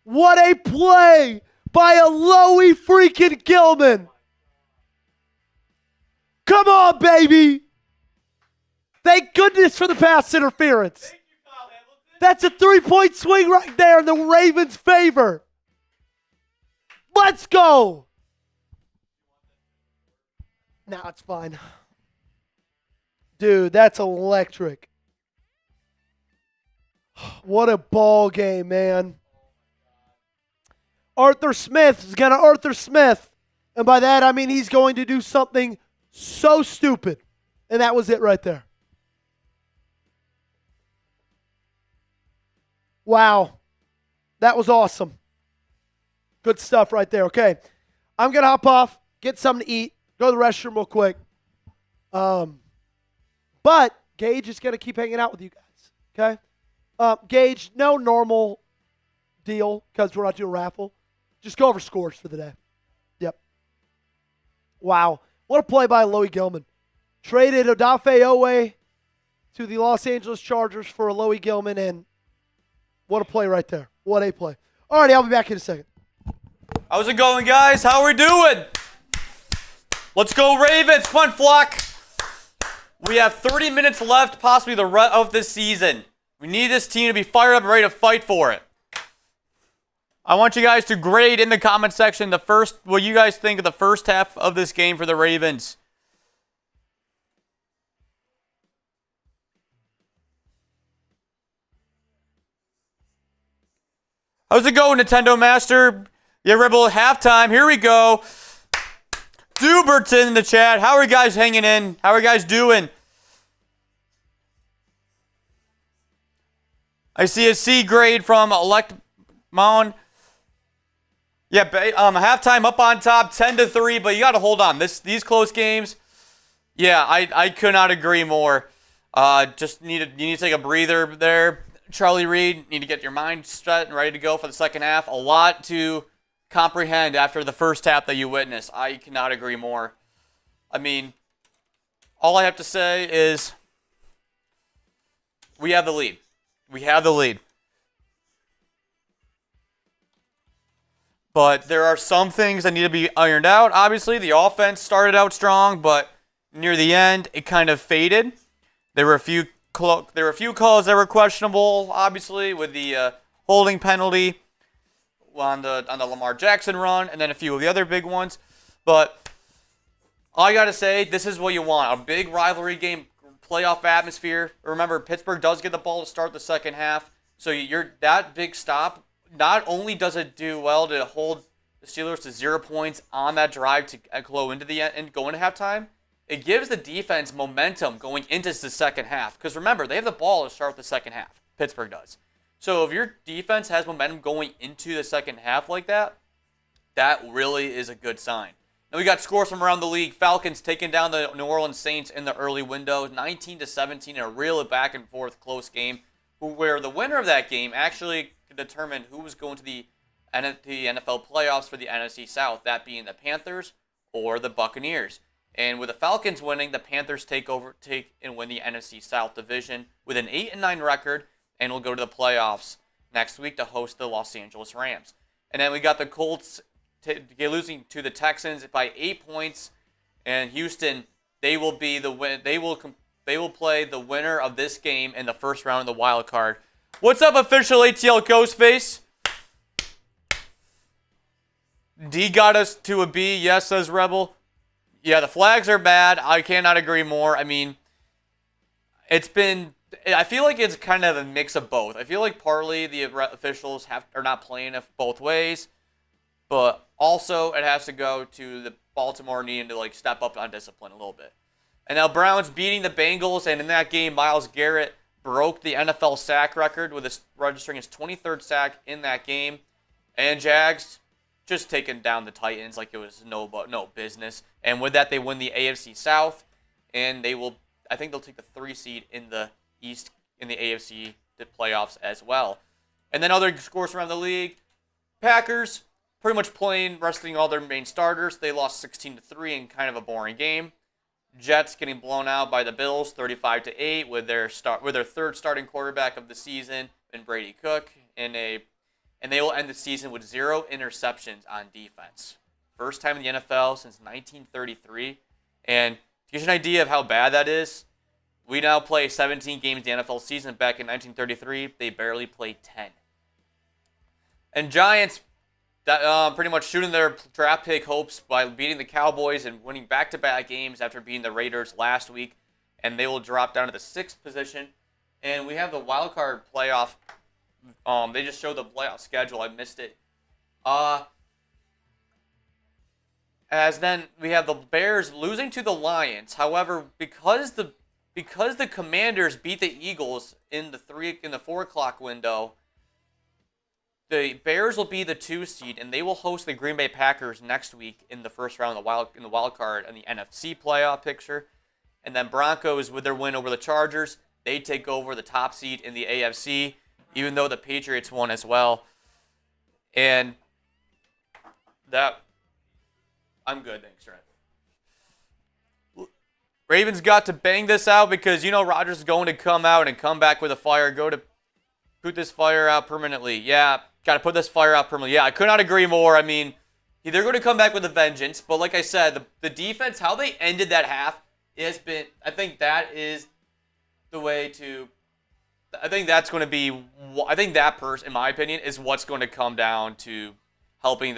What a play by Louis freaking Gilman. Come on, baby. Thank goodness for the pass interference. That's a 3-point swing right there in the Ravens' favor. Let's go. Nah, it's fine. Dude, that's electric. What a ball game, man. Arthur Smith is going to Arthur Smith. And by that, I mean he's going to do something so stupid. And that was it right there. Wow. That was awesome. Good stuff right there. Okay. I'm going to hop off, get something to eat, go to the restroom real quick. But Gage is going to keep hanging out with you guys. Okay? Gage, no normal deal because we're not doing a raffle. Just go over scores for the day. Yep. Wow. What a play by Loie Gilman. Traded Odafe Owe to the Los Angeles Chargers for Loie Gilman, and what a play right there. What a play. All righty, I'll be back in a second. How's it going, guys? How are we doing? Let's go Ravens. Come on, flock. We have 30 minutes left, possibly the rest of this season. We need this team to be fired up and ready to fight for it. I want you guys to grade in the comment section what you guys think of the first half of this game for the Ravens. How's it going, Nintendo Master? Yeah, Rebel, halftime. Here we go. Duberton in the chat. How are you guys hanging in? How are you guys doing? I see a C grade from Elect Mound. Yeah, halftime up on top, 10-3, but you got to hold on. These close games, yeah, I could not agree more. You need to take a breather there. Charlie Reed, need to get your mind set and ready to go for the second half. A lot to comprehend after the first half that you witnessed. I cannot agree more. I mean, all I have to say is we have the lead. We have the lead. But there are some things that need to be ironed out. Obviously, the offense started out strong, but near the end, it kind of faded. There were a few calls that were questionable, obviously, with the holding penalty on the Lamar Jackson run, and then a few of the other big ones. But all I got to say, this is what you want. A big rivalry game, playoff atmosphere. Remember, Pittsburgh does get the ball to start the second half. So that big stop, not only does it do well to hold the Steelers to 0 points on that drive to go into the end and go into halftime, it gives the defense momentum going into the second half. Because remember, they have the ball to start the second half. Pittsburgh does. So if your defense has momentum going into the second half like that, that really is a good sign. Now we got scores from around the league. Falcons taking down the New Orleans Saints in the early window, 19-17, in a real back and forth close game, where the winner of that game actually could determine who was going to the NFL playoffs for the NFC South, that being the Panthers or the Buccaneers. And with the Falcons winning, the Panthers take and win the NFC South division with an 8-9 record, and will go to the playoffs next week to host the Los Angeles Rams. And then we got the Colts losing to the Texans by 8 points, and Houston, they will be the win. They will play the winner of this game in the first round of the wild card. What's up, official ATL Ghostface? D got us to a B. Yes, says Rebel. Yeah, the flags are bad. I cannot agree more. I mean, I feel like it's kind of a mix of both. I feel like partly the officials are not playing it both ways, but also it has to go to the Baltimore needing to step up on discipline a little bit. And now Browns beating the Bengals, and in that game, Myles Garrett broke the NFL sack record with registering his 23rd sack in that game. And Jags just taking down the Titans like it was no business. And with that, they win the AFC South, and I think they'll take the 3 seed in the East in the AFC playoffs as well. And then other scores around the league. Packers pretty much resting all their main starters. They lost 16-3 in kind of a boring game. Jets getting blown out by the Bills 35-8 with their third starting quarterback of the season in Brady Cook, and they will end the season with 0 interceptions on defense. First time in the NFL since 1933. And to get you an idea of how bad that is, we now play 17 games in the NFL season. Back in 1933, they barely played 10. And Giants pretty much shooting their draft pick hopes by beating the Cowboys and winning back-to-back games after beating the Raiders last week. and they will drop down to the 6th position. And we have the wild card playoff. They just showed the playoff schedule. I missed it. As then we have the Bears losing to the Lions. However, because the Commanders beat the Eagles in the 4 o'clock window, the Bears will be the 2 seed, and they will host the Green Bay Packers next week in the first round of the wild card and the NFC playoff picture. And then Broncos, with their win over the Chargers, they take over the top seed in the AFC, even though the Patriots won as well. And that, I'm good, thanks, Trent. Ravens got to bang this out because, Rodgers is going to come out and come back with a fire, go to put this fire out permanently. Yeah, got to put this fire out permanently. Yeah, I could not agree more. I mean, they're going to come back with a vengeance. But like I said, the defense, how they ended that half, has been, I think that is the way to, I think that's going to be, I think that person, in my opinion, is what's going to come down to helping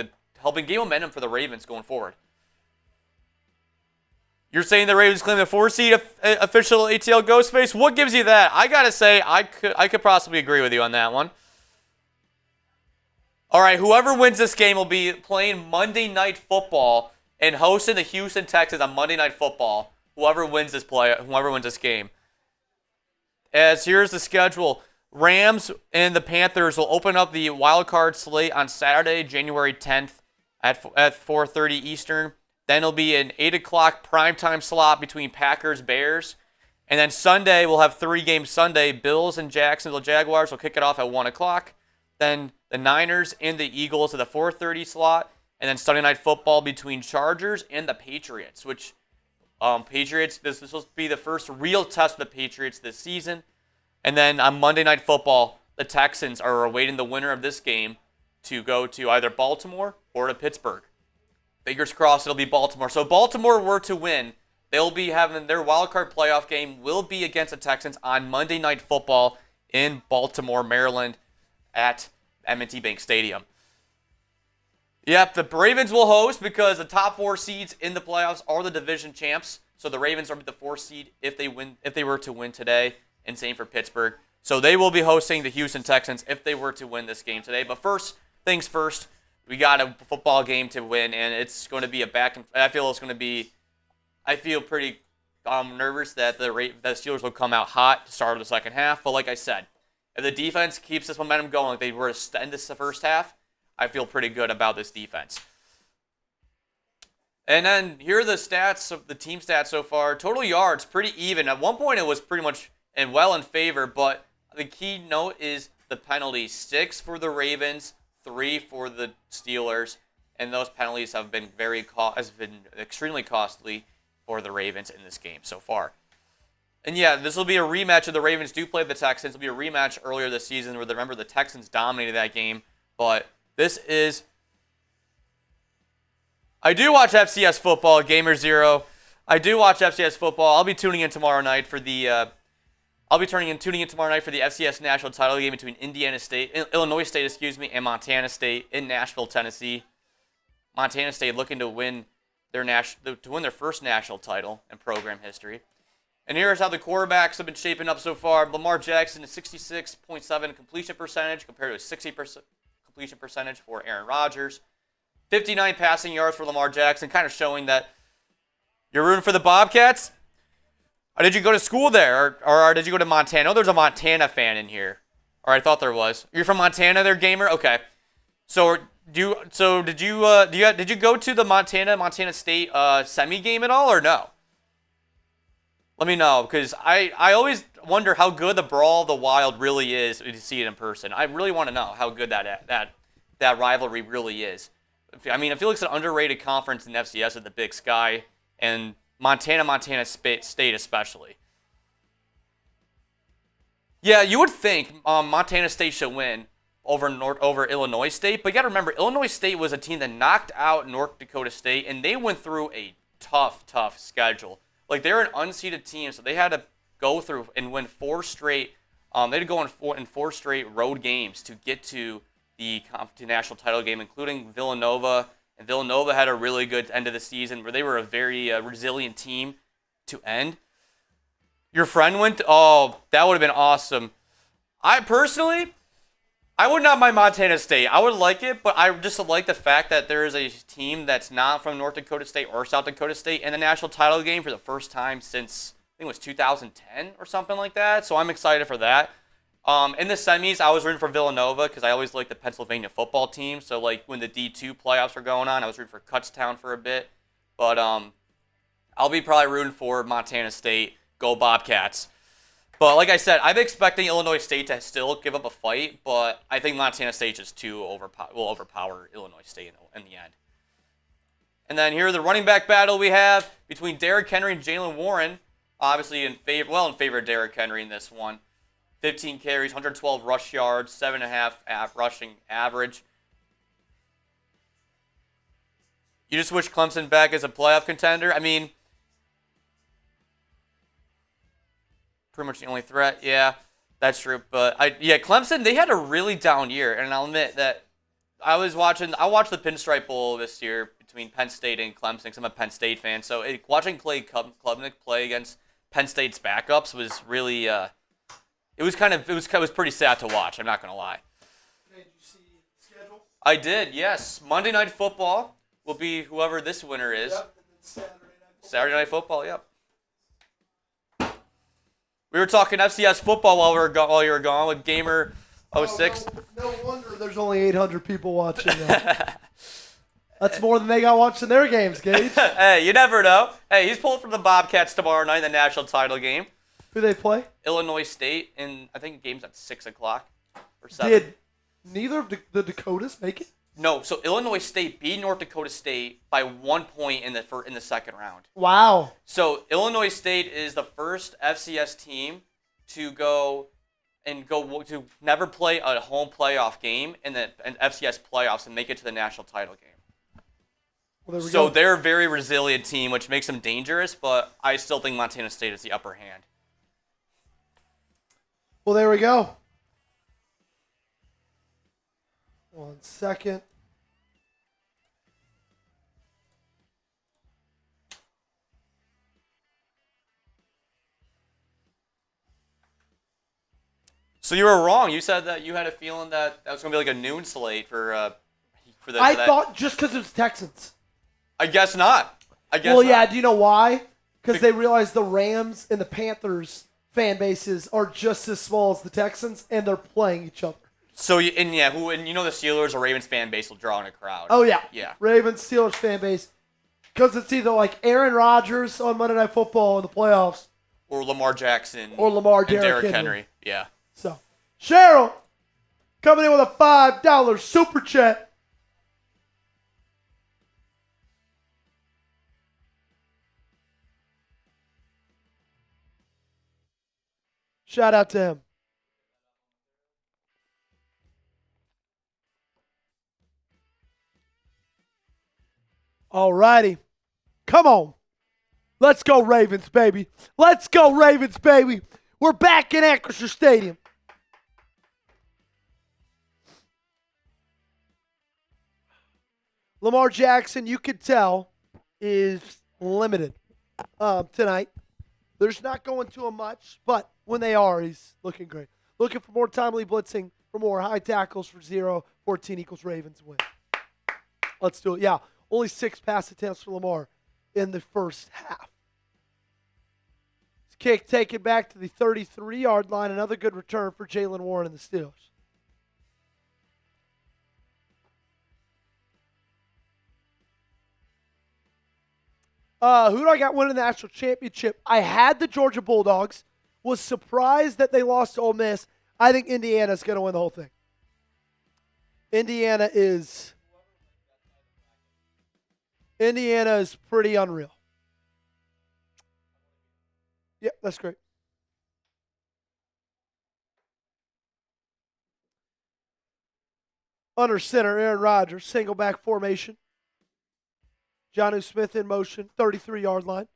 gain momentum for the Ravens going forward. You're saying the Ravens claim the 4 seed official ATL Ghostface? What gives you that? I gotta say, I could possibly agree with you on that one. All right, whoever wins this game will be playing Monday Night Football and hosting the Houston Texans on Monday Night Football. Whoever wins this game. As here's the schedule: Rams and the Panthers will open up the wild card slate on Saturday, January 10th at 4:30 Eastern. Then it'll be an 8 o'clock primetime slot between Packers, Bears. And then Sunday, we'll have 3 games Sunday. Bills and Jacksonville Jaguars will kick it off at 1 o'clock. Then the Niners and the Eagles at the 4:30 slot. And then Sunday Night Football between Chargers and the Patriots, which Patriots, this will be the first real test of the Patriots this season. And then on Monday Night Football, the Texans are awaiting the winner of this game to go to either Baltimore or to Pittsburgh. Fingers crossed it'll be Baltimore. So if Baltimore were to win, they'll be having their wildcard playoff game will be against the Texans on Monday Night Football in Baltimore, Maryland at M&T Bank Stadium. Yep, the Ravens will host because the top 4 seeds in the playoffs are the division champs. So the Ravens are the 4th seed if they were to win today, and same for Pittsburgh. So they will be hosting the Houston Texans if they were to win this game today. But first things first, we got a football game to win, and it's going to be I feel pretty nervous that the Steelers will come out hot to start the second half. But like I said, if the defense keeps this momentum going, like they were to end this the first half, I feel pretty good about this defense. And then here are the stats, the team stats so far. Total yards, pretty even. At one point, it was pretty much well in favor, but the key note is the penalties. 6 for the Ravens, 3 for the Steelers, and those penalties have been extremely costly for the Ravens in this game so far. And yeah, this will be a rematch of the Ravens do play the Texans. It'll be a rematch earlier this season where remember the Texans dominated that game, but this is. I do watch FCS football, Gamer Zero. I do watch FCS football. I'll be tuning in tomorrow night for the. Tuning in tomorrow night for the FCS national title game between Illinois State, and Montana State in Nashville, Tennessee. Montana State looking to win their first national title in program history. And here's how the quarterbacks have been shaping up so far. Lamar Jackson is 66.7 completion percentage compared to a 60% completion percentage for Aaron Rodgers. 59 passing yards for Lamar Jackson, kind of showing that you're rooting for the Bobcats. Or did you go to school there, or did you go to Montana? Oh, there's a Montana fan in here. Or I thought there was. You're from Montana, there, gamer. Okay. So did you go to the Montana State semi game at all, or no? Let me know, because I always wonder how good the Brawl of the Wild really is to see it in person. I really want to know how good that rivalry really is. I mean, I feel like it's an underrated conference in FCS at the Big Sky, and Montana State especially. Yeah, you would think Montana State should win over Illinois State, but you got to remember, Illinois State was a team that knocked out North Dakota State, and they went through a tough schedule. Like, they're an unseeded team, so they had to go through and win 4 straight. They had to go in 4 straight road games to get to the national title game, including Villanova. And Villanova had a really good end of the season where they were a very resilient team to end. Your friend went? Oh, that would have been awesome. I would not mind Montana State. I would like it, but I just like the fact that there is a team that's not from North Dakota State or South Dakota State in the national title game for the first time since, I think it was 2010 or something like that. So I'm excited for that. In the semis, I was rooting for Villanova because I always liked the Pennsylvania football team. So, like, when the D2 playoffs were going on, I was rooting for Kutztown for a bit. But I'll be probably rooting for Montana State. Go Bobcats. But like I said, I'm expecting Illinois State to still give up a fight, but I think Montana State just will overpower Illinois State in the end. And then here, the running back battle we have between Derrick Henry and Jalen Warren. Obviously in favor of Derrick Henry in this one. 15 carries, 112 rush yards, 7.5 rushing average. You just wish Clemson back as a playoff contender? I mean, pretty much the only threat. Yeah, that's true. But Clemson, they had a really down year, and I'll admit that I watched the Pinstripe Bowl this year between Penn State and Clemson because I'm a Penn State fan. So watching Klubnik play against Penn State's backups was really it was pretty sad to watch. I'm not gonna lie. Did you see the schedule? I did. Yes, Monday Night Football will be whoever this winner is. Yep, and then Saturday Night Football. Yep. We were talking FCS football while you were gone with Gamer 06. No wonder there's only 800 people watching that. That's more than they got watching their games, Gage. Hey, you never know. Hey, he's pulling for the Bobcats tomorrow night in the national title game. Who they play? Illinois State, and I think the game's at 6 o'clock or 7. Did neither of the Dakotas make it? No, so Illinois State beat North Dakota State by 1 point in the second round. Wow. So Illinois State is the first FCS team to never play a home playoff game in the FCS playoffs and make it to the national title game. Well, so they're a very resilient team, which makes them dangerous, but I still think Montana State is the upper hand. Well, there we go. 1 second. So you were wrong. You said that you had a feeling that was going to be like a noon slate for that. I thought just because it was Texans. I guess not. Well, yeah. Do you know why? Because they realized the Rams and the Panthers fan bases are just as small as the Texans, and they're playing each other. So the Steelers or Ravens fan base will draw in a crowd. Oh yeah, yeah. Ravens Steelers fan base, because it's either like Aaron Rodgers on Monday Night Football in the playoffs, or Lamar Jackson, or Derrick Henry. Yeah. So Cheryl coming in with a $5 super chat. Shout out to him. All righty. Come on. Let's go Ravens, baby. Let's go Ravens, baby. We're back in Acrisure Stadium. Lamar Jackson, you could tell, is limited tonight. There's not going to him much, but when they are, he's looking great. Looking for more timely blitzing, for more high tackles for 0. 14 equals Ravens win. Let's do it. Yeah, only 6 pass attempts for Lamar in the first half. His kick taken back to the 33-yard line. Another good return for Jalen Warren and the Steelers. Who do I got winning the national championship? I had the Georgia Bulldogs. Was surprised that they lost to Ole Miss. I think Indiana's going to win the whole thing. Indiana is pretty unreal. Yeah, that's great. Under center, Aaron Rodgers, single back formation. Jonnu Smith in motion, 33-yard line.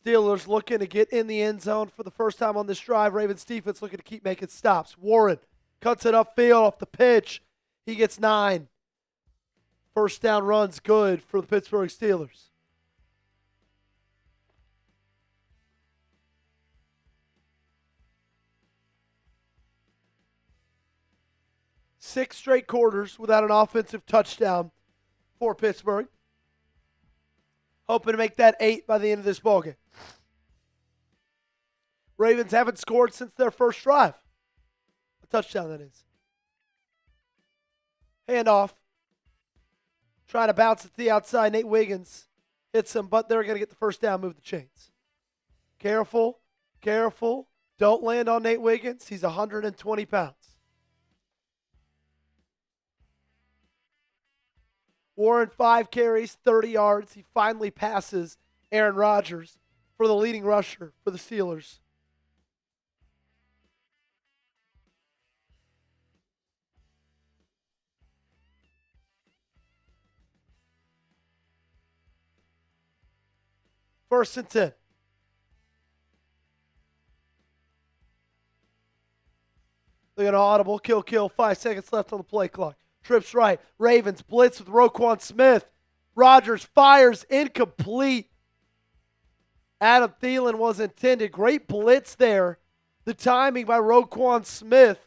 Steelers looking to get in the end zone for the first time on this drive. Ravens defense looking to keep making stops. Warren cuts it upfield off the pitch. He gets 9. First down run's good for the Pittsburgh Steelers. 6 straight quarters without an offensive touchdown for Pittsburgh. Hoping to make that 8 by the end of this ballgame. Ravens haven't scored since their first drive. A touchdown, that is. Handoff. Trying to bounce it to the outside. Nate Wiggins hits him, but they're going to get the first down, move the chains. Careful, careful. Don't land on Nate Wiggins. He's 120 pounds. Warren, 5 carries, 30 yards. He finally passes Aaron Rodgers for the leading rusher for the Steelers. First and 10. Look at an audible. Kill. 5 seconds left on the play clock. Trips right. Ravens blitz with Roquan Smith. Rodgers fires incomplete. Adam Thielen was intended. Great blitz there. The timing by Roquan Smith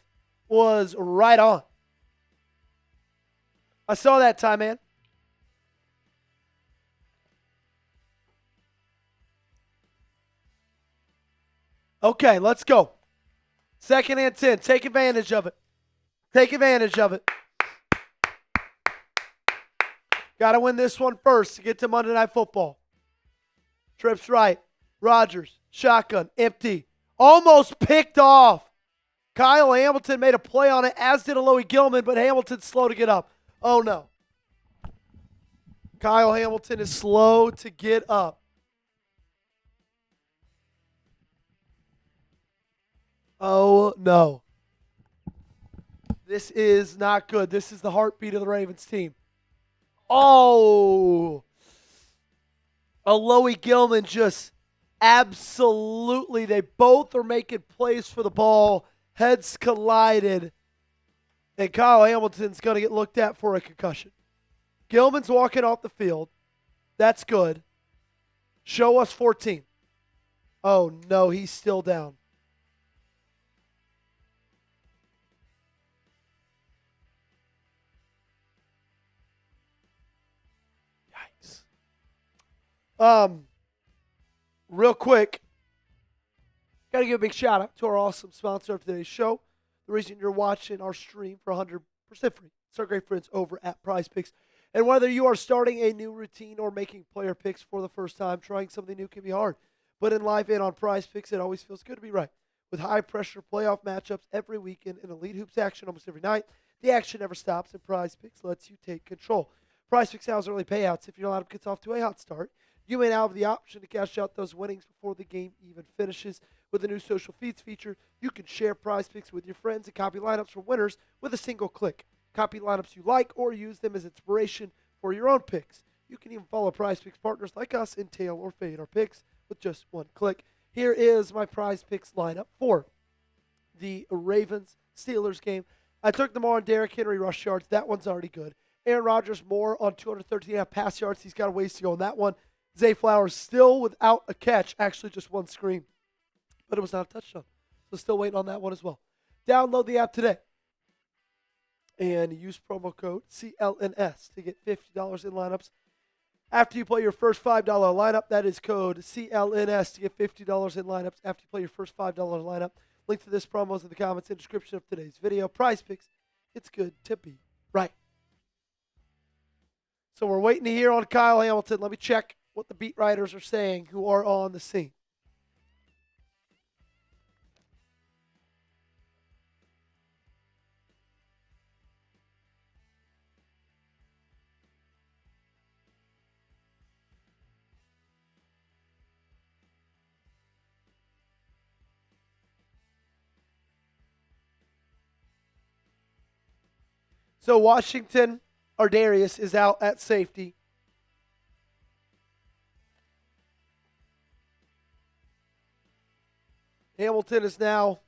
was right on. I saw that time, man. Okay, let's go. 2nd and 10. Take advantage of it. Take advantage of it. Got to win this one first to get to Monday Night Football. Trips right. Rodgers, shotgun, empty. Almost picked off. Kyle Hamilton made a play on it, as did Alohi Gilman, but Hamilton's slow to get up. Oh, no. Kyle Hamilton is slow to get up. Oh, no. This is not good. This is the heartbeat of the Ravens team. Oh. Alohi Gilman just absolutely, they both are making plays for the ball. Heads collided. And Kyle Hamilton's going to get looked at for a concussion. Gilman's walking off the field. That's good. Show us 14. Oh, no, he's still down. Real quick, got to give a big shout out to our awesome sponsor of today's show. The reason you're watching our stream for 100% free. It's our great friends over at Prize Picks. And whether you are starting a new routine or making player picks for the first time, trying something new can be hard. But in live and on Prize Picks, it always feels good to be right. With high-pressure playoff matchups every weekend and elite hoops action almost every night, the action never stops, and Prize Picks lets you take control. Prize Picks has early payouts if your lineup gets off to a hot start. You may now have the option to cash out those winnings before the game even finishes. With the new social feeds feature, you can share Prize Picks with your friends and copy lineups from winners with a single click. Copy lineups you like or use them as inspiration for your own picks. You can even follow Prize Picks partners like us and tail or fade our picks with just one click. Here is my Prize Picks lineup for the Ravens Steelers game. I took them on Derrick Henry rush yards. That one's already good. Aaron Rodgers more on 213.5 pass yards. He's got a ways to go on that one. Zay Flowers still without a catch, actually just one screen. But it was not a touchdown. So still waiting on that one as well. Download the app today and use promo code CLNS to get $50 in lineups. After you play your first $5 lineup, that is code CLNS to get $50 in lineups after you play your first $5 lineup. Link to this promo is in the comments and description of today's video. Prize Picks, it's good to be right. So we're waiting to hear on Kyle Hamilton. Let me check what the beat writers are saying who are on the scene. So Washington, Ardarius is out at safety. Hamilton is now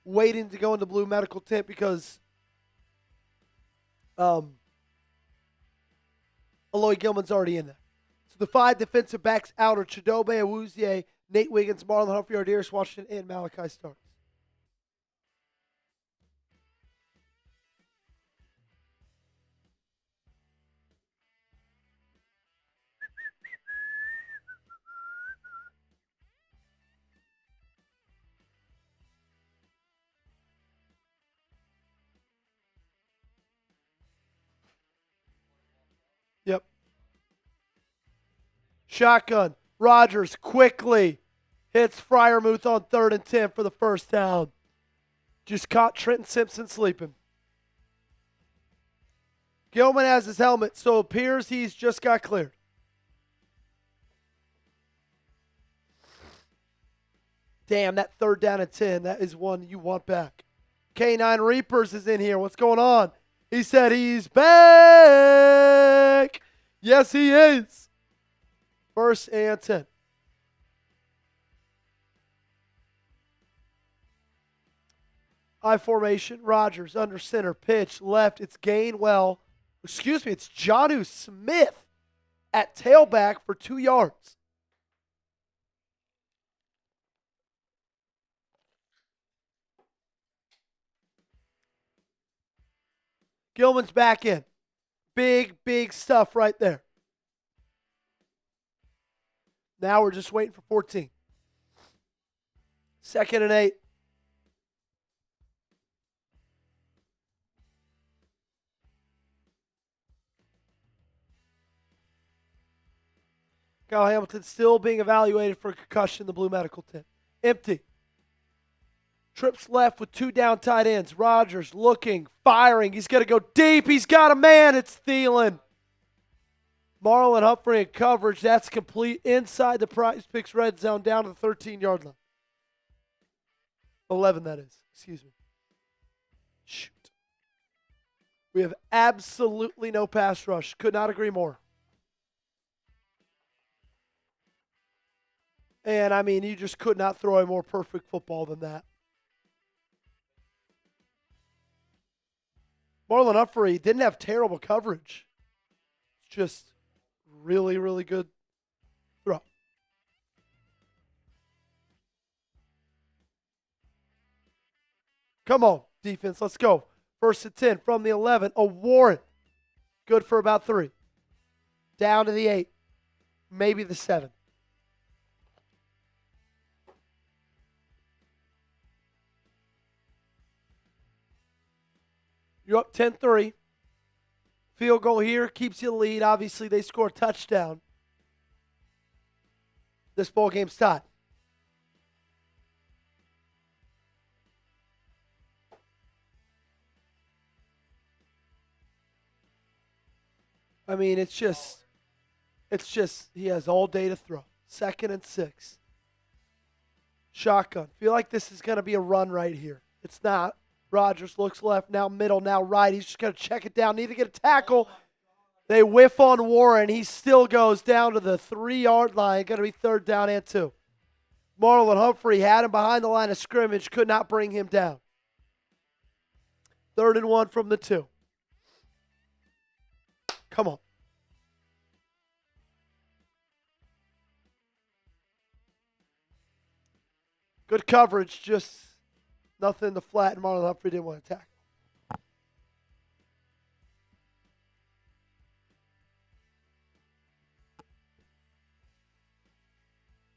waiting to go into blue medical tent because Alohi Gilman's already in there. So the 5 defensive backs out are Chidobe Awuzie, Nate Wiggins, Marlon Humphrey, Ardarius Washington, and Malachi Starks. Shotgun. Rodgers quickly hits Freiermuth on 3rd and 10 for the first down. Just caught Trenton Simpson sleeping. Gilman has his helmet, so it appears he's just got cleared. Damn, that 3rd down and 10, that is one you want back. K9 Reapers is in here. What's going on? He said he's back. Yes, he is. 1st and 10. I formation. Rodgers under center. Pitch left. It's Gainwell. Excuse me. It's Jonnu Smith at tailback for 2 yards. Gilman's back in. Big, big stuff right there. Now we're just waiting for 14. 2nd and 8. Kyle Hamilton still being evaluated for concussion in the blue medical tent. Empty. Trips left with 2 down tight ends. Rodgers looking, firing. He's going to go deep. He's got a man. It's Thielen. Marlon Humphrey in coverage. That's complete inside the Prize Picks red zone down to the 13-yard line. 11, that is. Excuse me. Shoot. We have absolutely no pass rush. Could not agree more. And, I mean, you just could not throw a more perfect football than that. Marlon Humphrey didn't have terrible coverage. It's just really, really good throw. Come on, defense. Let's go. 1st and 10 from the 11. A Warren. Good for about 3. Down to the 8. Maybe the 7. You're up 10-3. Field goal here keeps you lead. Obviously, they score a touchdown. This ball game's tied. I mean, it's just he has all day to throw. 2nd and 6. Shotgun. Feel like this is going to be a run right here. It's not. Rodgers looks left, now middle, now right. He's just going to check it down. Need to get a tackle. They whiff on Warren. He still goes down to the 3-yard line. Going to be 3rd down and 2. Marlon Humphrey had him behind the line of scrimmage. Could not bring him down. 3rd and 1 from the 2. Come on. Good coverage, just nothing in the flat, and Marlon Humphrey didn't want to tackle.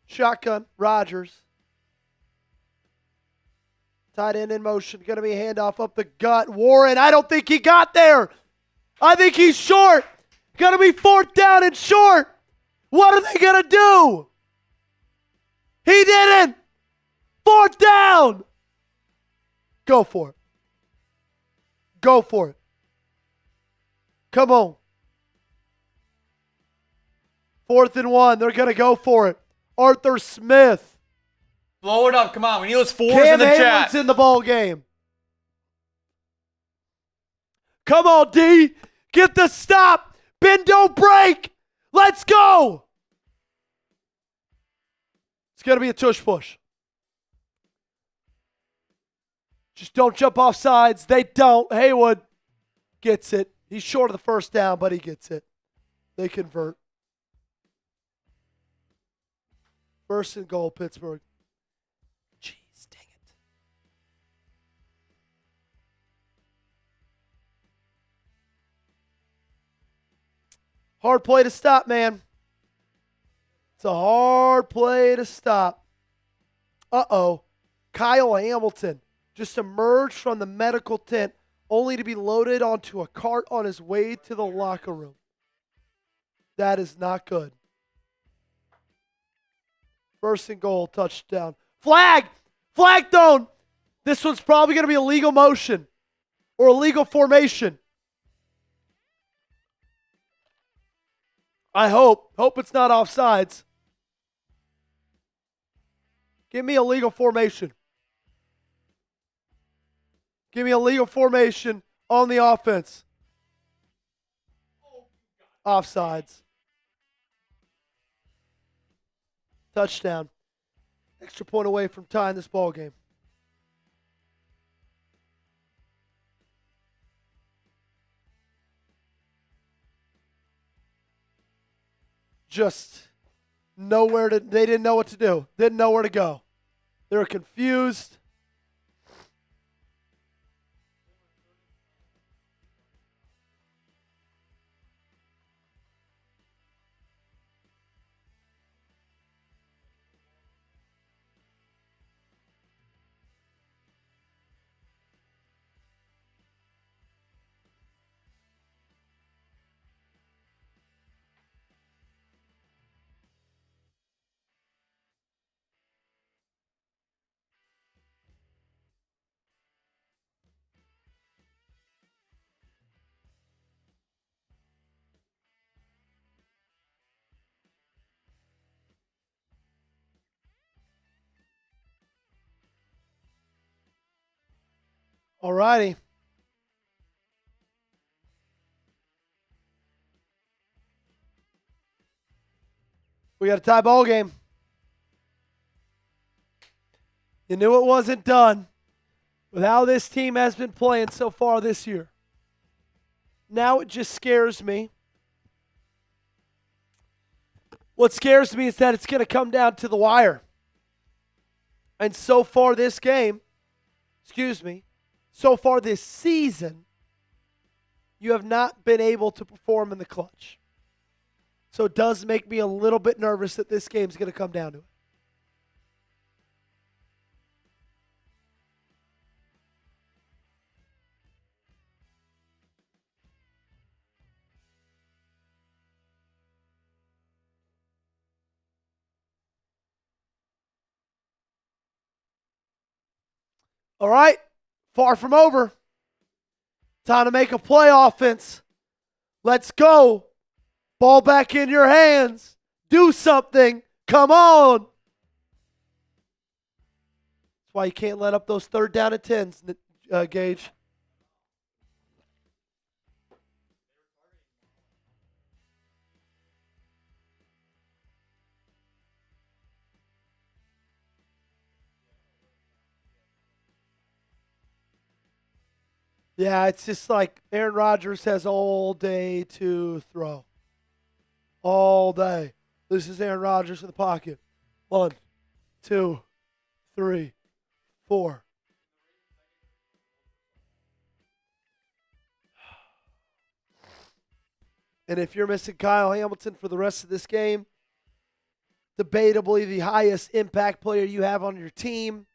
Shotgun, Rodgers. Tight end in motion. Going to be a handoff up the gut. Warren, I don't think he got there. I think he's short. Going to be 4th down and short. What are they going to do? He didn't. 4th down. Go for it. Go for it. Come on. 4th and 1. They're going to go for it. Arthur Smith. Blow it up. Come on. We need those 4s Cam in the Hayward's chat. in the ball game. Come on, D. Get the stop. Bend, don't break. Let's go. It's going to be a tush push. Just don't jump off sides. They don't. Haywood gets it. He's short of the 1st down, but he gets it. They convert. 1st and goal, Pittsburgh. Jeez, dang it. Hard play to stop, man. It's a hard play to stop. Uh-oh. Kyle Hamilton just emerged from the medical tent only to be loaded onto a cart on his way to the locker room. That is not good. First and goal, touchdown. Flag! Flag thrown! This one's probably going to be a legal motion or a legal formation. I hope. Hope it's not offsides. Give me a legal formation. Give me a legal formation on the offense. Offsides. Touchdown. Extra point away from tying this ball game. Just nowhere to, they didn't know what to do. Didn't know where to go. They were confused. All righty. We got a tie ball game. You knew it wasn't done with how this team has been playing so far this year. Now it just scares me. What scares me is that it's going to come down to the wire. And so far this game, so far this season, you have not been able to perform in the clutch. So it does make me a little bit nervous that this game's going to come down to it. All right, far from over. Time to make a play offense. Let's go. Ball back in your hands. Do something. Come on. That's why you can't let up those 3rd down and 10s, Gage. Yeah, it's just like Aaron Rodgers has all day to throw. All day. This is Aaron Rodgers in the pocket. 1, 2, 3, 4. And if you're missing Kyle Hamilton for the rest of this game, debatably the highest impact player you have on your team,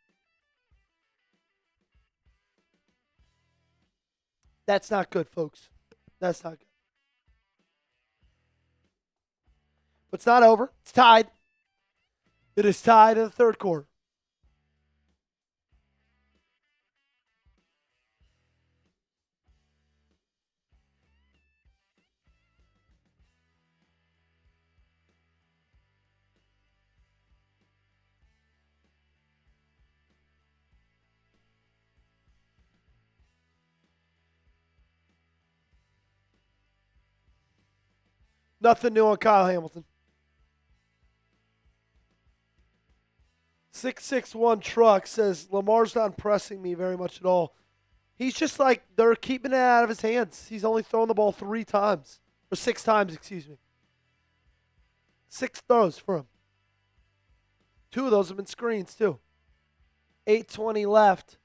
that's not good, folks. That's not good. But it's not over. It's tied. It is tied in the 3rd quarter. Nothing new on Kyle Hamilton. 661 Truck says, Lamar's not impressing me very much at all. He's just like, they're keeping it out of his hands. He's only thrown the ball 3 times. Or 6 times, excuse me. 6 throws for him. 2 of those have been screens, too. 8:20 left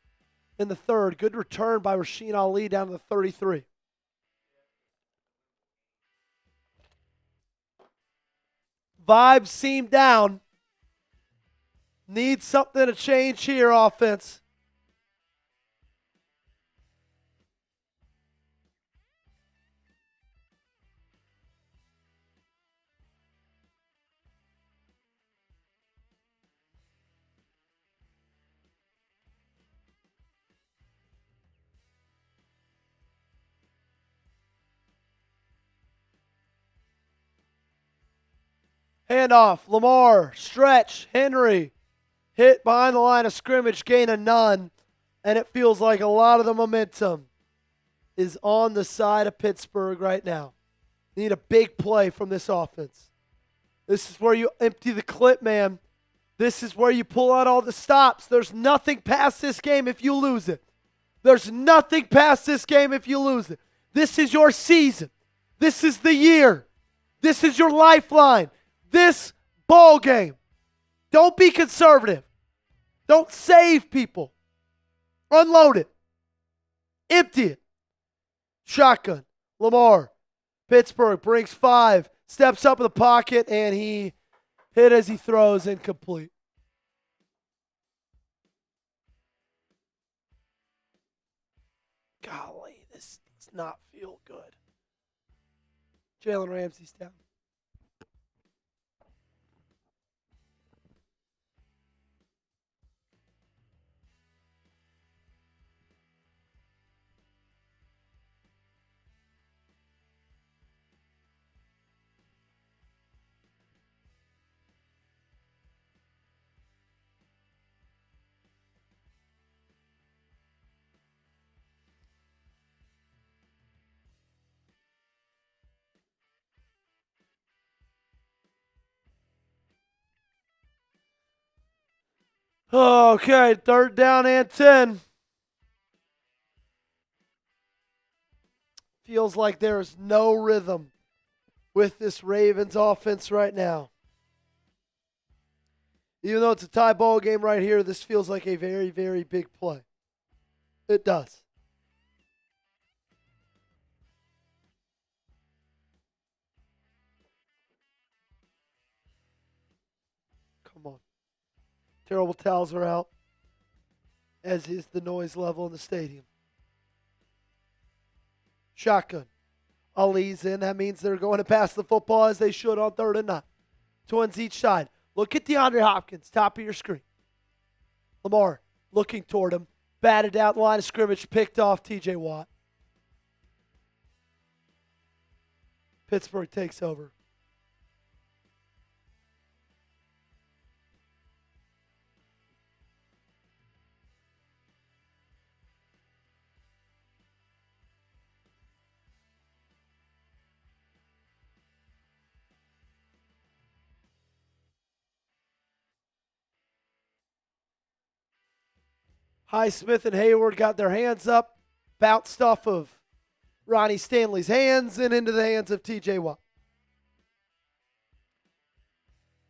in the 3rd. Good return by Rasheen Ali down to the 33. Vibes seem down. Need something to change here, offense. Handoff. Lamar. Stretch. Henry. Hit behind the line of scrimmage. Gain of none. And it feels like a lot of the momentum is on the side of Pittsburgh right now. Need a big play from this offense. This is where you empty the clip, man. This is where you pull out all the stops. There's nothing past this game if you lose it. There's nothing past this game if you lose it. This is your season. This is the year. This is your lifeline. This ball game. Don't be conservative. Don't save people. Unload it. Empty it. Shotgun. Lamar. Pittsburgh brings 5. Steps up in the pocket, and he hit as he throws, incomplete. Golly, this does not feel good. Jalen Ramsey's down. Okay, 3rd down and 10. Feels like there is no rhythm with this Ravens offense right now. Even though it's a tie ball game right here, this feels like a very, very big play. It does. Come on. Terrible towels are out, as is the noise level in the stadium. Shotgun. Ali's in. That means they're going to pass the football as they should on 3rd and 9. Twins each side. Look at DeAndre Hopkins, top of your screen. Lamar looking toward him. Batted out line of scrimmage, picked off TJ Watt. Pittsburgh takes over. Highsmith and Hayward got their hands up, bounced off of Ronnie Stanley's hands and into the hands of TJ Watt.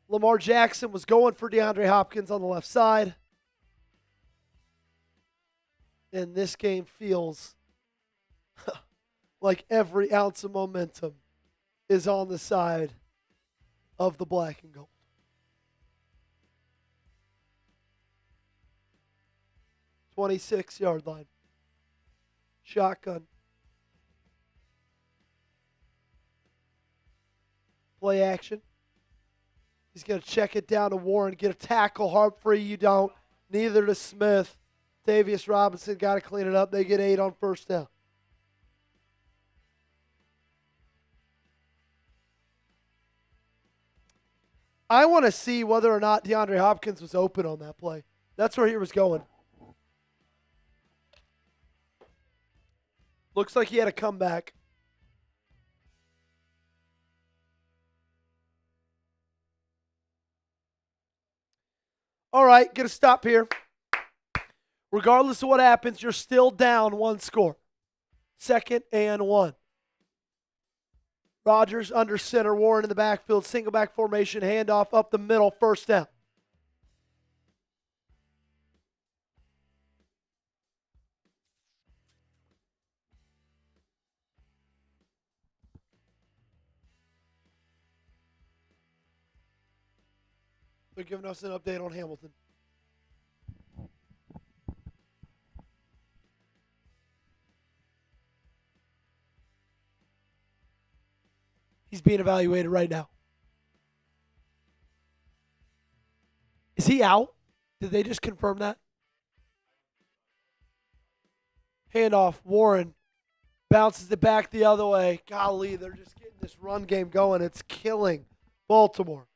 Lamar Jackson was going for DeAndre Hopkins on the left side. And this game feels like every ounce of momentum is on the side of the black and gold. 26-yard line. Shotgun. Play action. He's going to check it down to Warren. Get a tackle. Humphrey, you don't. Neither does Smith. Davius Robinson got to clean it up. They get 8 on 1st down. I want to see whether or not DeAndre Hopkins was open on that play. That's where he was going. Looks like he had a comeback. All right, get a stop here. Regardless of what happens, you're still down 1 score. 2nd and 1. Rodgers under center, Warren in the backfield, single back formation, handoff up the middle, 1st down. They're giving us an update on Hamilton. He's being evaluated right now. Is he out? Did they just confirm that? Handoff. Warren bounces it back the other way. Golly, they're just getting this run game going. It's killing Baltimore.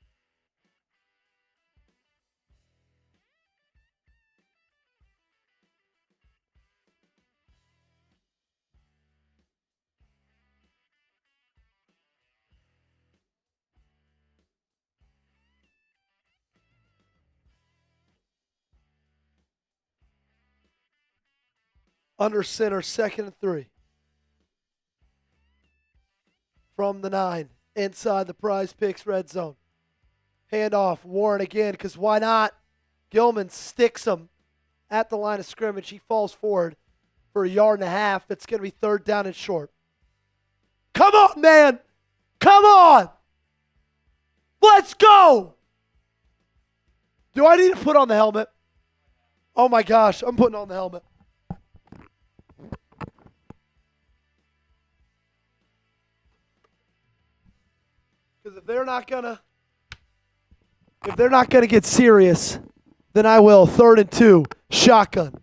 Under center, 2nd and 3. From the 9, inside the Prize Picks red zone. Handoff, Warren again, because why not? Gilman sticks him at the line of scrimmage. He falls forward for a 1.5 yards. It's going to be 3rd down and short. Come on, man. Come on. Let's go. Do I need to put on the helmet? Oh, my gosh. I'm putting on the helmet. Because if they're not gonna get serious, then I will. 3rd and 2, shotgun.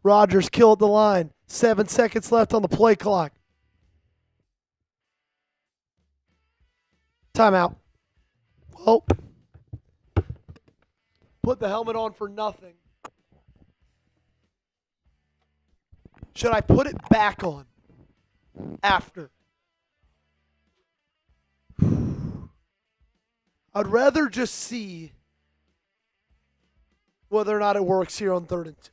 Rodgers killed the line. 7 seconds left on the play clock. Timeout. Well, put the helmet on for nothing. Should I put it back on after? I'd rather just see whether or not it works here on 3rd and 2.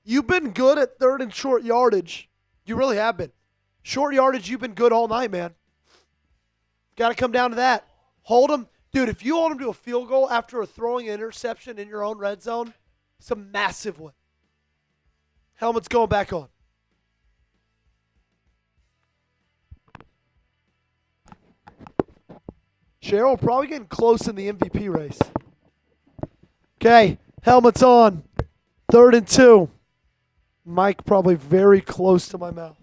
You've been good at 3rd and short yardage. You really have been. Short yardage, you've been good all night, man. Got to come down to that. Hold them. Dude, if you hold them to a field goal after a throwing interception in your own red zone, it's a massive win. Helmet's going back on. Cheryl probably getting close in the MVP race. Okay, helmet's on. 3rd and 2. Mike probably very close to my mouth.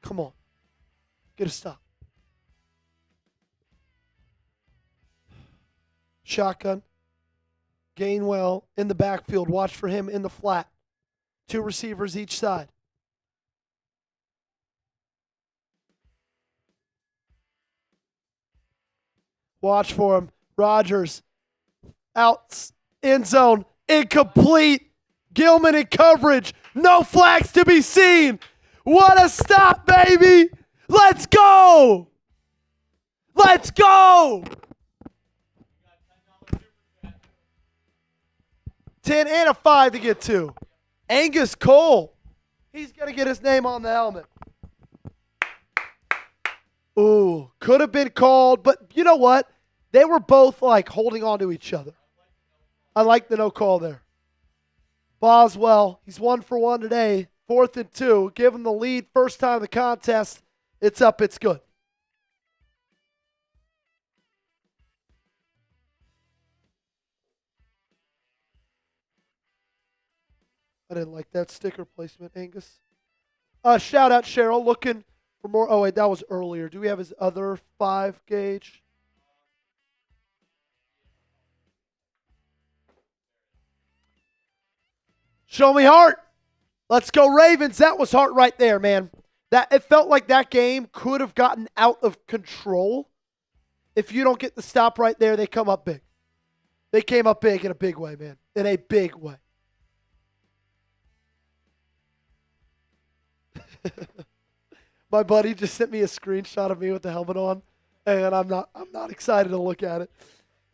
Come on. Get a stop. Shotgun. Gainwell in the backfield. Watch for him in the flat. 2 receivers each side. Watch for him. Rodgers. Out. End zone. Incomplete. Gilman in coverage. No flags to be seen. What a stop, baby. Let's go. Let's go. 10 and a 5 to get to. Angus Cole. He's going to get his name on the helmet. Ooh, could have been called, but you know what? They were both like holding on to each other. I like the no call there. Boswell, he's 1 for 1 today. 4th and 2. Give him the lead. First time of the contest. It's up. It's good. I didn't like that sticker placement, Angus. Shout out Cheryl. Looking for more. Oh, wait, that was earlier. Do we have his other 5 gauge? Show me heart. Let's go Ravens. That was heart right there, man. It felt like that game could have gotten out of control. If you don't get the stop right there, they come up big. They came up big in a big way, man. In a big way. My buddy just sent me a screenshot of me with the helmet on, and I'm not excited to look at it.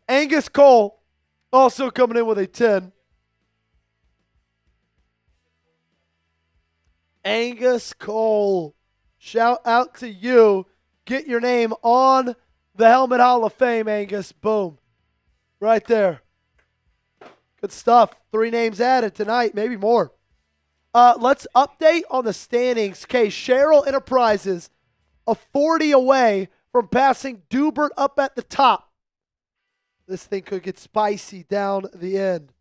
Angus Cole also coming in with a 10. Angus Cole, shout out to you. Get your name on the Helmet Hall of Fame, Angus. Boom. Right there. Good stuff. 3 names added tonight, maybe more. Let's update on the standings. Okay, Cheryl Enterprises, a 40 away from passing Dubert up at the top. This thing could get spicy down the end.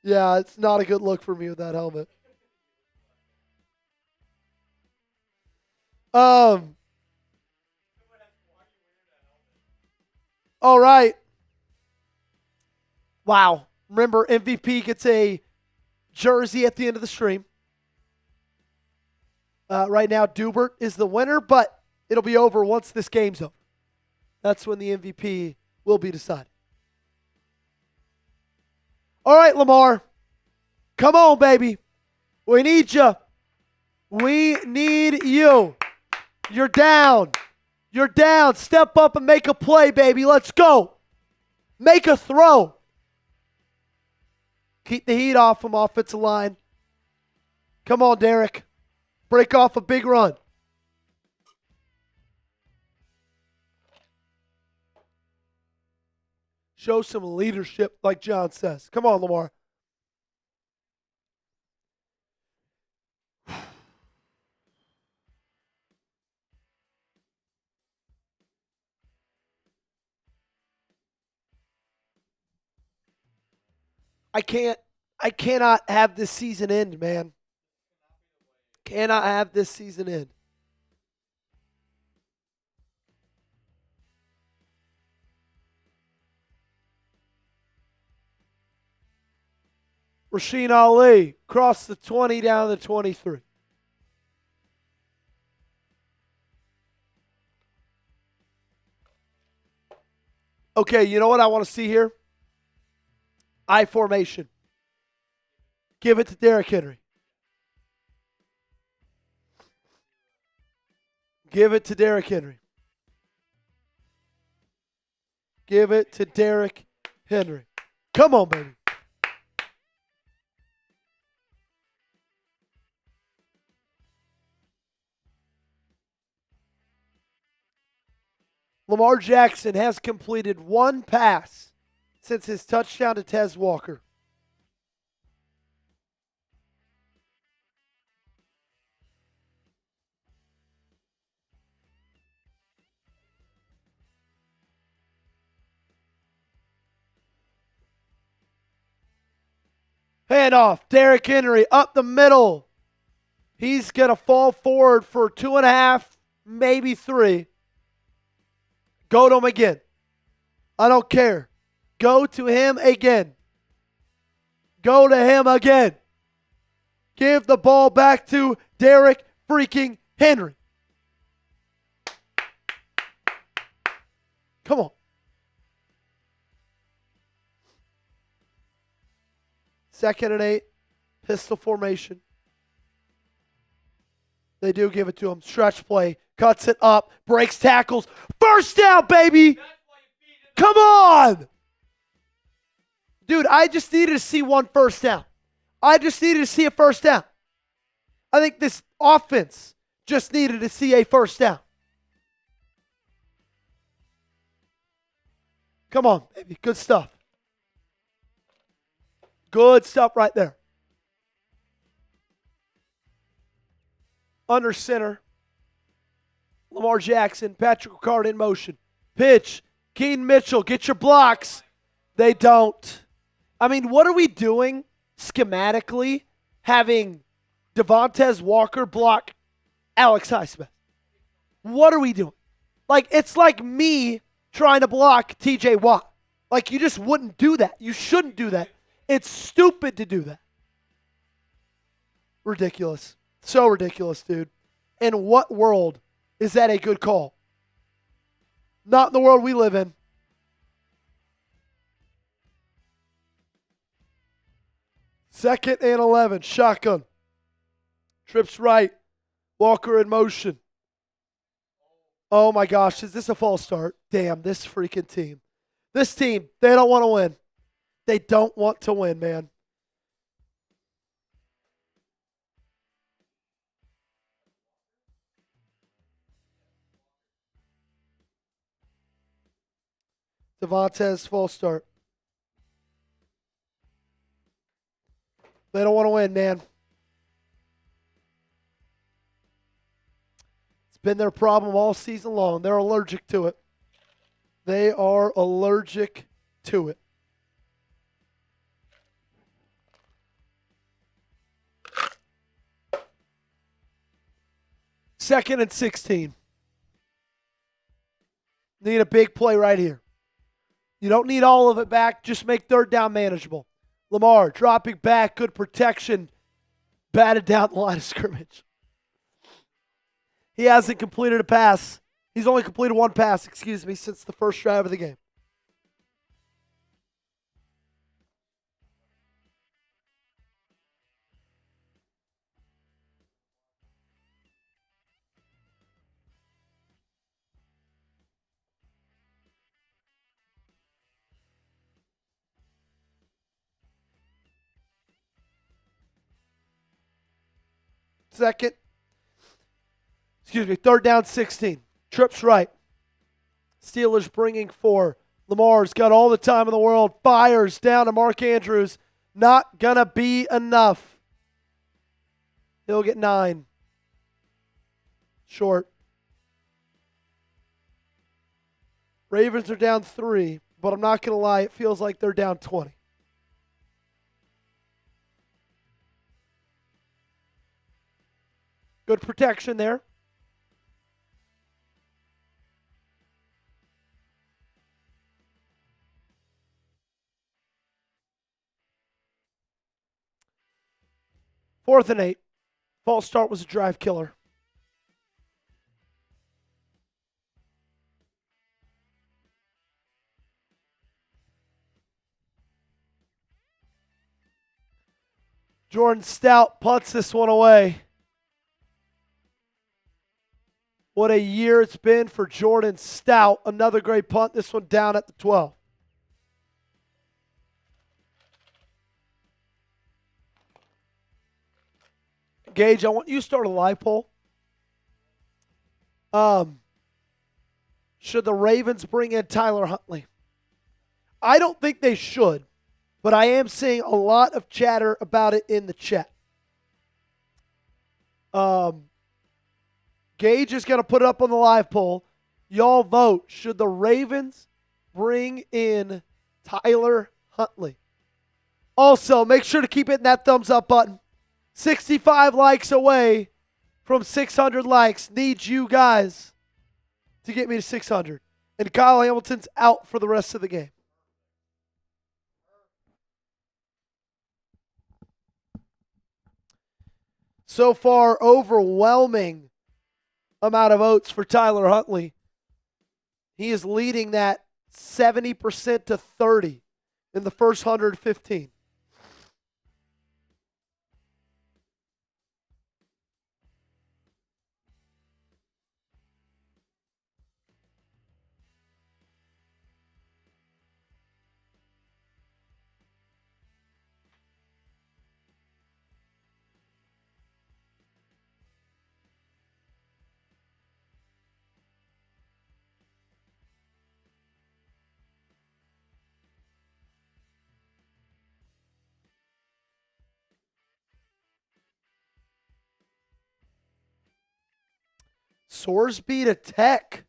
Yeah, it's not a good look for me with that helmet. All right. Wow. Remember, MVP gets a jersey at the end of the stream. Right now, Dubert is the winner, but it'll be over once this game's over. That's when the MVP will be decided. All right, Lamar. Come on, baby. We need you. We need you. You're down. You're down. Step up and make a play, baby. Let's go. Make a throw. Keep the heat off from offensive line. Come on, Derrick. Break off a big run. Show some leadership, like John says. Come on, Lamar. I cannot have this season end, man. Cannot have this season end. Rasheen Ali crossed the 20 down to the 23. Okay, you know what I want to see here? I formation. Give it to Derrick Henry. Give it to Derrick Henry. Give it to Derrick Henry. Come on, baby. Lamar Jackson has completed one pass since his touchdown to Tez Walker. Handoff. Derrick Henry up the middle. He's going to fall forward for 2.5, maybe 3. Go to him again. I don't care. Go to him again. Go to him again. Give the ball back to Derrick freaking Henry. Come on. Second and 8. Pistol formation. They do give it to him. Stretch play. Cuts it up. Breaks tackles. First down, baby. Come on. Dude, I just needed to see one first down. I just needed to see a first down. I think this offense just needed to see a first down. Come on, baby. Good stuff. Good stuff right there. Under center. Lamar Jackson, Patrick Ricard in motion. Pitch. Keaton Mitchell, get your blocks. They don't. I mean, what are we doing schematically having Devontae Walker block Alex Highsmith? What are we doing? Like, it's like me trying to block TJ Watt. Like, you just wouldn't do that. You shouldn't do that. It's stupid to do that. Ridiculous. So ridiculous, dude. In what world is that a good call? Not in the world we live in. Second and 11. Shotgun. Trips right. Walker in motion. Oh my gosh, is this a false start? Damn, this freaking team. This team, they don't want to win. They don't want to win, man. Devontae's false start. They don't want to win, man. It's been their problem all season long. They're allergic to it. They are allergic to it. Second and 16. Need a big play right here. You don't need all of it back. Just make third down manageable. Lamar dropping back. Good protection. Batted down the line of scrimmage. He hasn't completed a pass. He's only completed one pass, since the first drive of the game. Third down 16. Trips right. Steelers bringing 4. Lamar's got all the time in the world. Fires down to Mark Andrews. Not going to be enough. He'll get 9. Short. Ravens are down 3, but I'm not going to lie. It feels like they're down 20. Good protection there. Fourth and 8. False start was a drive killer. Jordan Stout punts this one away. What a year it's been for Jordan Stout. Another great punt. This one down at the 12. Gage, I want you to start a live poll. Should the Ravens bring in Tyler Huntley? I don't think they should, but I am seeing a lot of chatter about it in the chat. Gage is going to put it up on the live poll. Y'all vote. Should the Ravens bring in Tyler Huntley? Also, make sure to keep hitting that thumbs up button. 65 likes away from 600 likes. Need you guys to get me to 600. And Kyle Hamilton's out for the rest of the game. So far, overwhelming amount of votes for Tyler Huntley. He is leading that 70% to 30 in the first 115. Sorsby to Tech.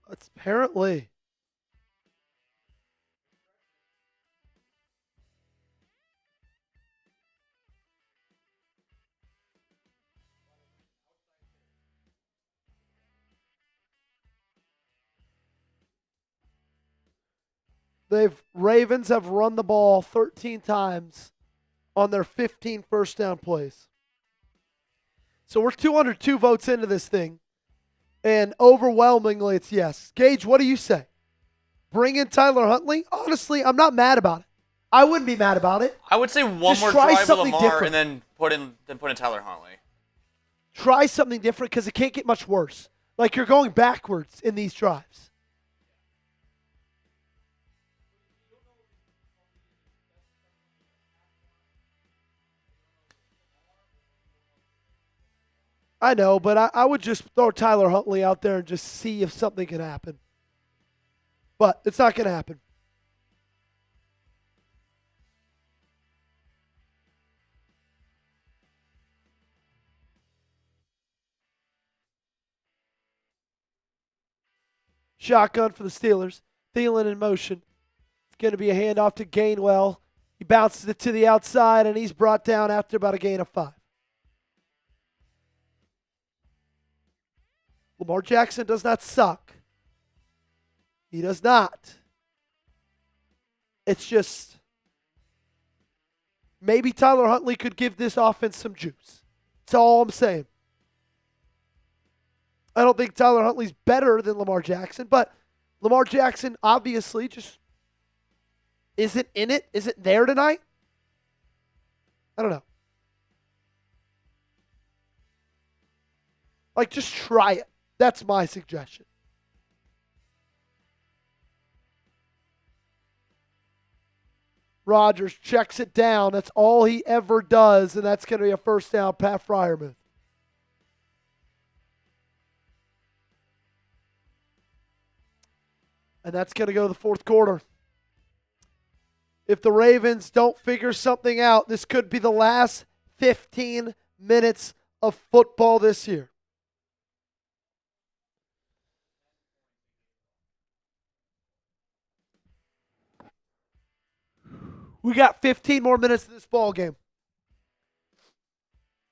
That's apparently. Ravens have run the ball 13 times on their 15 first down plays. So we're 202 votes into this thing, and overwhelmingly it's yes. Gage, what do you say? Bring in Tyler Huntley? Honestly, I'm not mad about it. I wouldn't be mad about it. I would say one Just more try drive with something Lamar different. and then put in Tyler Huntley. Try something different because it can't get much worse. Like, you're going backwards in these drives. I know, but I would just throw Tyler Huntley out there and just see if something can happen. But it's not going to happen. Shotgun for the Steelers. Thielen in motion. It's going to be a handoff to Gainwell. He bounces it to the outside, and he's brought down after about a gain of 5. Lamar Jackson does not suck. He does not. It's just maybe Tyler Huntley could give this offense some juice. That's all I'm saying. I don't think Tyler Huntley's better than Lamar Jackson, but Lamar Jackson obviously just isn't in it, isn't there tonight. I don't know. Like, just try it. That's my suggestion. Rodgers checks it down. That's all he ever does, and that's going to be a first down, Pat Freiermuth. And that's going to go to the fourth quarter. If the Ravens don't figure something out, this could be the last 15 minutes of football this year. We got 15 more minutes in this ball game.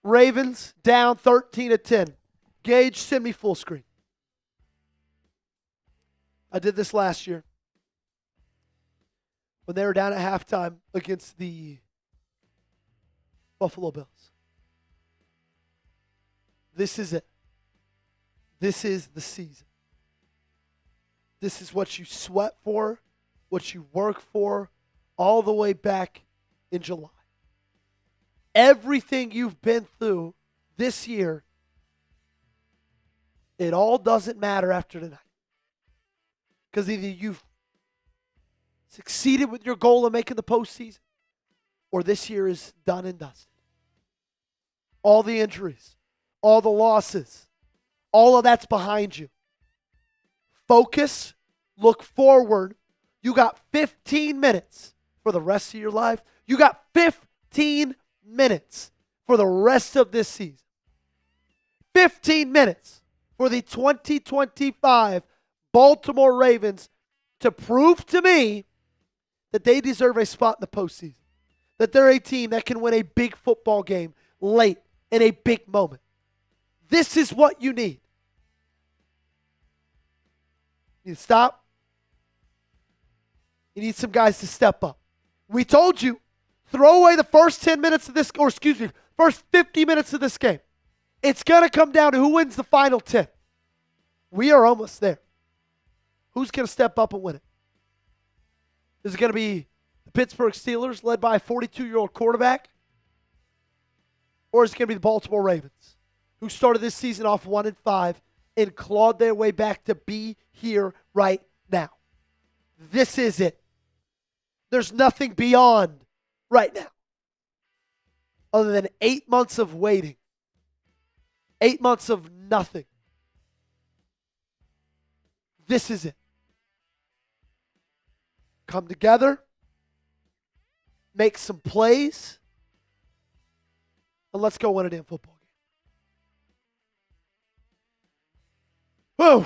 Ravens down 13-10. Gage, send me full screen. I did this last year when they were down at halftime against the Buffalo Bills. This is it. This is the season. This is what you sweat for, what you work for, all the way back in July. Everything you've been through this year, it all doesn't matter after tonight. Because either you've succeeded with your goal of making the postseason, or this year is done and dusted. All the injuries, all the losses, all of that's behind you. Focus, look forward. You got 15 minutes for the rest of your life. You got 15 minutes for the rest of this season. 15 minutes for the 2025 Baltimore Ravens to prove to me that they deserve a spot in the postseason. That they're a team that can win a big football game late in a big moment. This is what you need. You need to stop. You need some guys to step up. We told you, throw away the first 10 minutes of this, or excuse me, first 50 minutes of this game. It's going to come down to who wins the final 10. We are almost there. Who's going to step up and win it? Is it going to be the Pittsburgh Steelers led by a 42-year-old quarterback? Or is it going to be the Baltimore Ravens, who started this season off 1-5 and clawed their way back to be here right now? This is it. There's nothing beyond right now other than 8 months of waiting. 8 months of nothing. This is it. Come together, make some plays, and let's go win a damn football game. Whew.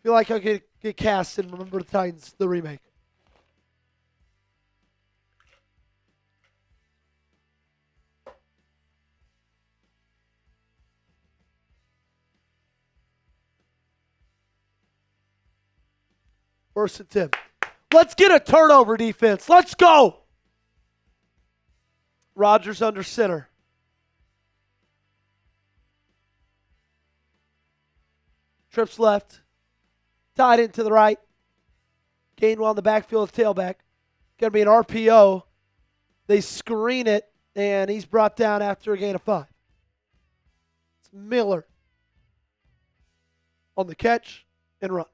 Feel like I could get cast in Remember the Titans, the remake. First and 10. Let's get a turnover defense. Let's go. Rodgers under center. Trips left. Tied into the right. Gainwell in the backfield of tailback. Going to be an RPO. They screen it, and he's brought down after a gain of 5. It's Miller on the catch and run.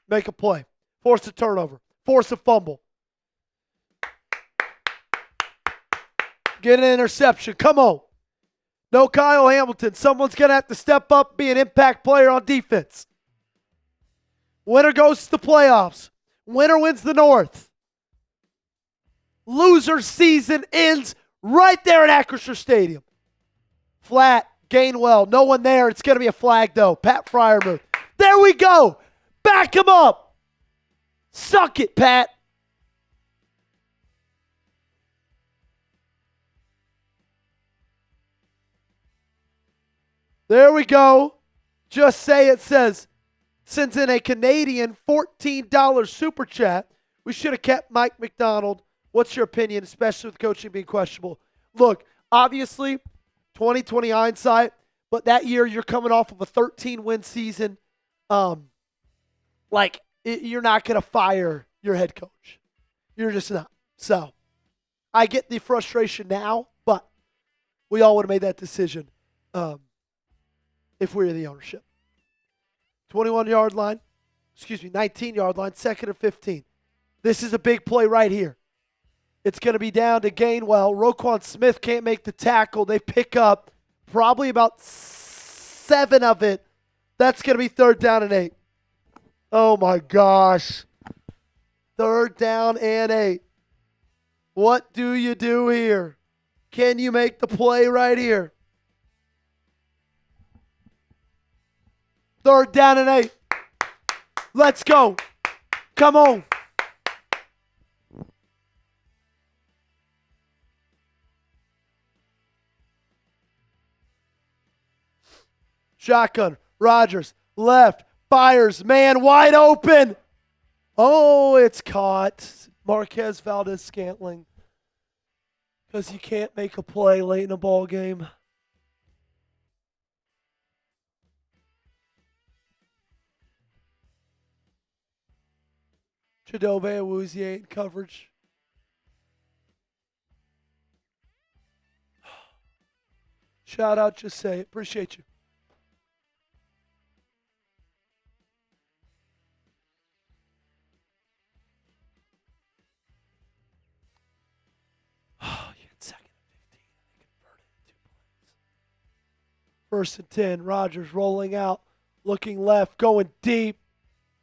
Make a play. Force a turnover. Force a fumble. Get an interception. Come on. No Kyle Hamilton. Someone's going to have to step up, be an impact player on defense. Winner goes to the playoffs. Winner wins the North. Loser season ends right there at Acrisure Stadium. Flat. Gainwell. No one there. It's going to be a flag, though. Pat Freiermuth. There we go. Back him up. Suck it, Pat. There we go. Just say it says, sends in a Canadian $14 super chat. We should have kept Mike McDonald. What's your opinion, especially with coaching being questionable? Look, obviously, 2020 hindsight, but that year you're coming off of a 13-win season. You're not going to fire your head coach. You're just not. So, I get the frustration now, but we all would have made that decision if we were the ownership. 21-yard line. 19-yard line, 2nd and 15. This is a big play right here. It's going to be down to Gainwell. Roquan Smith can't make the tackle. They pick up probably about 7 of it. That's going to be 3rd down and 8. Oh, my gosh. 3rd down and 8. What do you do here? Can you make the play right here? 3rd down and 8. Let's go. Come on. Shotgun. Rodgers. Left. Fires. Man wide open. Oh, it's caught. Marquez Valdez-Scantling. Because you can't make a play late in a ball game. Chidobe Awuzie in coverage. Shout out, just say it. Appreciate you. You had 2nd and 15. They converted in 2 plays. 1st and 10. Rodgers rolling out, looking left, going deep.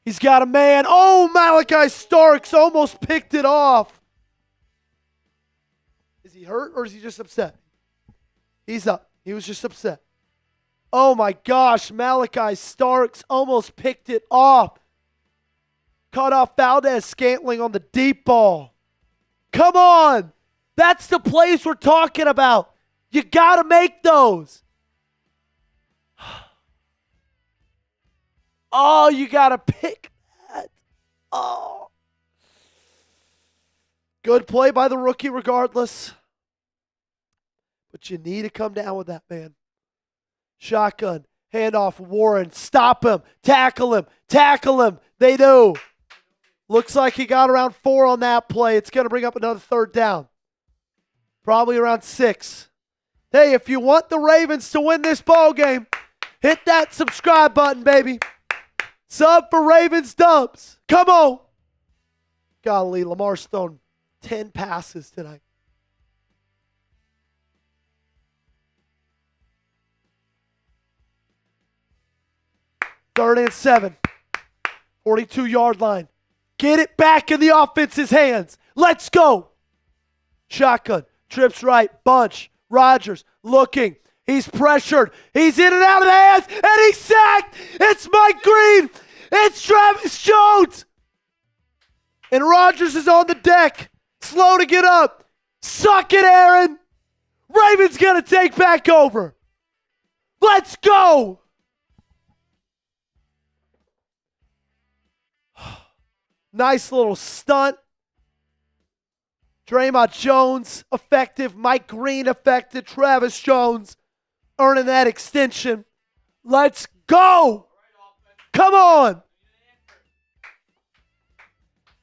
He's got a man. Oh, Malachi Starks almost picked it off. Is he hurt or is he just upset? He's up. He was just upset. Oh, my gosh. Malachi Starks almost picked it off. Caught off Valdez-Scantling on the deep ball. Come on. That's the plays we're talking about. You got to make those. Oh, you got to pick that. Oh. Good play by the rookie regardless. But you need to come down with that, man. Shotgun. Handoff. Warren. Stop him. Tackle him. Tackle him. They do. Looks like he got around 4 on that play. It's going to bring up another 3rd down. Probably around 6. Hey, if you want the Ravens to win this ball game, hit that subscribe button, baby. Sub for Ravens Dubs. Come on. Golly, Lamar's thrown 10 passes tonight. Third and 7. 42-yard line. Get it back in the offense's hands. Let's go. Shotgun. Trips right. Bunch. Rodgers looking. He's pressured. He's in and out of the hands. And he's sacked. It's Mike Green. It's Travis Jones. And Rodgers is on the deck. Slow to get up. Suck it, Aaron. Ravens going to take back over. Let's go. Nice little stunt. Draymond Jones effective. Mike Green effective. Travis Jones earning that extension. Let's go. Come on.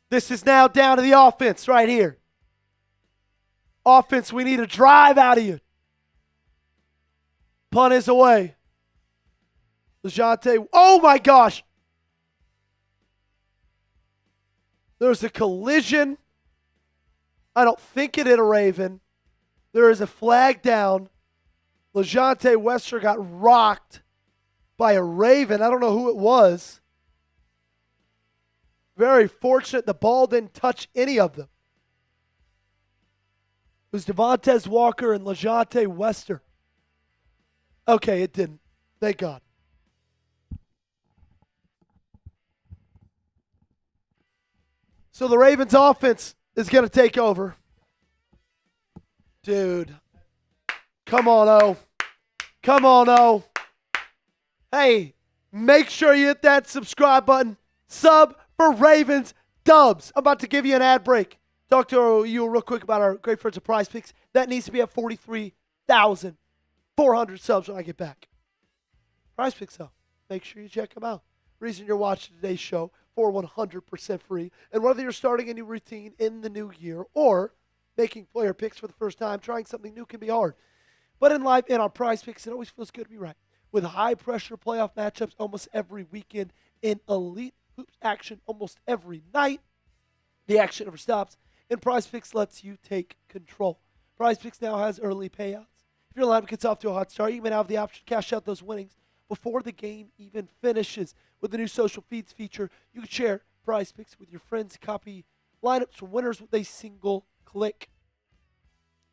This is now down to the offense right here. Offense, we need a drive out of you. Punt is away. LeJohntay. Oh, my gosh. There's a collision. I don't think it hit a Raven. There is a flag down. LeJohntay Wester got rocked by a Raven. I don't know who it was. Very fortunate the ball didn't touch any of them. It was Devontae Walker and LeJohntay Wester. Okay, it didn't. Thank God. So the Ravens offense is going to take over. Dude. Come on, O. Come on, O. Hey, make sure you hit that subscribe button. Sub for Ravens Dubs. I'm about to give you an ad break. Talk to you real quick about our great friends at Prize Picks. That needs to be at 43,400 subs when I get back. Prize Picks, though. Make sure you check them out. Reason you're watching today's show for 100% free. And whether you're starting a new routine in the new year or making player picks for the first time, trying something new can be hard. But in life and on Prize Picks, it always feels good to be right. with high-pressure playoff matchups almost every weekend and elite hoops action almost every night. The action never stops, and PrizePicks lets you take control. PrizePicks now has early payouts. If your lineup gets off to a hot start, you may have the option to cash out those winnings before the game even finishes. With the new social feeds feature, you can share PrizePicks with your friends, copy lineups from winners with a single click.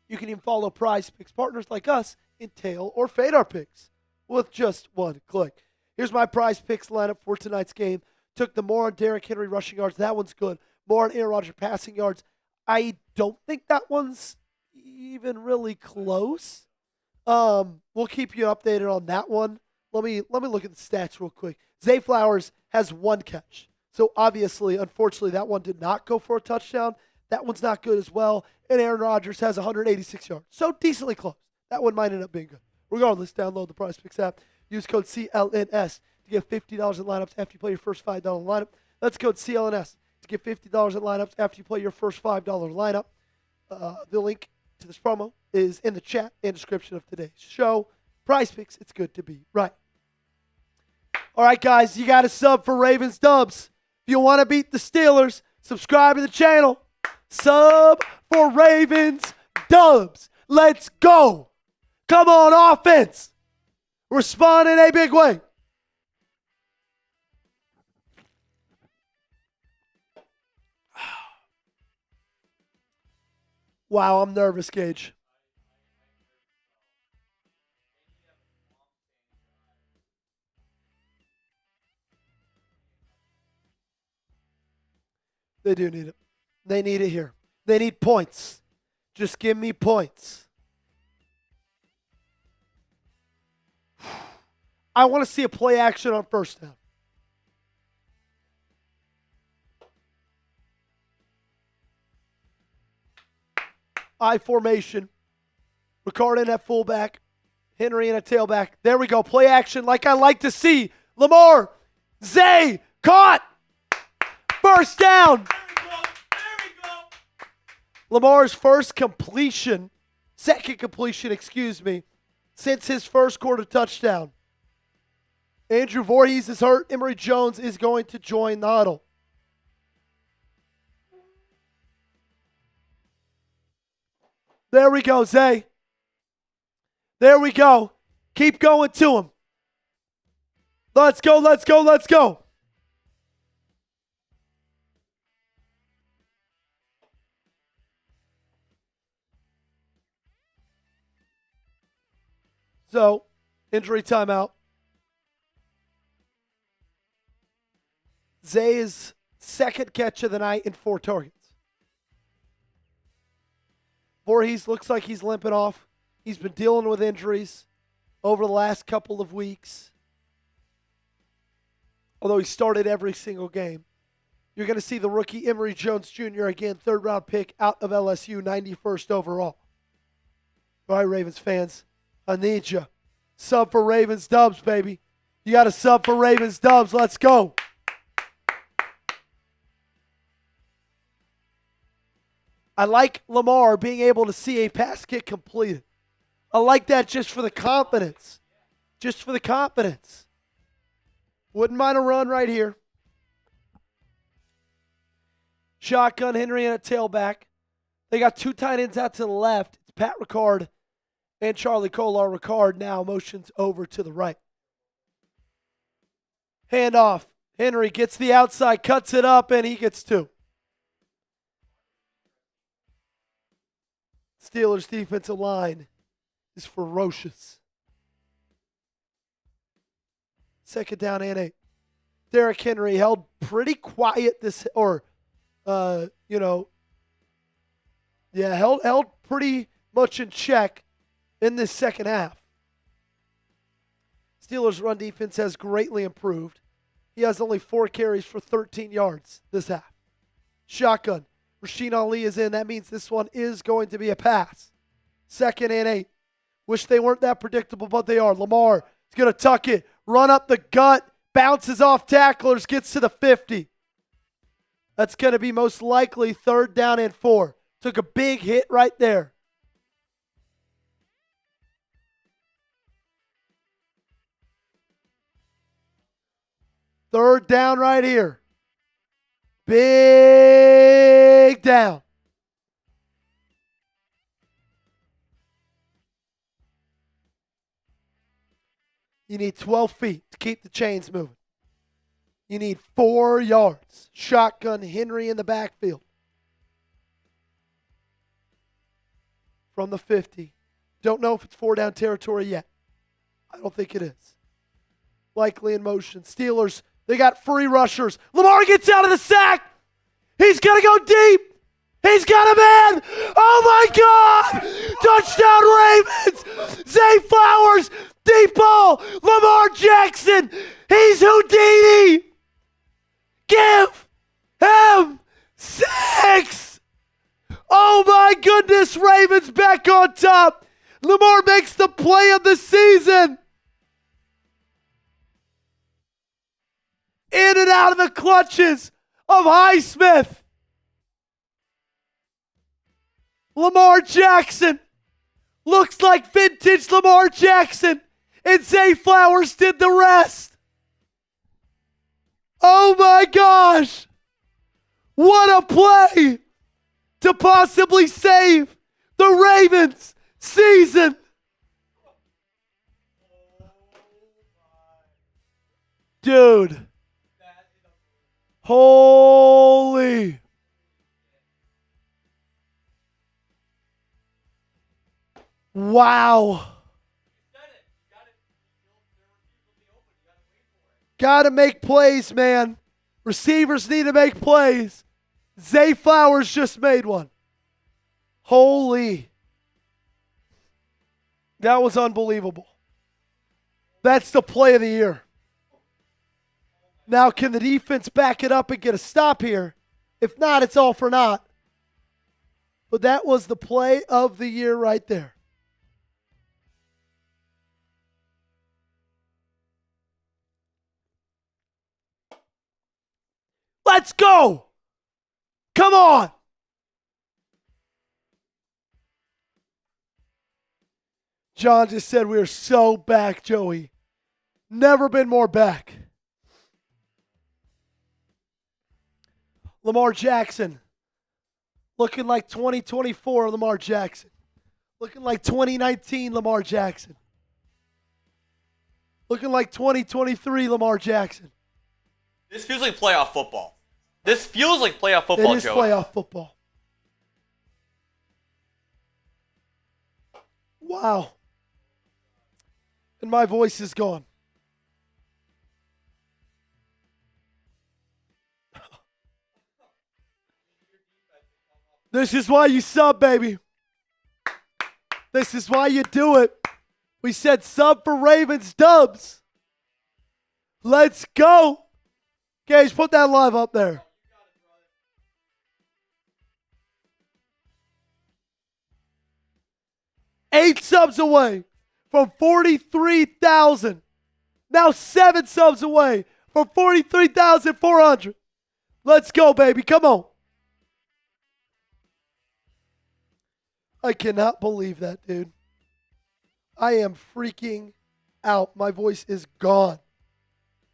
You can even follow PrizePicks partners like us and tail or fade our picks with just one click. Here's my PrizePicks lineup for tonight's game. Took the more on Derrick Henry rushing yards. That one's good. More on Aaron Rodgers passing yards. I don't think that one's even really close. We'll keep you updated on that one. Let me look at the stats real quick. Zay Flowers has one catch. So obviously, unfortunately, that one did not go for a touchdown. That one's not good as well. And Aaron Rodgers has 186 yards. So decently close. That one might end up being good. Regardless, download the PrizePicks app. Use code CLNS to get $50 in lineups after you play your first $5 lineup. That's code CLNS to get $50 in lineups after you play your first $5 lineup. The link to this promo is in the chat and description of today's show. PrizePicks, it's good to be right. All right, guys, you got to sub for Ravens Dubs. If you want to beat the Steelers, subscribe to the channel. Sub for Ravens Dubs. Let's go. Come on, offense. Respond in a big way. Wow, I'm nervous, Gage. They do need it. They need it here. They need points. Just give me points. I want to see a play action on first down. I formation. Ricard in at fullback. Henry in a tailback. There we go. Play action like I like to see. Lamar. Zay. Caught. First down. There we go. Lamar's first completion. Second completion, excuse me. Since his first quarter touchdown. Andrew Voorhees is hurt. Emory Jones is going to join the huddle. There we go, Zay. There we go. Keep going to him. Let's go, let's go, let's go. So, injury timeout. Zay's second catch of the night and 4 targets. Voorhees looks like he's limping off. He's been dealing with injuries over the last couple of weeks. Although he started every single game. You're going to see the rookie Emory Jones Jr. again, third-round pick out of LSU, 91st overall. All right, Ravens fans, I need you. Sub for Ravens Dubs, baby. You got to sub for Ravens Dubs. Let's go. I like Lamar being able to see a pass kick completed. I like that just for the confidence. Just for the confidence. Wouldn't mind a run right here. Shotgun, Henry and a tailback. They got 2 tight ends out to the left. It's Pat Ricard and Charlie Kolar. Ricard now motions over to the right. Handoff. Henry gets the outside, cuts it up, and he gets 2. Steelers defensive line is ferocious. Second down and 8. Derrick Henry held pretty quiet held pretty much in check in this second half. Steelers' run defense has greatly improved. He has only 4 carries for 13 yards this half. Shotgun. Rasheen Ali is in. That means this one is going to be a pass. Second and 8. Wish they weren't that predictable, but they are. Lamar is going to tuck it, run up the gut, bounces off tacklers, gets to the 50. That's going to be most likely 3rd down and 4. Took a big hit right there. Third down right here. Big down. You need 12 feet to keep the chains moving. You need 4 yards. Shotgun Henry in the backfield. From the 50. Don't know if it's 4 down territory yet. I don't think it is. Likely in motion. Steelers, they got free rushers. Lamar gets out of the sack. He's going to go deep. He's got a man. Oh, my God. Touchdown Ravens. Zay Flowers. Deep ball. Lamar Jackson. He's Houdini. Give him 6. Oh, my goodness. Ravens back on top. Lamar makes the play of the season. In and out of the clutches of Highsmith. Lamar Jackson. Looks like vintage Lamar Jackson. And Zay Flowers did the rest. Oh my gosh. What a play to possibly save the Ravens season. Dude. Holy. Wow. Got to make plays, man. Receivers need to make plays. Zay Flowers just made one. Holy. That was unbelievable. That's the play of the year. Now, can the defense back it up and get a stop here? If not, it's all for naught. But that was the play of the year right there. Let's go. Come on. John just said we are so back, Joey. Never been more back. Lamar Jackson. Looking like 2024 Lamar Jackson. Looking like 2019 Lamar Jackson. Looking like 2023 Lamar Jackson. This feels like playoff football. This feels like playoff football, It is Joey. playoff football. Wow. And my voice is gone. This is why you sub, baby. This is why you do it. We said sub for Ravens dubs. Let's go. Gage, put that live up there. Eight subs away from 43,000. Now 7 subs away from 43,400. Let's go, baby. Come on. I cannot believe that, dude. I am freaking out. My voice is gone.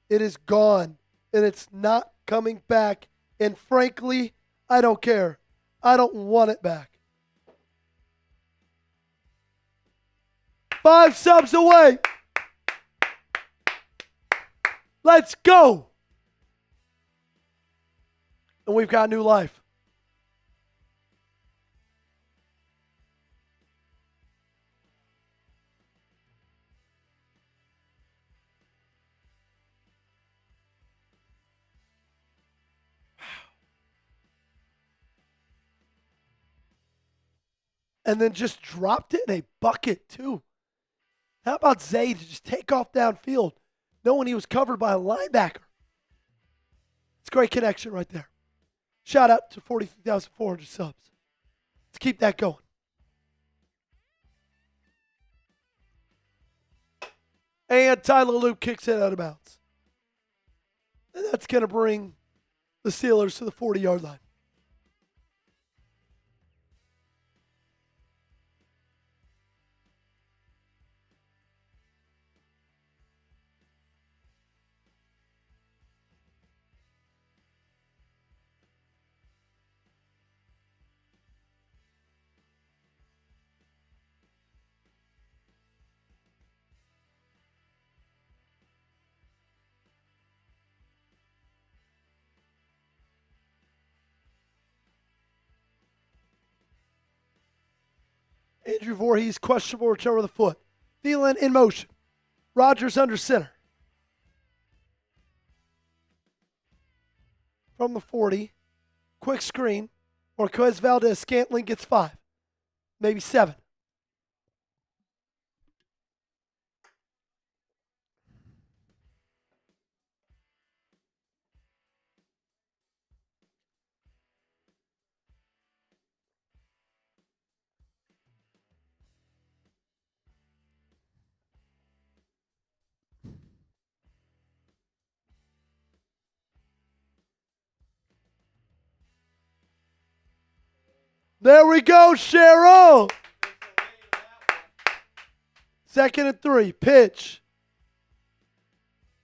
It is gone. And it's not coming back. And frankly, I don't care. I don't want it back. 5 subs away. Let's go. And we've got new life. And then just dropped it in a bucket, too. How about Zay to just take off downfield, knowing he was covered by a linebacker? It's great connection right there. Shout out to 43,400 subs. Let's keep that going. And Tyler Loop kicks it out of bounds. And that's going to bring the Steelers to the 40-yard line. Andrew Voorhees, questionable return with a foot. Thielen in motion. Rodgers under center. From the 40. Quick screen. Marquez Valdez-Scantling gets 5. Maybe 7. There we go, Cheryl. 2nd and 3. Pitch.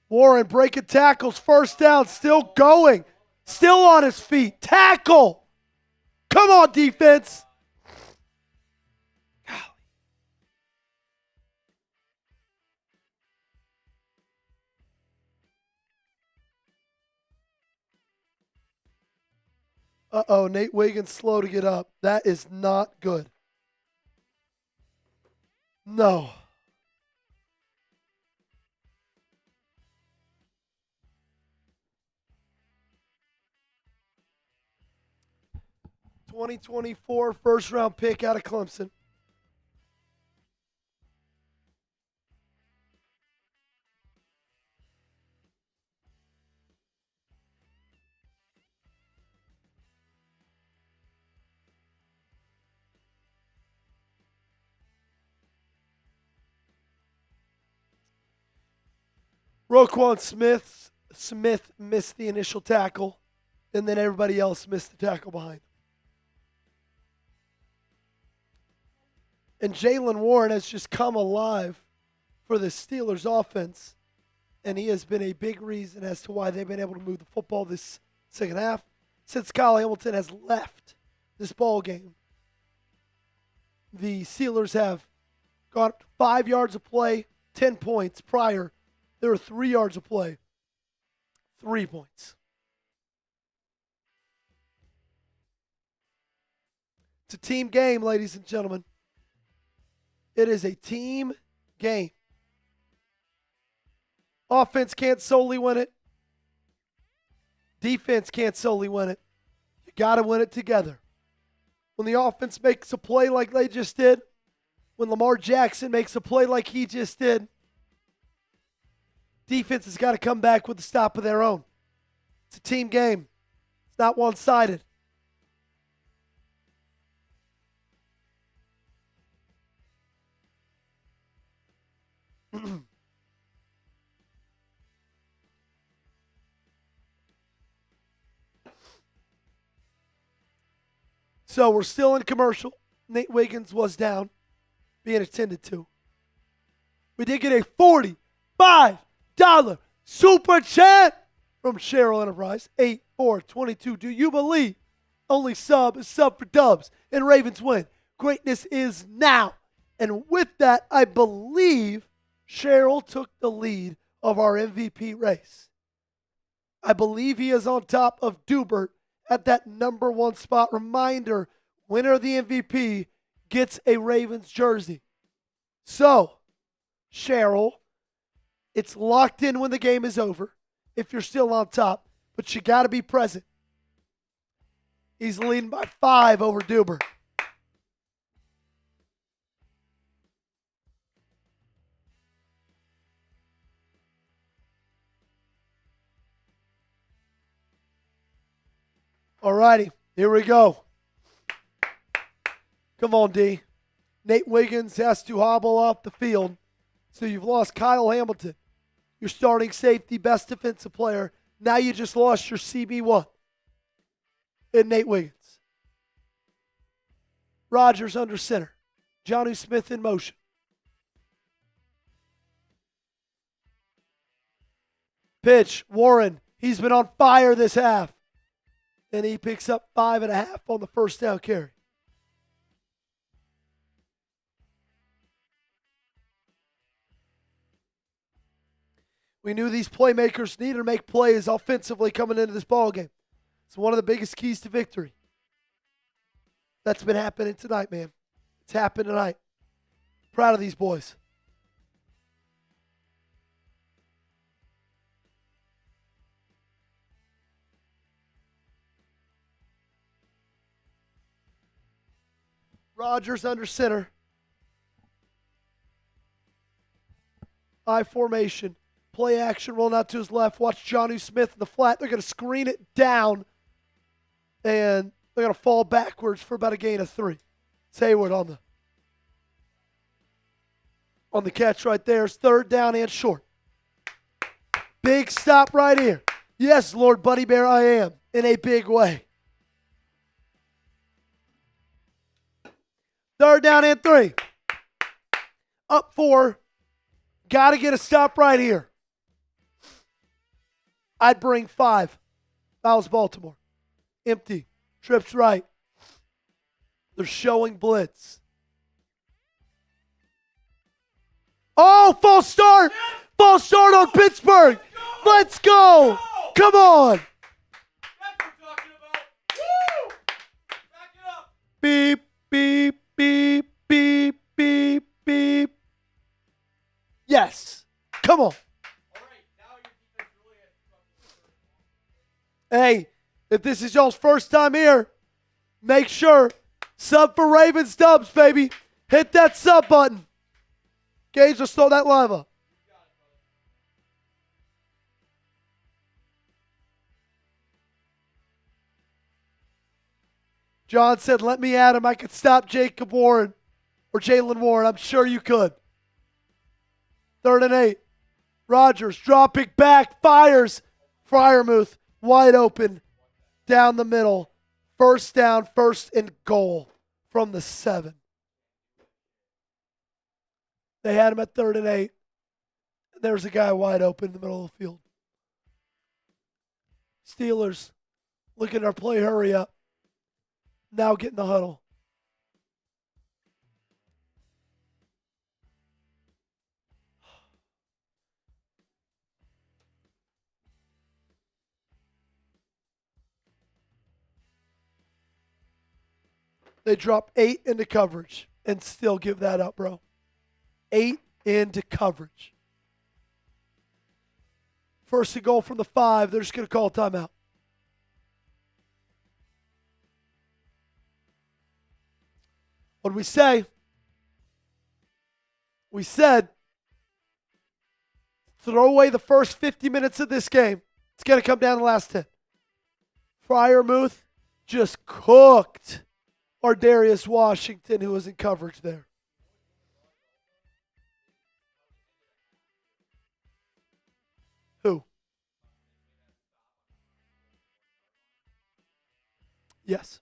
Warren breaking tackles. First down. Still going. Still on his feet. Tackle. Come on, defense. Uh-oh, Nate Wiggins slow to get up. That is not good. No. (2024) first-round pick out of Clemson. Roquan Smith missed the initial tackle, and then everybody else missed the tackle behind. And Jaylen Warren has just come alive for the Steelers offense, and he has been a big reason as to why they've been able to move the football this second half since Kyle Hamilton has left this ball game. The Steelers have got 5 yards of play, 10 points. Prior, there were 3 yards of play, 3 points. It's a team game, ladies and gentlemen. It is a team game. Offense can't solely win it. Defense can't solely win it. You got to win it together. When the offense makes a play like they just did, when Lamar Jackson makes a play like he just did, defense has got to come back with a stop of their own. It's a team game. It's not one-sided. So we're still in commercial. Nate Wiggins was down, being attended to. We did get a $45 super chat from Cheryl Enterprise. 8422. Do you believe only sub is sub for dubs and Ravens win? Greatness is now. And with that, I believe Cheryl took the lead of our MVP race. I believe he is on top of Dubert at that number 1 spot. Reminder, winner of the MVP gets a Ravens jersey. So, Cheryl, it's locked in when the game is over if you're still on top, but you got to be present. He's leading by 5 over Dubert. All righty, here we go. Come on, D. Nate Wiggins has to hobble off the field. So you've lost Kyle Hamilton, your starting safety, best defensive player. Now you just lost your CB1 in Nate Wiggins. Rodgers under center. Jonnu Smith in motion. Pitch, Warren. He's been on fire this half. And he picks up 5.5 on the first down carry. We knew these playmakers needed to make plays offensively coming into this ballgame. It's one of the biggest keys to victory. That's been happening tonight, man. It's happened tonight. Proud of these boys. Rodgers under center. I formation. Play action, rolling out to his left. Watch Jonnu Smith in the flat. They're going to screen it down. And they're going to fall backwards for about a gain of 3. It's Hayward on the catch right there. It's 3rd down and short. Big stop right here. Yes, Lord Buddy Bear, I am. In a big way. 3rd down and 3. Up 4. Got to get a stop right here. I'd bring 5. Fouls Baltimore. Empty. Trips right. They're showing blitz. Oh, false start. False start on Pittsburgh. Let's go. Come on. That's what we're talking about. Woo! Back it up. Beep, beep, beep, beep, beep, beep. Yes. Come on. All right, now your defense really has to. Hey, if this is y'all's first time here, make sure sub for Ravens Dubs, baby. Hit that sub button. Gage, let's throw that live up. John said, let me at him. I could stop Jacob Warren or Jalen Warren. I'm sure you could. 3rd and 8. Rodgers dropping back, fires. Freiermuth wide open down the middle. 1st down, 1st and goal from the 7. They had him at 3rd and 8. There's a guy wide open in the middle of the field. Steelers looking at our play, hurry up. Now get in the huddle. They drop 8 into coverage and still give that up, bro. 8 into coverage. 1st and goal from the 5. They're just going to call a timeout. What did we say? We said throw away the first 50 minutes of this game. It's going to come down to the last 10. Freiermuth just cooked Darius Washington, who was in coverage there. Who? Yes.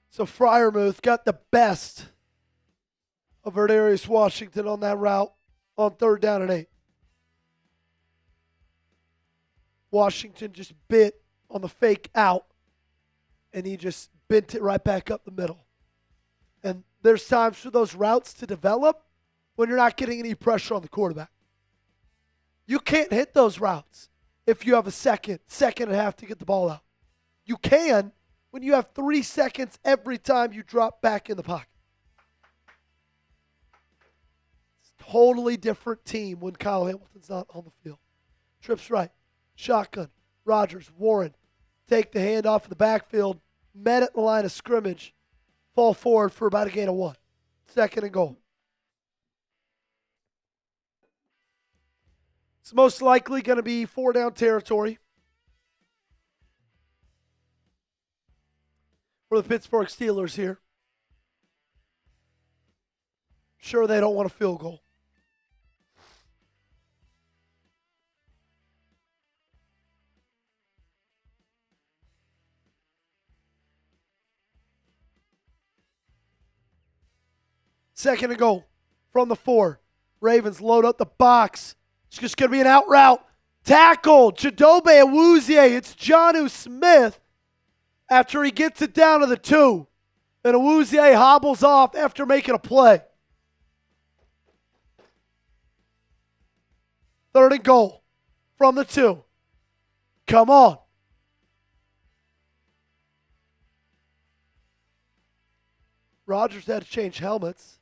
So Freiermuth got the best of Darius Washington on that route on 3rd down and 8. Washington just bit on the fake out, and he just bent it right back up the middle. And there's times for those routes to develop when you're not getting any pressure on the quarterback. You can't hit those routes if you have a second and a half to get the ball out. You can when you have 3 seconds every time you drop back in the pocket. It's a totally different team when Kyle Hamilton's not on the field. Trips right. Shotgun. Rodgers, Warren. Take the hand off of the backfield. Met at the line of scrimmage. Fall forward for about a gain of 1. 2nd and goal. It's most likely going to be 4 down territory for the Pittsburgh Steelers here. Sure, they don't want a field goal. Second and goal from the 4. Ravens load up the box. It's just going to be an out route. Tackle, Chidobe Awuzie. It's Jonnu Smith after he gets it down to the 2. And Awuzie hobbles off after making a play. 3rd and goal from the 2. Come on. Rodgers had to change helmets.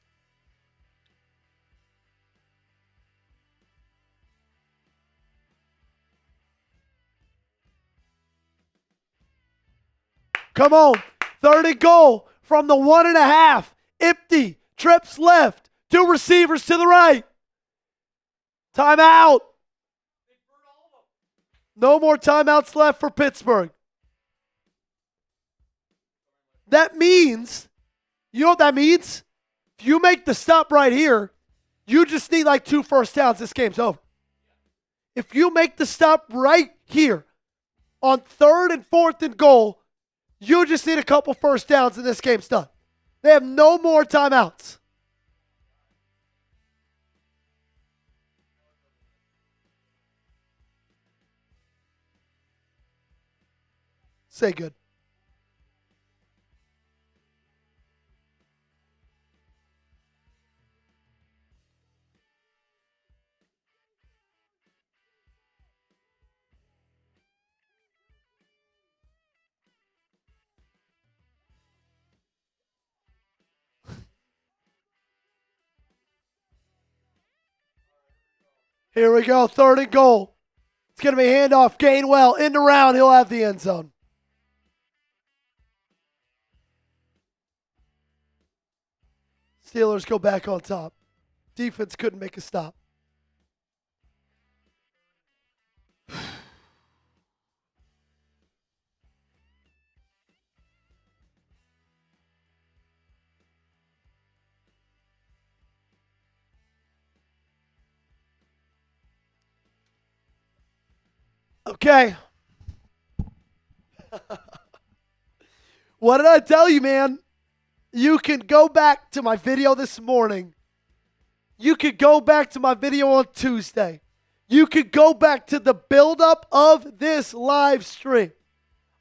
Come on. 3rd and goal from the 1.5. Empty. Trips left. 2 receivers to the right. Timeout. No more timeouts left for Pittsburgh. That means, you know what that means? If you make the stop right here, you just need like 2 first downs. This game's over. If you make the stop right here on 3rd and 4th and goal, you just need a couple first downs and this game's done. They have no more timeouts. Say good. Here we go, 3rd and goal. It's going to be a handoff. Gainwell in the round. He'll have the end zone. Steelers go back on top. Defense couldn't make a stop. Okay. What did I tell you, man? You can go back to my video this morning. You could go back to my video on Tuesday. You could go back to the buildup of this live stream.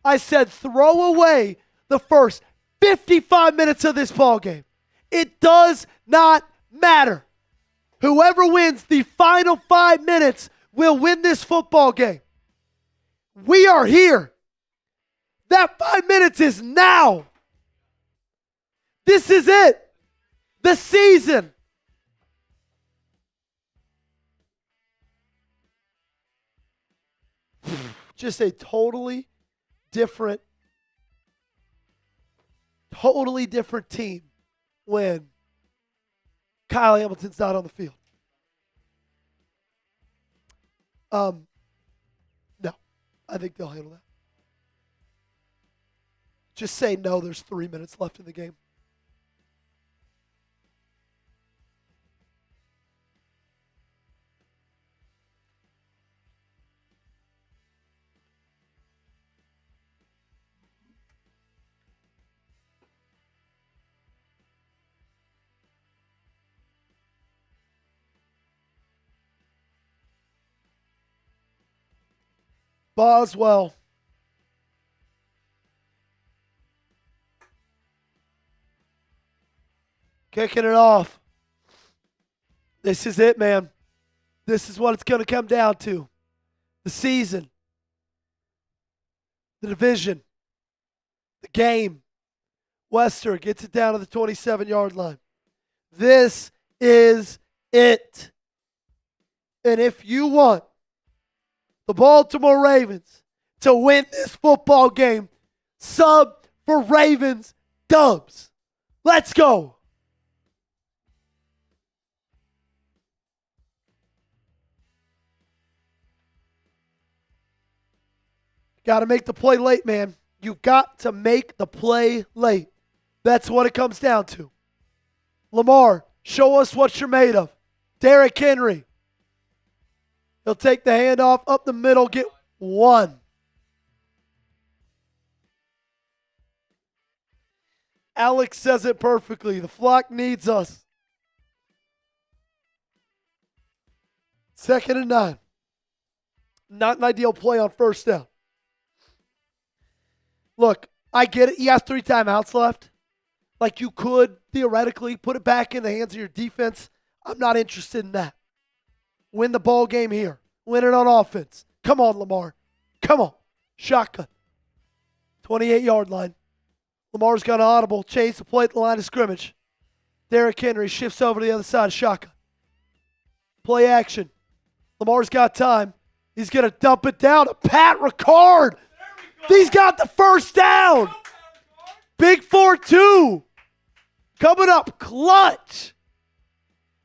I said throw away the first 55 minutes of this ball game. It does not matter. Whoever wins the final 5 minutes will win this football game. We are here. That 5 minutes is now. This is it. The season. Just a totally different team when Kyle Hamilton's not on the field. No, I think they'll handle that. Just say no, there's 3 minutes left in the game. Boswell. Kicking it off. This is it, man. This is what it's going to come down to. The season. The division. The game. Wester gets it down to the 27-yard line. This is it. And if you want the Baltimore Ravens to win this football game, sub for Ravens dubs. Let's go. Got to make the play late, man. You got to make the play late. That's what it comes down to. Lamar, show us what you're made of. Derrick Henry. He'll take the handoff up the middle, get 1. Alex says it perfectly. The flock needs us. 2nd and 9. Not an ideal play on first down. Look, I get it. You have 3 timeouts left. Like, you could theoretically put it back in the hands of your defense. I'm not interested in that. Win the ball game here. Win it on offense. Come on, Lamar. Come on. Shotgun. 28-yard line. Lamar's got an audible. Change the play at the line of scrimmage. Derrick Henry shifts over to the other side of shotgun. Play action. Lamar's got time. He's going to dump it down to Pat Ricard. He's got the first down. Big 4-2. Coming up clutch.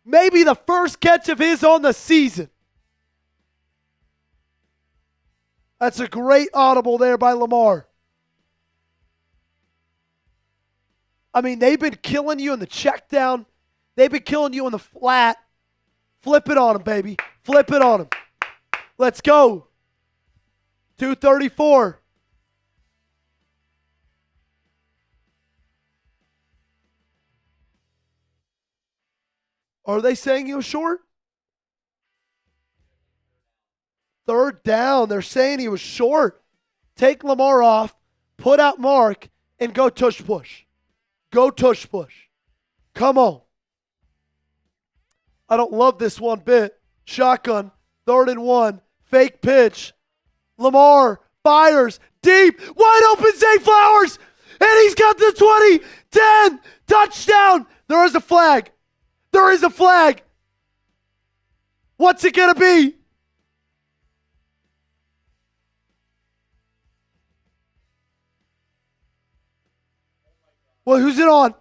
Maybe the first catch of his on the season. That's a great audible there by Lamar. I mean, they've been killing you in the check down. They've been killing you in the flat. Flip it on him, baby. Flip it on him. Let's go. 2:34. Are they saying he was short? Third down. They're saying he was short. Take Lamar off, put out Mark, and go tush push. Go tush push. Come on. I don't love this one bit. Shotgun, 3rd and 1. Fake pitch. Lamar fires deep. Wide open Zay Flowers. And he's got the 20. 10. Touchdown. There is a flag. There is a flag. What's it going to be? Well, who's it on?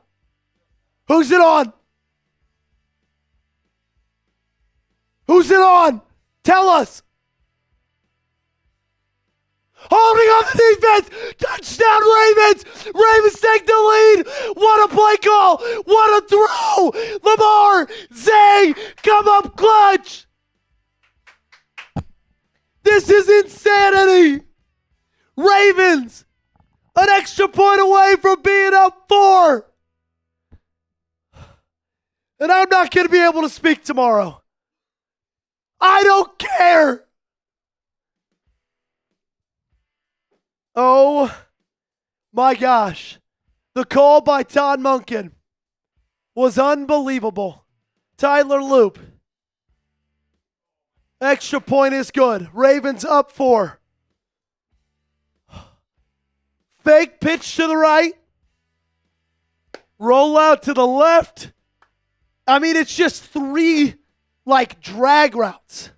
Who's it on? Who's it on? Tell us. Holding on the defense. Touchdown Ravens. Ravens take the lead. What a play call. What a throw. Lamar. Zay. Come up clutch. This is insanity. Ravens. An extra point away from being up 4. And I'm not going to be able to speak tomorrow. I don't care. Oh my gosh. The call by Todd Monken was unbelievable. Tyler Loop. Extra point is good. Ravens up 4. Fake pitch to the right. Roll out to the left. I mean, it's just 3 drag routes.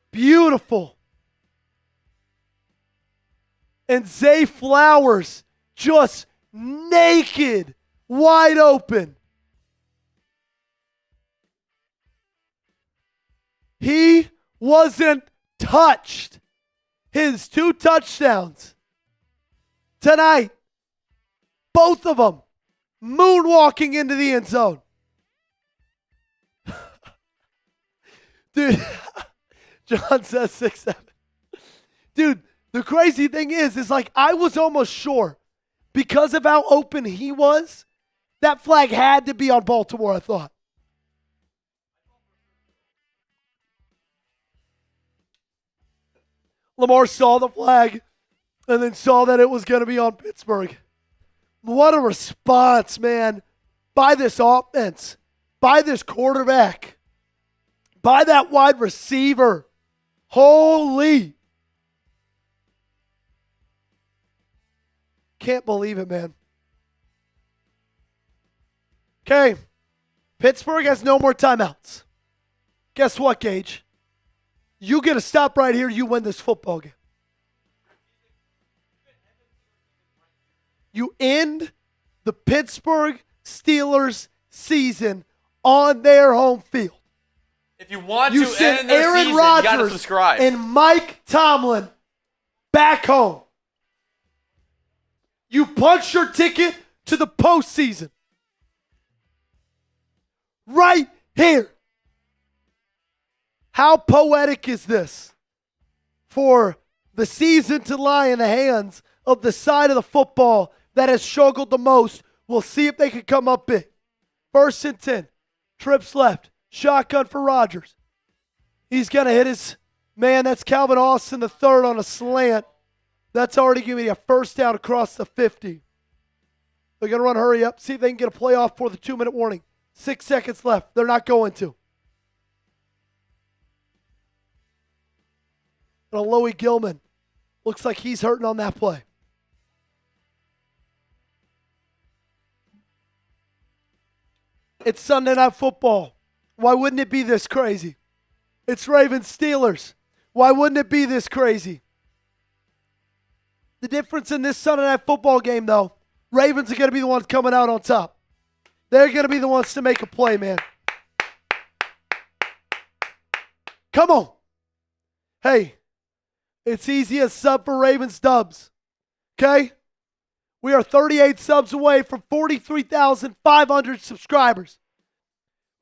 Beautiful. And Zay Flowers just naked, wide open. He wasn't touched. His 2 touchdowns tonight, both of them moonwalking into the end zone. Dude, John says 6-7. Dude, the crazy thing is I was almost sure because of how open he was, that flag had to be on Baltimore, I thought. Lamar saw the flag and then saw that it was going to be on Pittsburgh. What a response, man, by this offense, by this quarterback, by that wide receiver. Holy. Can't believe it, man. Okay. Pittsburgh has no more timeouts. Guess what, Gage? You get a stop right here, you win this football game. You end the Pittsburgh Steelers season on their home field. If you want You to send end their Aaron season, you got to Rodgers subscribe. and Mike Tomlin back home. You punch your ticket to the postseason. Right here. How poetic is this for the season to lie in the hands of the side of the football that has struggled the most? We'll see if they can come up big. 1st and 10. Trips left. Shotgun for Rodgers. He's going to hit his man. That's Calvin Austin, the 3rd on a slant. That's already giving me a first down across the 50. They're going to run hurry up, see if they can get a play off for the 2-minute warning. 6 seconds left. They're not going to. And Alohi Gilman looks like he's hurting on that play. It's Sunday Night Football. Why wouldn't it be this crazy? It's Ravens Steelers. Why wouldn't it be this crazy? The difference in this Sunday Night Football game, though, Ravens are going to be the ones coming out on top. They're going to be the ones to make a play, man. Come on. Hey, it's easy as sub for Ravens dubs. Okay? We are 38 subs away from 43,500 subscribers.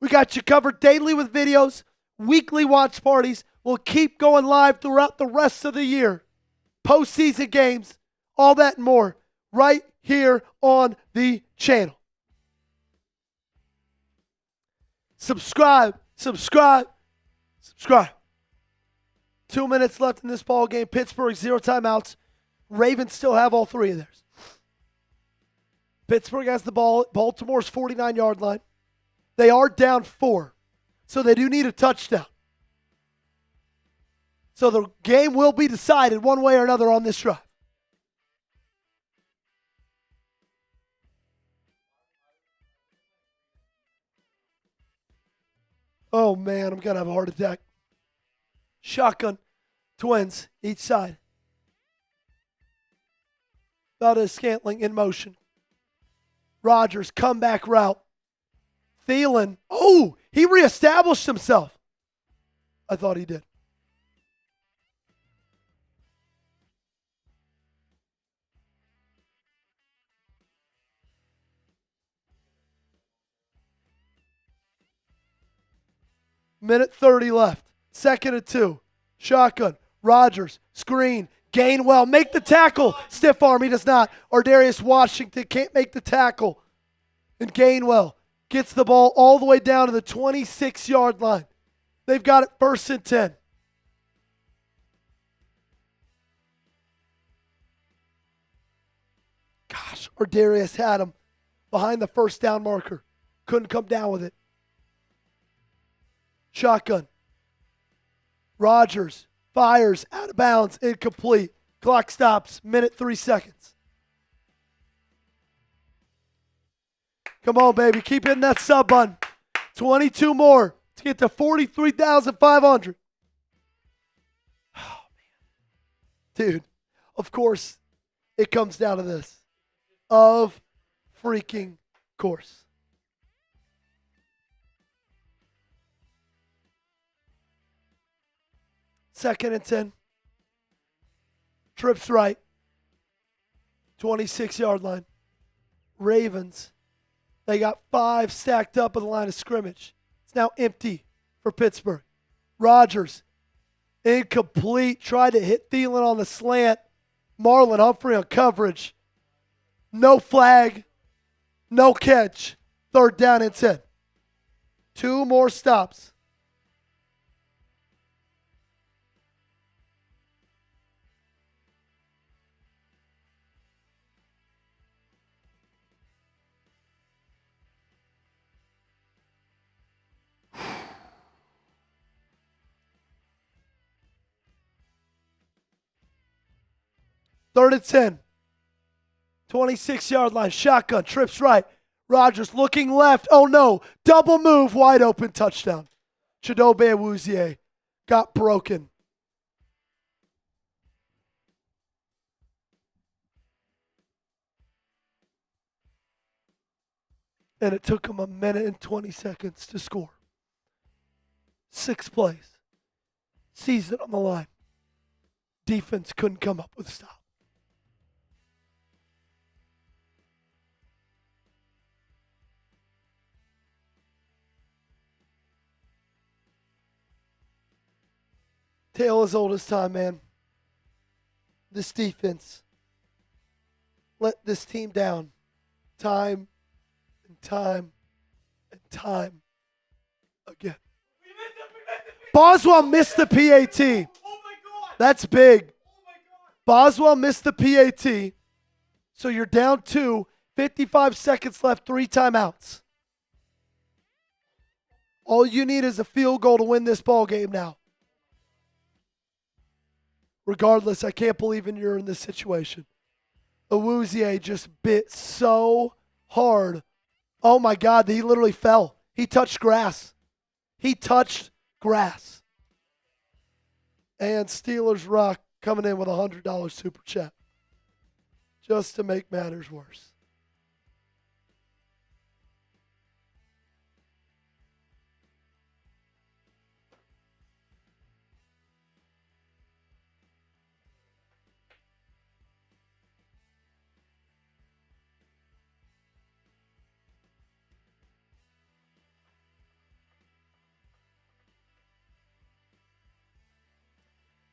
We got you covered daily with videos, weekly watch parties. We'll keep going live throughout the rest of the year. Postseason games, all that and more, right here on the channel. Subscribe. 2 minutes left in this ball game. Pittsburgh, 0 timeouts. Ravens still have all 3 of theirs. Pittsburgh has the ball at Baltimore's 49-yard line. They are down 4, so they do need a touchdown. So the game will be decided one way or another on this drive. Oh, man, I'm going to have a heart attack. Shotgun, twins, each side. Valdez-Scantling in motion. Rodgers, comeback route. Thielen, oh, he reestablished himself. I thought he did. Minute 30 left. 2nd and 2. Shotgun. Rodgers. Screen. Gainwell. Make the tackle. Stiff arm. He does not. Ardarius Washington can't make the tackle. And Gainwell gets the ball all the way down to the 26-yard line. They've got it 1st and 10. Gosh, Ardarius had him behind the first down marker. Couldn't come down with it. Shotgun. Rodgers fires out of bounds, incomplete. Clock stops, minute 3 seconds. Come on, baby. Keep hitting that sub button. 22 more to get to 43,500. Oh, man. Dude, of course, it comes down to this. Of freaking course. Second and 10. Trips right. 26-yard line. Ravens. They got 5 stacked up at the line of scrimmage. It's now empty for Pittsburgh. Rodgers. Incomplete. Tried to hit Thielen on the slant. Marlon Humphrey on coverage. No flag. No catch. 3rd down and 10. 2 more stops. Third and 10. 26-yard line. Shotgun. Trips right. Rodgers looking left. Oh, no. Double move. Wide open. Touchdown. Chidobe Awuzie got broken. And it took him a minute and 20 seconds to score. 6 plays. Season on the line. Defense couldn't come up with a stop. Tale as old as time, man. This defense let this team down time and time and time again. Boswell missed the PAT. That's big. Boswell missed the PAT. So you're down 2, 55 seconds left, 3 timeouts. All you need is a field goal to win this ball game now. Regardless, I can't believe you're in this situation. Awuzie just bit so hard Oh, my God. He literally fell. He touched grass. He touched grass. And Steelers Rock coming in with a $100 super chat. Just to make matters worse.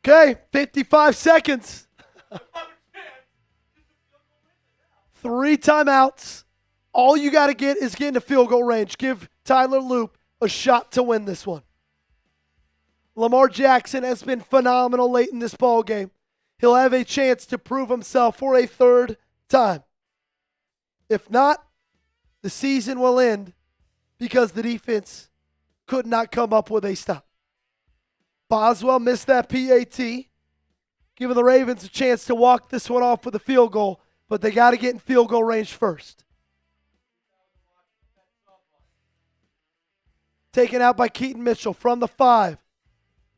Okay, 55 seconds. 3 timeouts. All you got to get is get into field goal range. Give Tyler Loop a shot to win this one. Lamar Jackson has been phenomenal late in this ball game. He'll have a chance to prove himself for a 3rd time. If not, the season will end because the defense could not come up with a stop. Boswell missed that PAT, giving the Ravens a chance to walk this one off with a field goal, but they got to get in field goal range first. Taken out by Keaton Mitchell from the 5.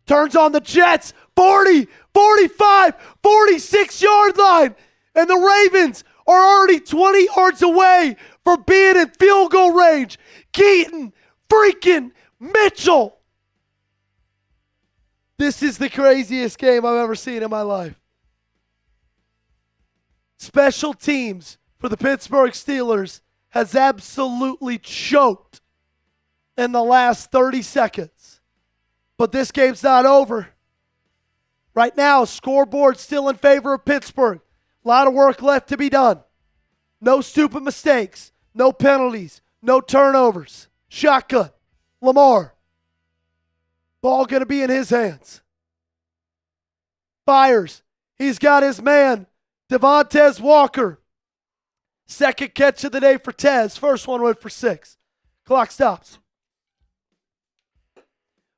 Turns on the Jets, 40, 45, 46-yard line, and the Ravens are already 20 yards away from being in field goal range. Keaton freaking Mitchell. This is the craziest game I've ever seen in my life. Special teams for the Pittsburgh Steelers has absolutely choked in the last 30 seconds. But this game's not over. Right now, scoreboard still in favor of Pittsburgh. A lot of work left to be done. No stupid mistakes. No penalties. No turnovers. Shotgun. Lamar. Ball going to be in his hands. Fires. He's got his man, Devontae Walker. Second catch of the day for Tez. First one went for 6. Clock stops.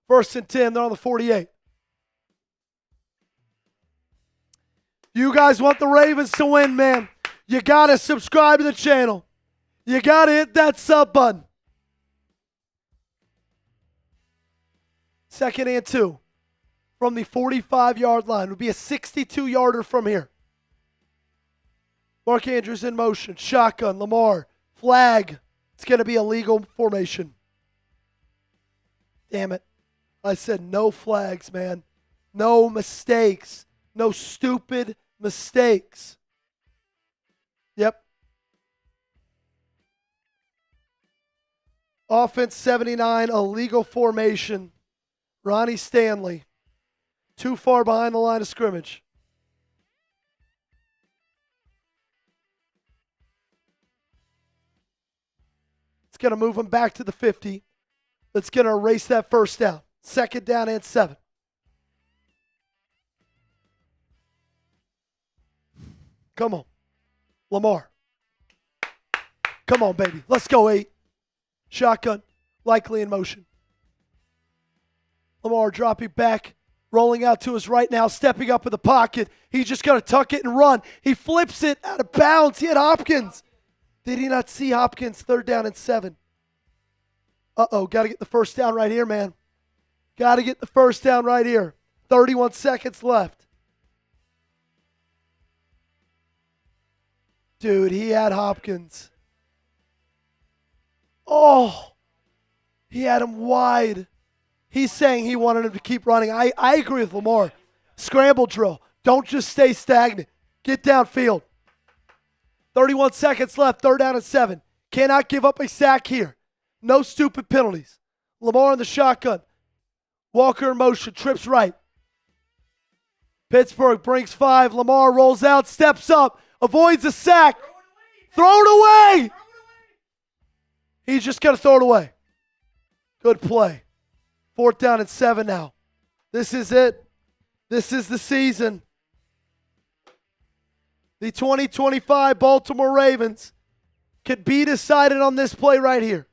1st and 10. They're on the 48. You guys want the Ravens to win, man. You got to subscribe to the channel. You got to hit that sub button. 2nd and 2 from the 45-yard line. It would be a 62-yarder from here. Mark Andrews in motion. Shotgun. Lamar. Flag. It's going to be a legal formation. Damn it. I said no flags, man. No mistakes. No stupid mistakes. Yep. Offense 79, illegal formation. Ronnie Stanley, too far behind the line of scrimmage. It's going to move him back to the 50. That's going to erase that first down. 2nd down and 7. Come on. Lamar. Come on, baby. Let's go, 8. Shotgun. Likely in motion. Lamar dropping back, rolling out to his right now, stepping up in the pocket. He's just got to tuck it and run. He flips it out of bounds. He had Hopkins. Did he not see Hopkins? 3rd down and 7. Uh-oh, got to get the first down right here, man. Got to get the first down right here. 31 seconds left. Dude, he had Hopkins. Oh, he had him wide. He's saying he wanted him to keep running. I agree with Lamar. Scramble drill. Don't just stay stagnant. Get downfield. 31 seconds left. 3rd down and 7. Cannot give up a sack here. No stupid penalties. Lamar in the shotgun. Walker in motion. Trips right. Pittsburgh brings 5. Lamar rolls out. Steps up. Avoids a sack. Throw it away. He's just going to throw it away. Good play. 4th down and 7 now. This is it. This is the season. The 2025 Baltimore Ravens could be decided on this play right here.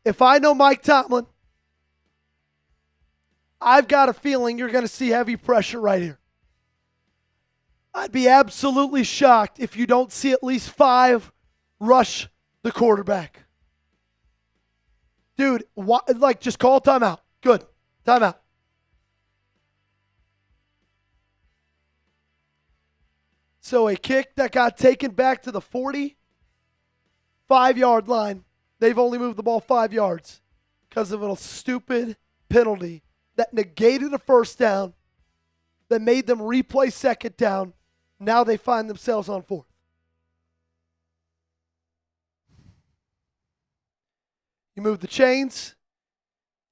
If I know Mike Tomlin, I've got a feeling you're going to see heavy pressure right here. I'd be absolutely shocked if you don't see at least 5 rush the quarterback. Dude, just call a timeout. Good. Timeout. So a kick that got taken back to the 45-yard line. They've only moved the ball 5 yards because of a stupid penalty that negated a first down, that made them replay second down. Now they find themselves on fourth. You move the chains.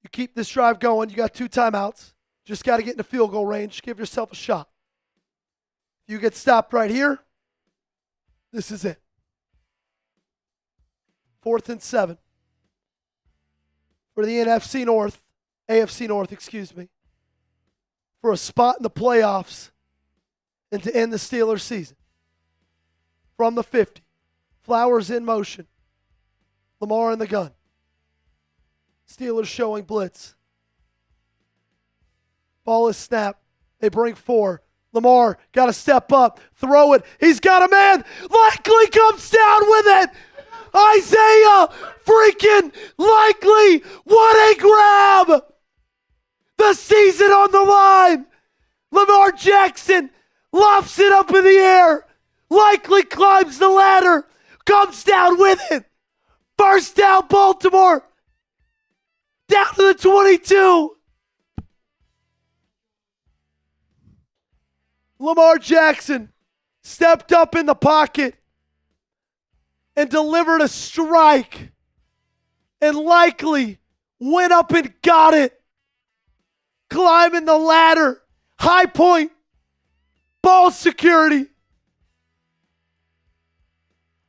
You keep this drive going. You got 2 timeouts. Just got to get into field goal range. Give yourself a shot. If you get stopped right here, this is it. 4th and 7 for the AFC North, for a spot in the playoffs and to end the Steelers season. From the 50, Flowers in motion, Lamar in the gun. Steelers showing blitz. Ball is snapped. They bring 4. Lamar got to step up, throw it. He's got a man. Likely comes down with it. Isaiah freaking Likely. What a grab. The season on the line. Lamar Jackson lofts it up in the air. Likely climbs the ladder. Comes down with it. First down, Baltimore. Down to the 22. Lamar Jackson stepped up in the pocket and delivered a strike and Likely went up and got it. Climbing the ladder. High point. Ball security.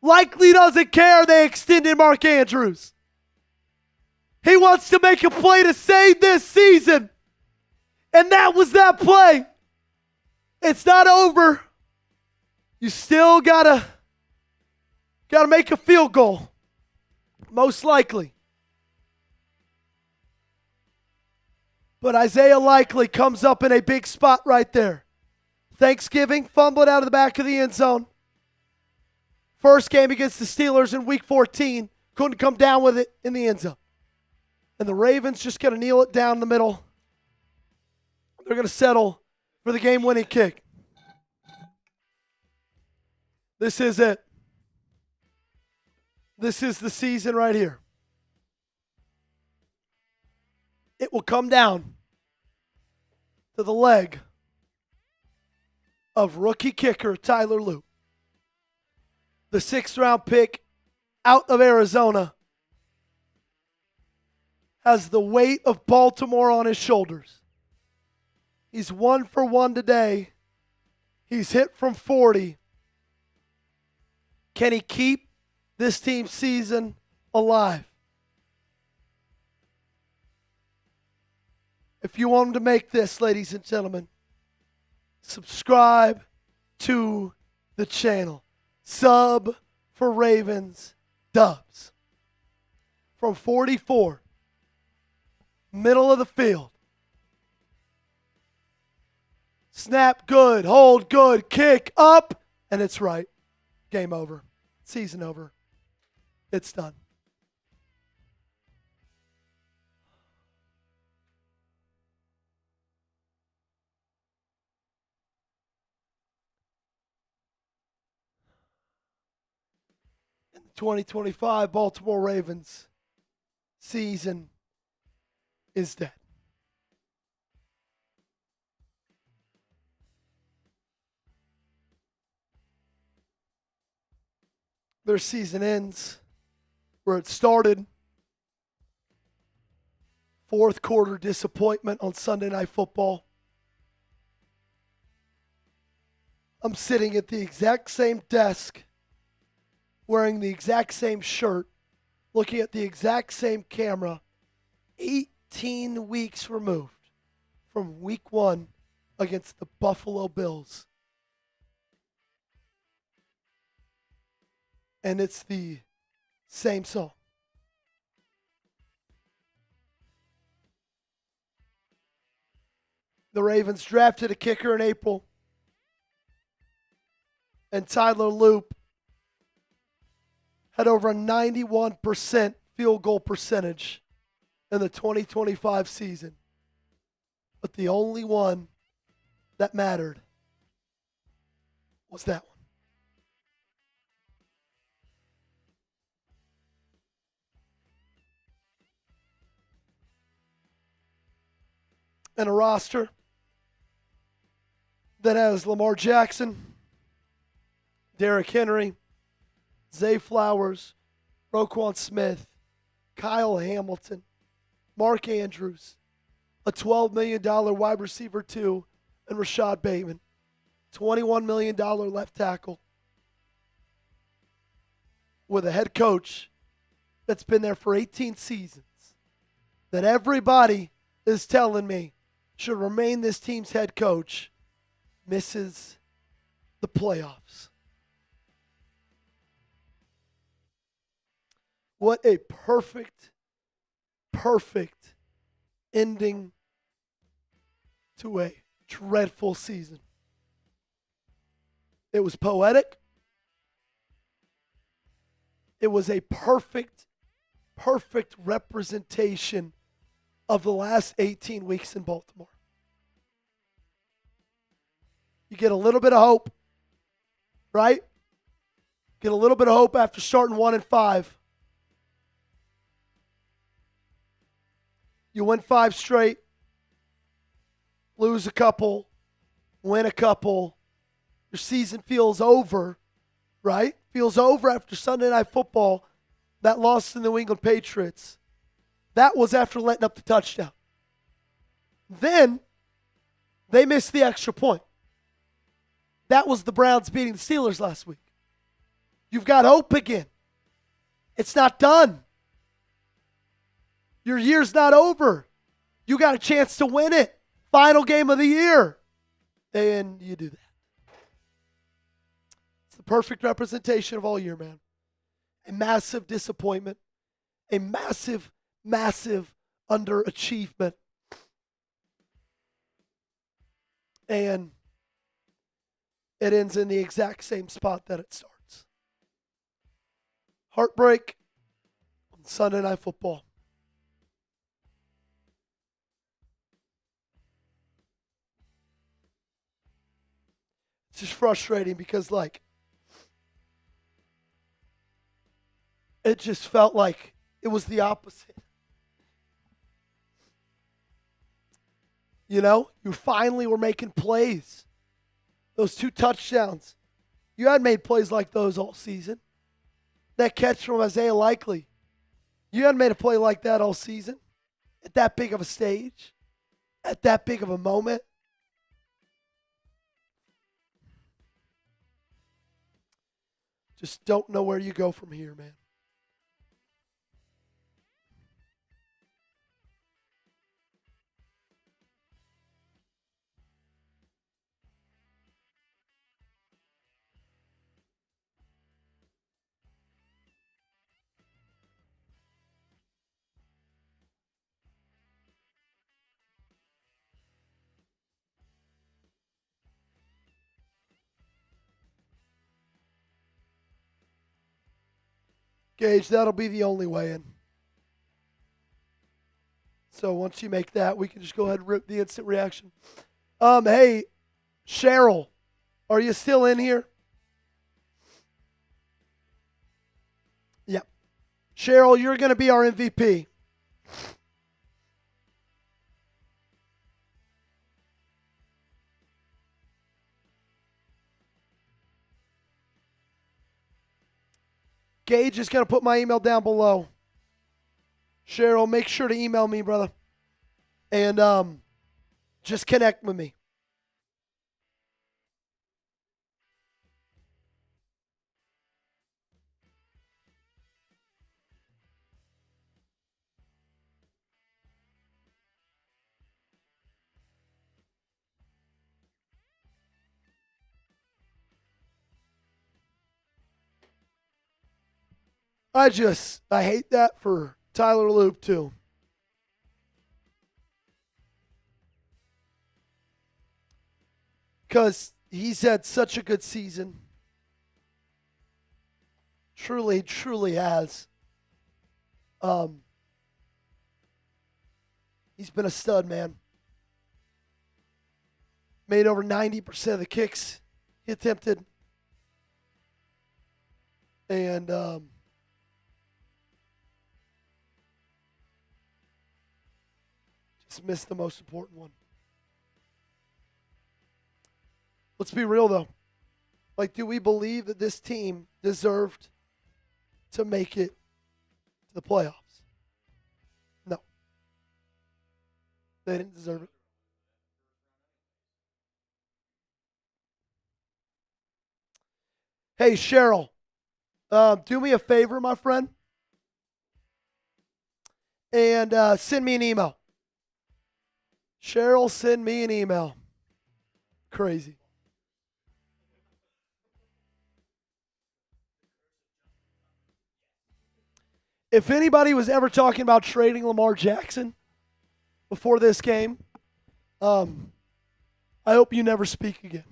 Likely doesn't care they extended Mark Andrews. He wants to make a play to save this season. And that was that play. It's not over. You still gotta make a field goal. Most likely. But Isaiah Likely comes up in a big spot right there. Thanksgiving, fumbled out of the back of the end zone. First game against the Steelers in week 14. Couldn't come down with it in the end zone. And the Ravens just going to kneel it down the middle. They're going to settle for the game-winning kick. This is it. This is the season right here. It will come down to the leg of rookie kicker Tyler Loop. The 6th-round pick out of Arizona has the weight of Baltimore on his shoulders. He's 1 for 1 today. He's hit from 40. Can he keep this team's season alive? If you want him to make this, ladies and gentlemen, subscribe to the channel. Sub for Ravens Dubs. From 44. Middle of the field. Snap good, hold good, kick up, and it's right. Game over. Season over. It's done. In the 2025 Baltimore Ravens season is dead. Their season ends where it started. Fourth quarter disappointment on Sunday Night Football. I'm sitting at the exact same desk, wearing the exact same shirt, looking at the exact same camera, 18 weeks removed from week 1 against the Buffalo Bills. And it's the same song. The Ravens drafted a kicker in April. And Tyler Loop had over a 91% field goal percentage in the 2025 season. But the only one that mattered was that one. And a roster that has Lamar Jackson, Derrick Henry, Zay Flowers, Roquan Smith, Kyle Hamilton, Mark Andrews, a $12 million wide receiver too, and Rashad Bateman, $21 million left tackle, with a head coach that's been there for 18 seasons, that everybody is telling me should remain this team's head coach, misses the playoffs. What a perfect ending to a dreadful season. It was poetic. It was a perfect representation of the last 18 weeks in Baltimore. You get a little bit of hope, right? Get a little bit of hope after starting 1-5. You win 5 straight, lose a couple, win a couple. Your season feels over, right? Feels over after Sunday Night Football. That loss to the New England Patriots. That was after letting up the touchdown. Then they missed the extra point. That was the Browns beating the Steelers last week. You've got hope again. It's not done. Your year's not over. You got a chance to win it. Final game of the year. And you do that. It's the perfect representation of all year, man. A massive disappointment. A massive underachievement. And it ends in the exact same spot that it starts. Heartbreak on Sunday Night Football. It's just frustrating because, it just felt like it was the opposite. You finally were making plays. Those 2 touchdowns. You hadn't made plays like those all season. That catch from Isaiah Likely. You hadn't made a play like that all season. At that big of a stage. At that big of a moment. Just don't know where you go from here, man. Gage, that'll be the only way in. So once you make that, we can just go ahead and rip the instant reaction. Hey, Cheryl, are you still in here? Yep. Cheryl, you're going to be our MVP. Gage is going to put my email down below. Cheryl, make sure to email me, brother. And just connect with me. I hate that for Tyler Loop too. Because he's had such a good season. Truly, truly has. He's been a stud, man. Made over 90% of the kicks he attempted. And just missed the most important one. Let's be real, though. Like, do we believe that this team deserved to make it to the playoffs? No. They didn't deserve it. Hey, Cheryl, do me a favor, my friend, and send me an email. Cheryl, send me an email. Crazy. If anybody was ever talking about trading Lamar Jackson before this game, I hope you never speak again.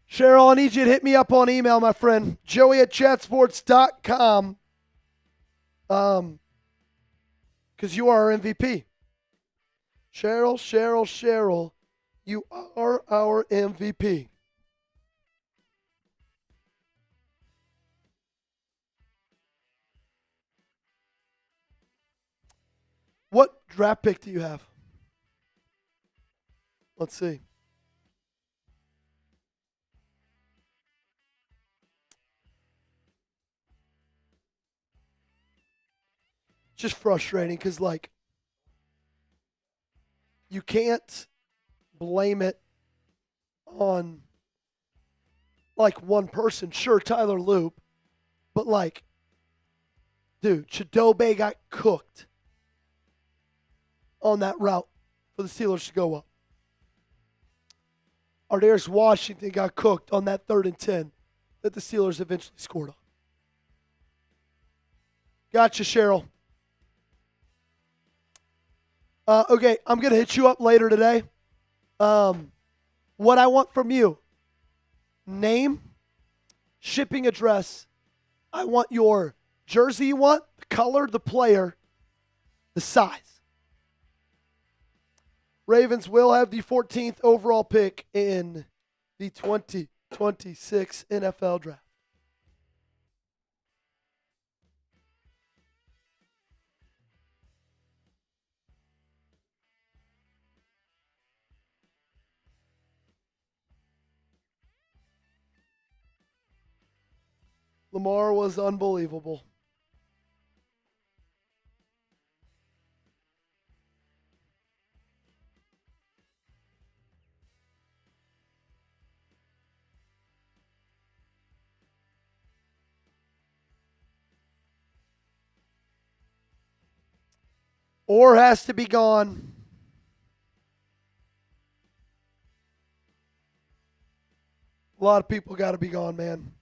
Cheryl, I need you to hit me up on email, my friend. Joey@chatsports.com. Because you are our MVP. Cheryl, you are our MVP. What draft pick do you have? Let's see. Just frustrating because, like, you can't blame it on, like, one person. Sure, Tyler Loop, but, like, dude, Chidobe got cooked on that route for the Steelers to go up. Ardarius Washington got cooked on that 3rd and 10 that the Steelers eventually scored on. Gotcha, Cheryl. Okay, I'm going to hit you up later today. What I want from you, name, shipping address. I want your jersey you want, the color, the player, the size. Ravens will have the 14th overall pick in the 2026 NFL Draft. Lamar was unbelievable. Or has to be gone. A lot of people got to be gone, man.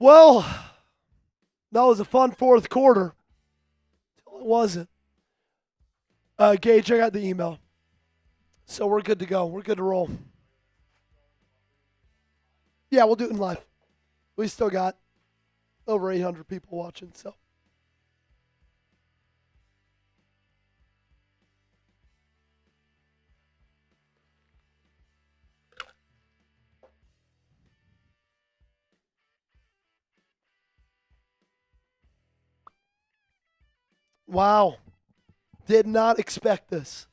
Well, that was a fun fourth quarter. It wasn't. Gage, I got the email. So we're good to go. We're good to roll. Yeah, we'll do it in live. We still got over 800 people watching, so. Wow. Did not expect this.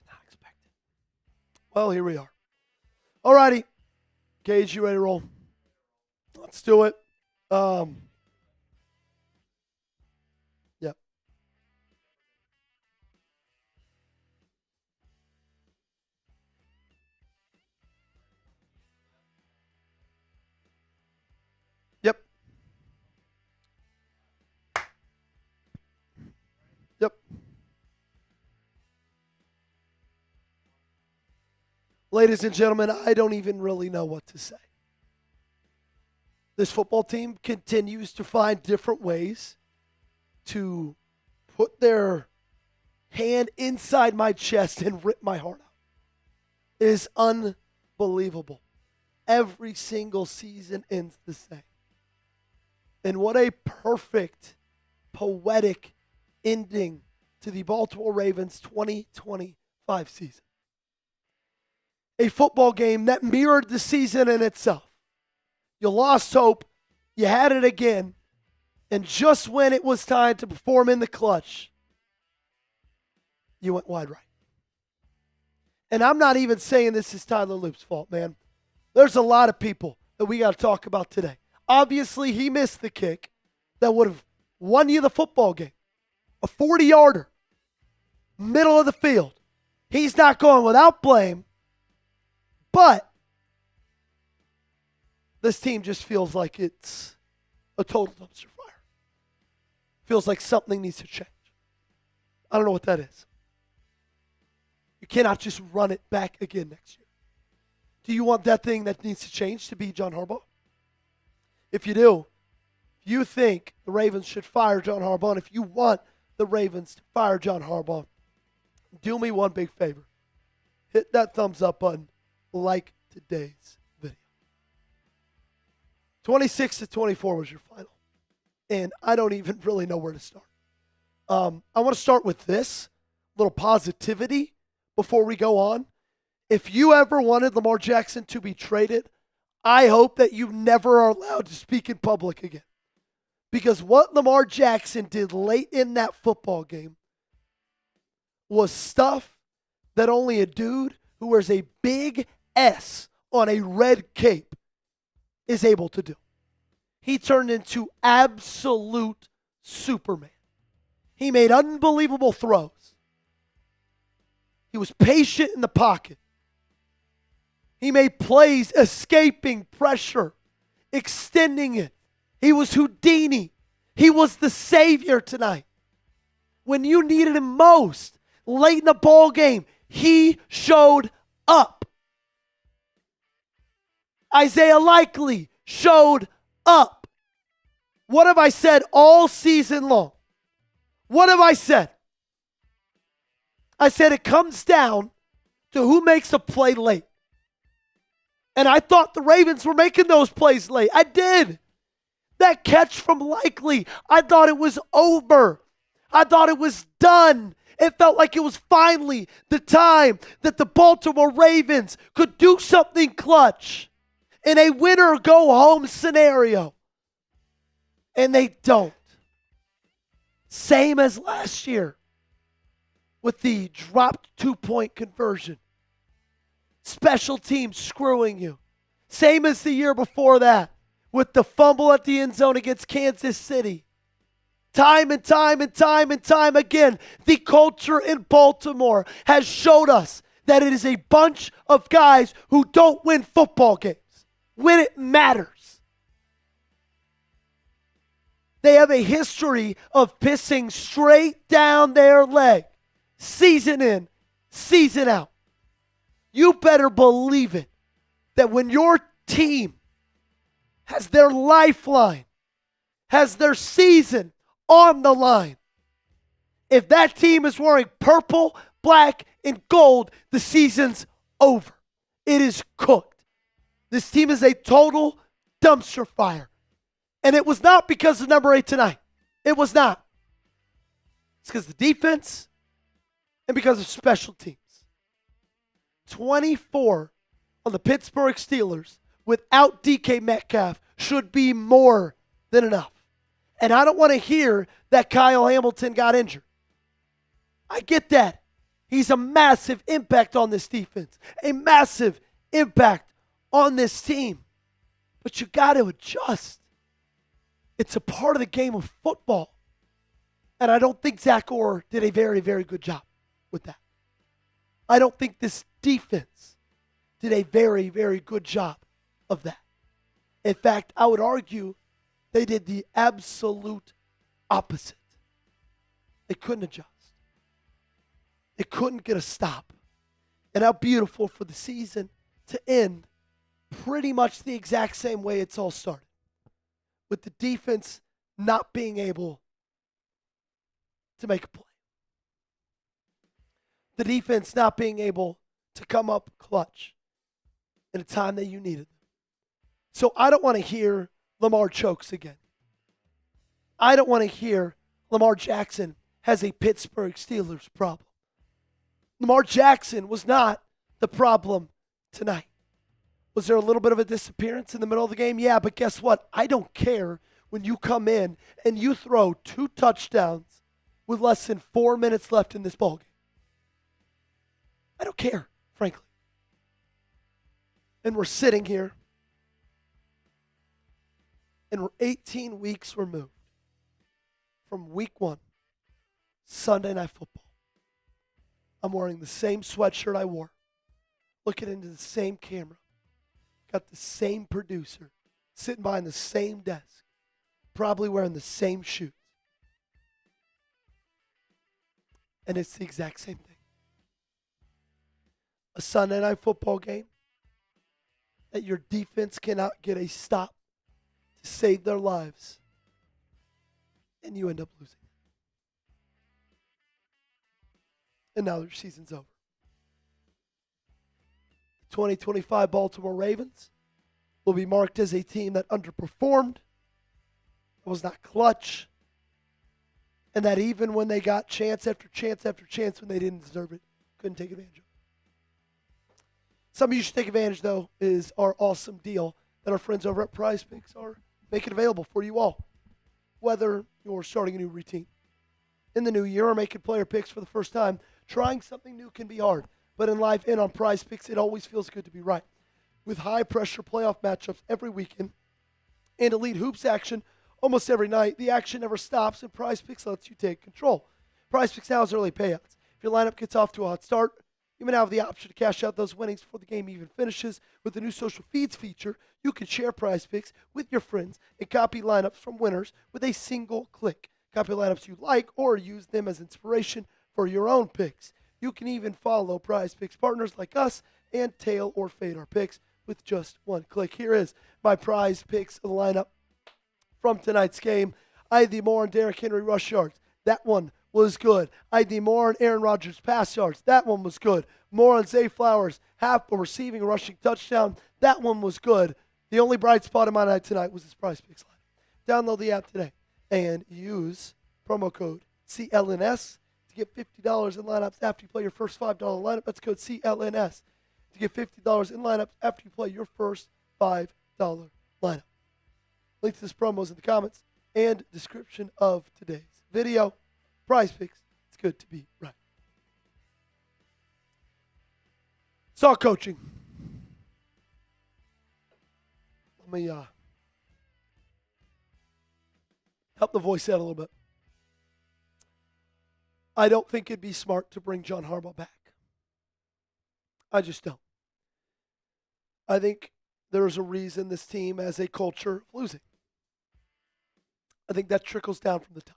not expect it. Well, here we are. All righty. Gage, you ready to roll? Let's do it. Yep. Yep. Yep. Ladies and gentlemen, I don't even really know what to say. This football team continues to find different ways to put their hand inside my chest and rip my heart out. It is unbelievable. Every single season ends the same. And what a perfect, poetic ending to the Baltimore Ravens 2025 season. A football game that mirrored the season in itself. You lost hope, you had it again, and just when it was time to perform in the clutch, you went wide right. And I'm not even saying this is Tyler Loop's fault, man. There's a lot of people that we got to talk about today. Obviously, he missed the kick that would have won you the football game. A 40-yarder, middle of the field. He's not going without blame, but this team just feels like it's a total dumpster fire. Feels like something needs to change. I don't know what that is. You cannot just run it back again next year. Do you want that thing that needs to change to be John Harbaugh? If you do, if you think the Ravens should fire John Harbaugh, and if you want the Ravens to fire John Harbaugh, do me one big favor. Hit that thumbs up button, like today's video. 26-24 was your final. And I don't even really know where to start. I want to start with this little positivity before we go on. If you ever wanted Lamar Jackson to be traded, I hope that you never are allowed to speak in public again. Because what Lamar Jackson did late in that football game was stuff that only a dude who wears a big S on a red cape is able to do. He turned into absolute Superman. He made unbelievable throws. He was patient in the pocket. He made plays escaping pressure, extending it. He was Houdini. He was the savior tonight. When you needed him most, late in the ball game, he showed up. Isaiah Likely showed up. What have I said all season long? What have I said? I said it comes down to who makes a play late. And I thought the Ravens were making those plays late. I did. That catch from Likely, I thought it was over. I thought it was done. It felt like it was finally the time that the Baltimore Ravens could do something clutch in a winner-go-home scenario. And they don't. Same as last year with the dropped two-point conversion. Special teams screwing you. Same as the year before that with the fumble at the end zone against Kansas City. Time and time and time and time again, the culture in Baltimore has showed us that it is a bunch of guys who don't win football games when it matters. They have a history of pissing straight down their leg, season in, season out. You better believe it, that when your team has their lifeline, has their season on the line, if that team is wearing purple, black, and gold, the season's over. It is cooked. This team is a total dumpster fire. And it was not because of number 8 tonight. It was not. It's because of the defense and because of special teams. 24 on the Pittsburgh Steelers without DK Metcalf should be more than enough. And I don't want to hear that Kyle Hamilton got injured. I get that. He's a massive impact on this defense, a massive impact on this team. But you got to adjust. It's a part of the game of football. And I don't think Zach Orr did a very, very good job with that. I don't think this defense did a very, very good job of that. In fact, I would argue they did the absolute opposite. They couldn't adjust. They couldn't get a stop. And how beautiful for the season to end pretty much the exact same way it's all started. With the defense not being able to make a play. The defense not being able to come up clutch in a time that you needed them. So I don't want to hear Lamar chokes again. I don't want to hear Lamar Jackson has a Pittsburgh Steelers problem. Lamar Jackson was not the problem tonight. Was there a little bit of a disappearance in the middle of the game? Yeah, but guess what? I don't care when you come in and you throw 2 touchdowns with less than 4 minutes left in this ballgame. I don't care, frankly. And we're sitting here, and we're 18 weeks removed from week 1, Sunday Night Football. I'm wearing the same sweatshirt I wore, looking into the same camera, got the same producer, sitting behind the same desk, probably wearing the same shoes. And it's the exact same thing. A Sunday Night Football game that your defense cannot get a stop to save their lives, and you end up losing. And now their season's over. The 2025 Baltimore Ravens will be marked as a team that underperformed, was not clutch, and that even when they got chance after chance after chance when they didn't deserve it, couldn't take advantage of it. Something you should take advantage, though, is our awesome deal that our friends over at Prize Picks are making available for you all. Whether you're starting a new routine in the new year or making player picks for the first time, trying something new can be hard. But in life and on Prize Picks, it always feels good to be right. With high-pressure playoff matchups every weekend and elite hoops action almost every night, the action never stops, and Prize Picks lets you take control. Prize Picks now has early payouts. If your lineup gets off to a hot start, you may now have the option to cash out those winnings before the game even finishes. With the new social feeds feature, you can share Prize Picks with your friends and copy lineups from winners with a single click. Copy lineups you like or use them as inspiration for your own picks. You can even follow Prize Picks partners like us and tail or fade our picks with just one click. Here is my Prize Picks lineup from tonight's game. I had the Moore and Derrick Henry rush yards. That one was good. I had the Moore and Aaron Rodgers pass yards. That one was good. Moore and Zay Flowers half a receiving and rushing touchdown. That one was good. The only bright spot in my night tonight was this Prize Picks line. Download the app today and use promo code CLNS to get $50 in lineups after you play your first $5 lineup. That's code CLNS to get $50 in lineups after you play your first $5 lineup. Link to this promo is in the comments and description of today's video. Prize Picks, it's good to be right. Start coaching. Let me help the voice out a little bit. I don't think it'd be smart to bring John Harbaugh back. I just don't. I think there's a reason this team has a culture of losing. I think that trickles down from the top.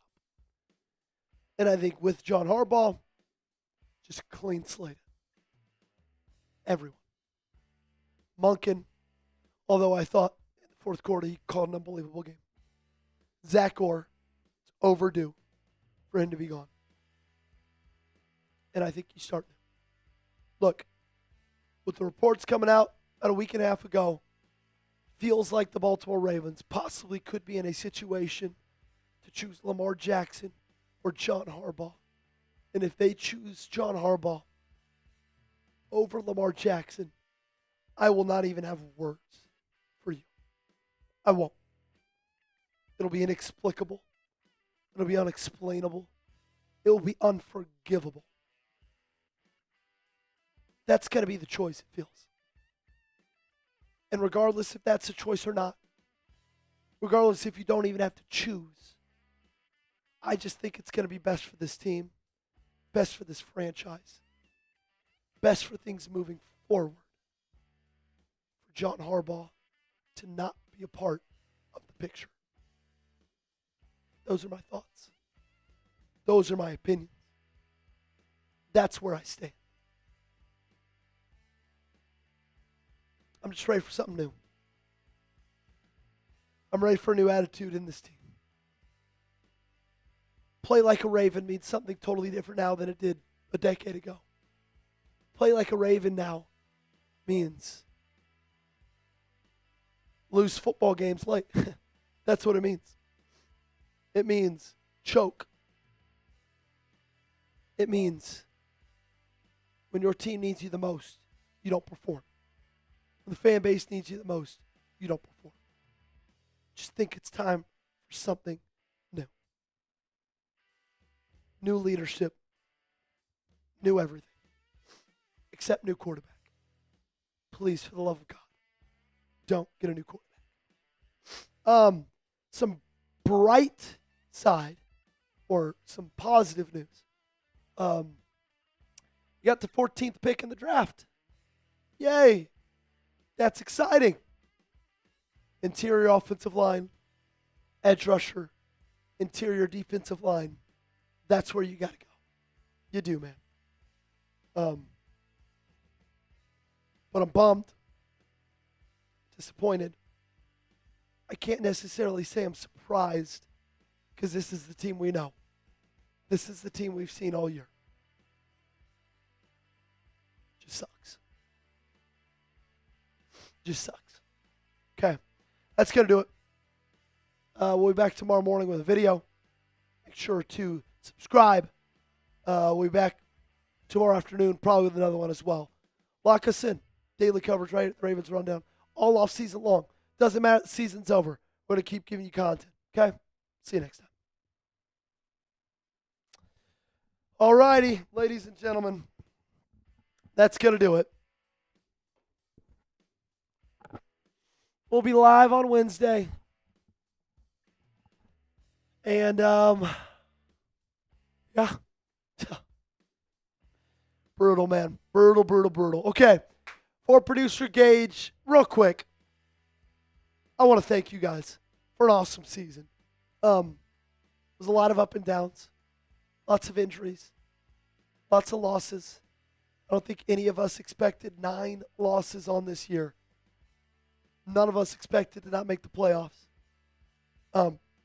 And I think with John Harbaugh, just clean slate. Everyone. Monken, although I thought in the fourth quarter he called an unbelievable game. Zach Orr, it's overdue for him to be gone. And I think you start now. Look, with the reports coming out about a week and a half ago, feels like the Baltimore Ravens possibly could be in a situation to choose Lamar Jackson or John Harbaugh. And if they choose John Harbaugh over Lamar Jackson, I will not even have words for you. I won't. It'll be inexplicable. It'll be unexplainable. It will be unforgivable. that's going to be the choice, it feels. And regardless if that's a choice or not, regardless if you don't even have to choose, I just think it's going to be best for this team, best for this franchise, best for things moving forward, for John Harbaugh to not be a part of the picture. Those are my thoughts. Those are my opinions. That's where I stand. I'm just ready for something new. I'm ready for a new attitude in this team. Play like a Raven means something totally different now than it did a decade ago. Play like a Raven now means lose football games late. That's what it means. It means choke. It means when your team needs you the most, you don't perform. When the fan base needs you the most, you don't perform. Just think it's time for something new. New leadership. New everything. Except new quarterback. Please, for the love of God, don't get a new quarterback. Some bright side or some positive news. You got the 14th pick in the draft. Yay. That's exciting. Interior offensive line, edge rusher, interior defensive line. That's where you got to go. You do, man. But I'm bummed, disappointed. I can't necessarily say I'm surprised because this is the team we know. This is the team we've seen all year. Just sucks. Just sucks. Okay. That's going to do it. We'll be back tomorrow morning with a video. Make sure to subscribe. We'll be back tomorrow afternoon, probably with another one as well. Lock us in. Daily coverage right at the Ravens Rundown. All off season long. Doesn't matter. The season's over. We're going to keep giving you content. Okay? See you next time. All righty, ladies and gentlemen. That's going to do it. We'll be live on Wednesday. And, yeah. Brutal, man. Brutal, brutal, brutal. Okay. For producer Gage, real quick, I want to thank you guys for an awesome season. There's a lot of up and downs, lots of injuries, lots of losses. I don't think any of us expected 9 losses on this year. None of us expected to not make the playoffs.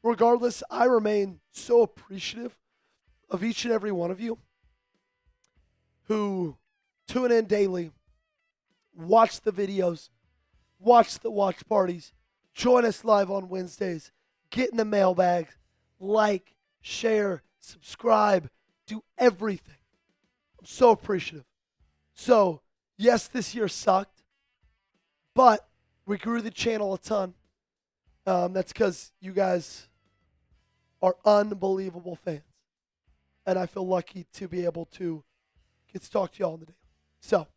Regardless, I remain so appreciative of each and every one of you who tune in daily, watch the videos, watch the watch parties, join us live on Wednesdays, get in the mailbag, like, share, subscribe, do everything. I'm so appreciative. So, yes, this year sucked, but we grew the channel a ton. That's because you guys are unbelievable fans. And I feel lucky to be able to get to talk to y'all on the daily. So,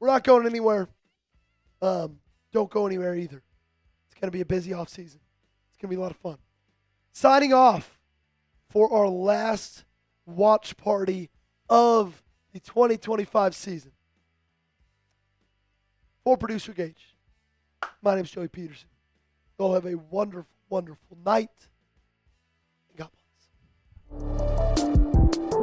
we're not going anywhere. Don't go anywhere either. It's going to be a busy off season. It's going to be a lot of fun. Signing off for our last watch party of the 2025 season. For producer Gage, my name is Joey Petersen. Y'all have a wonderful, wonderful night. And God bless.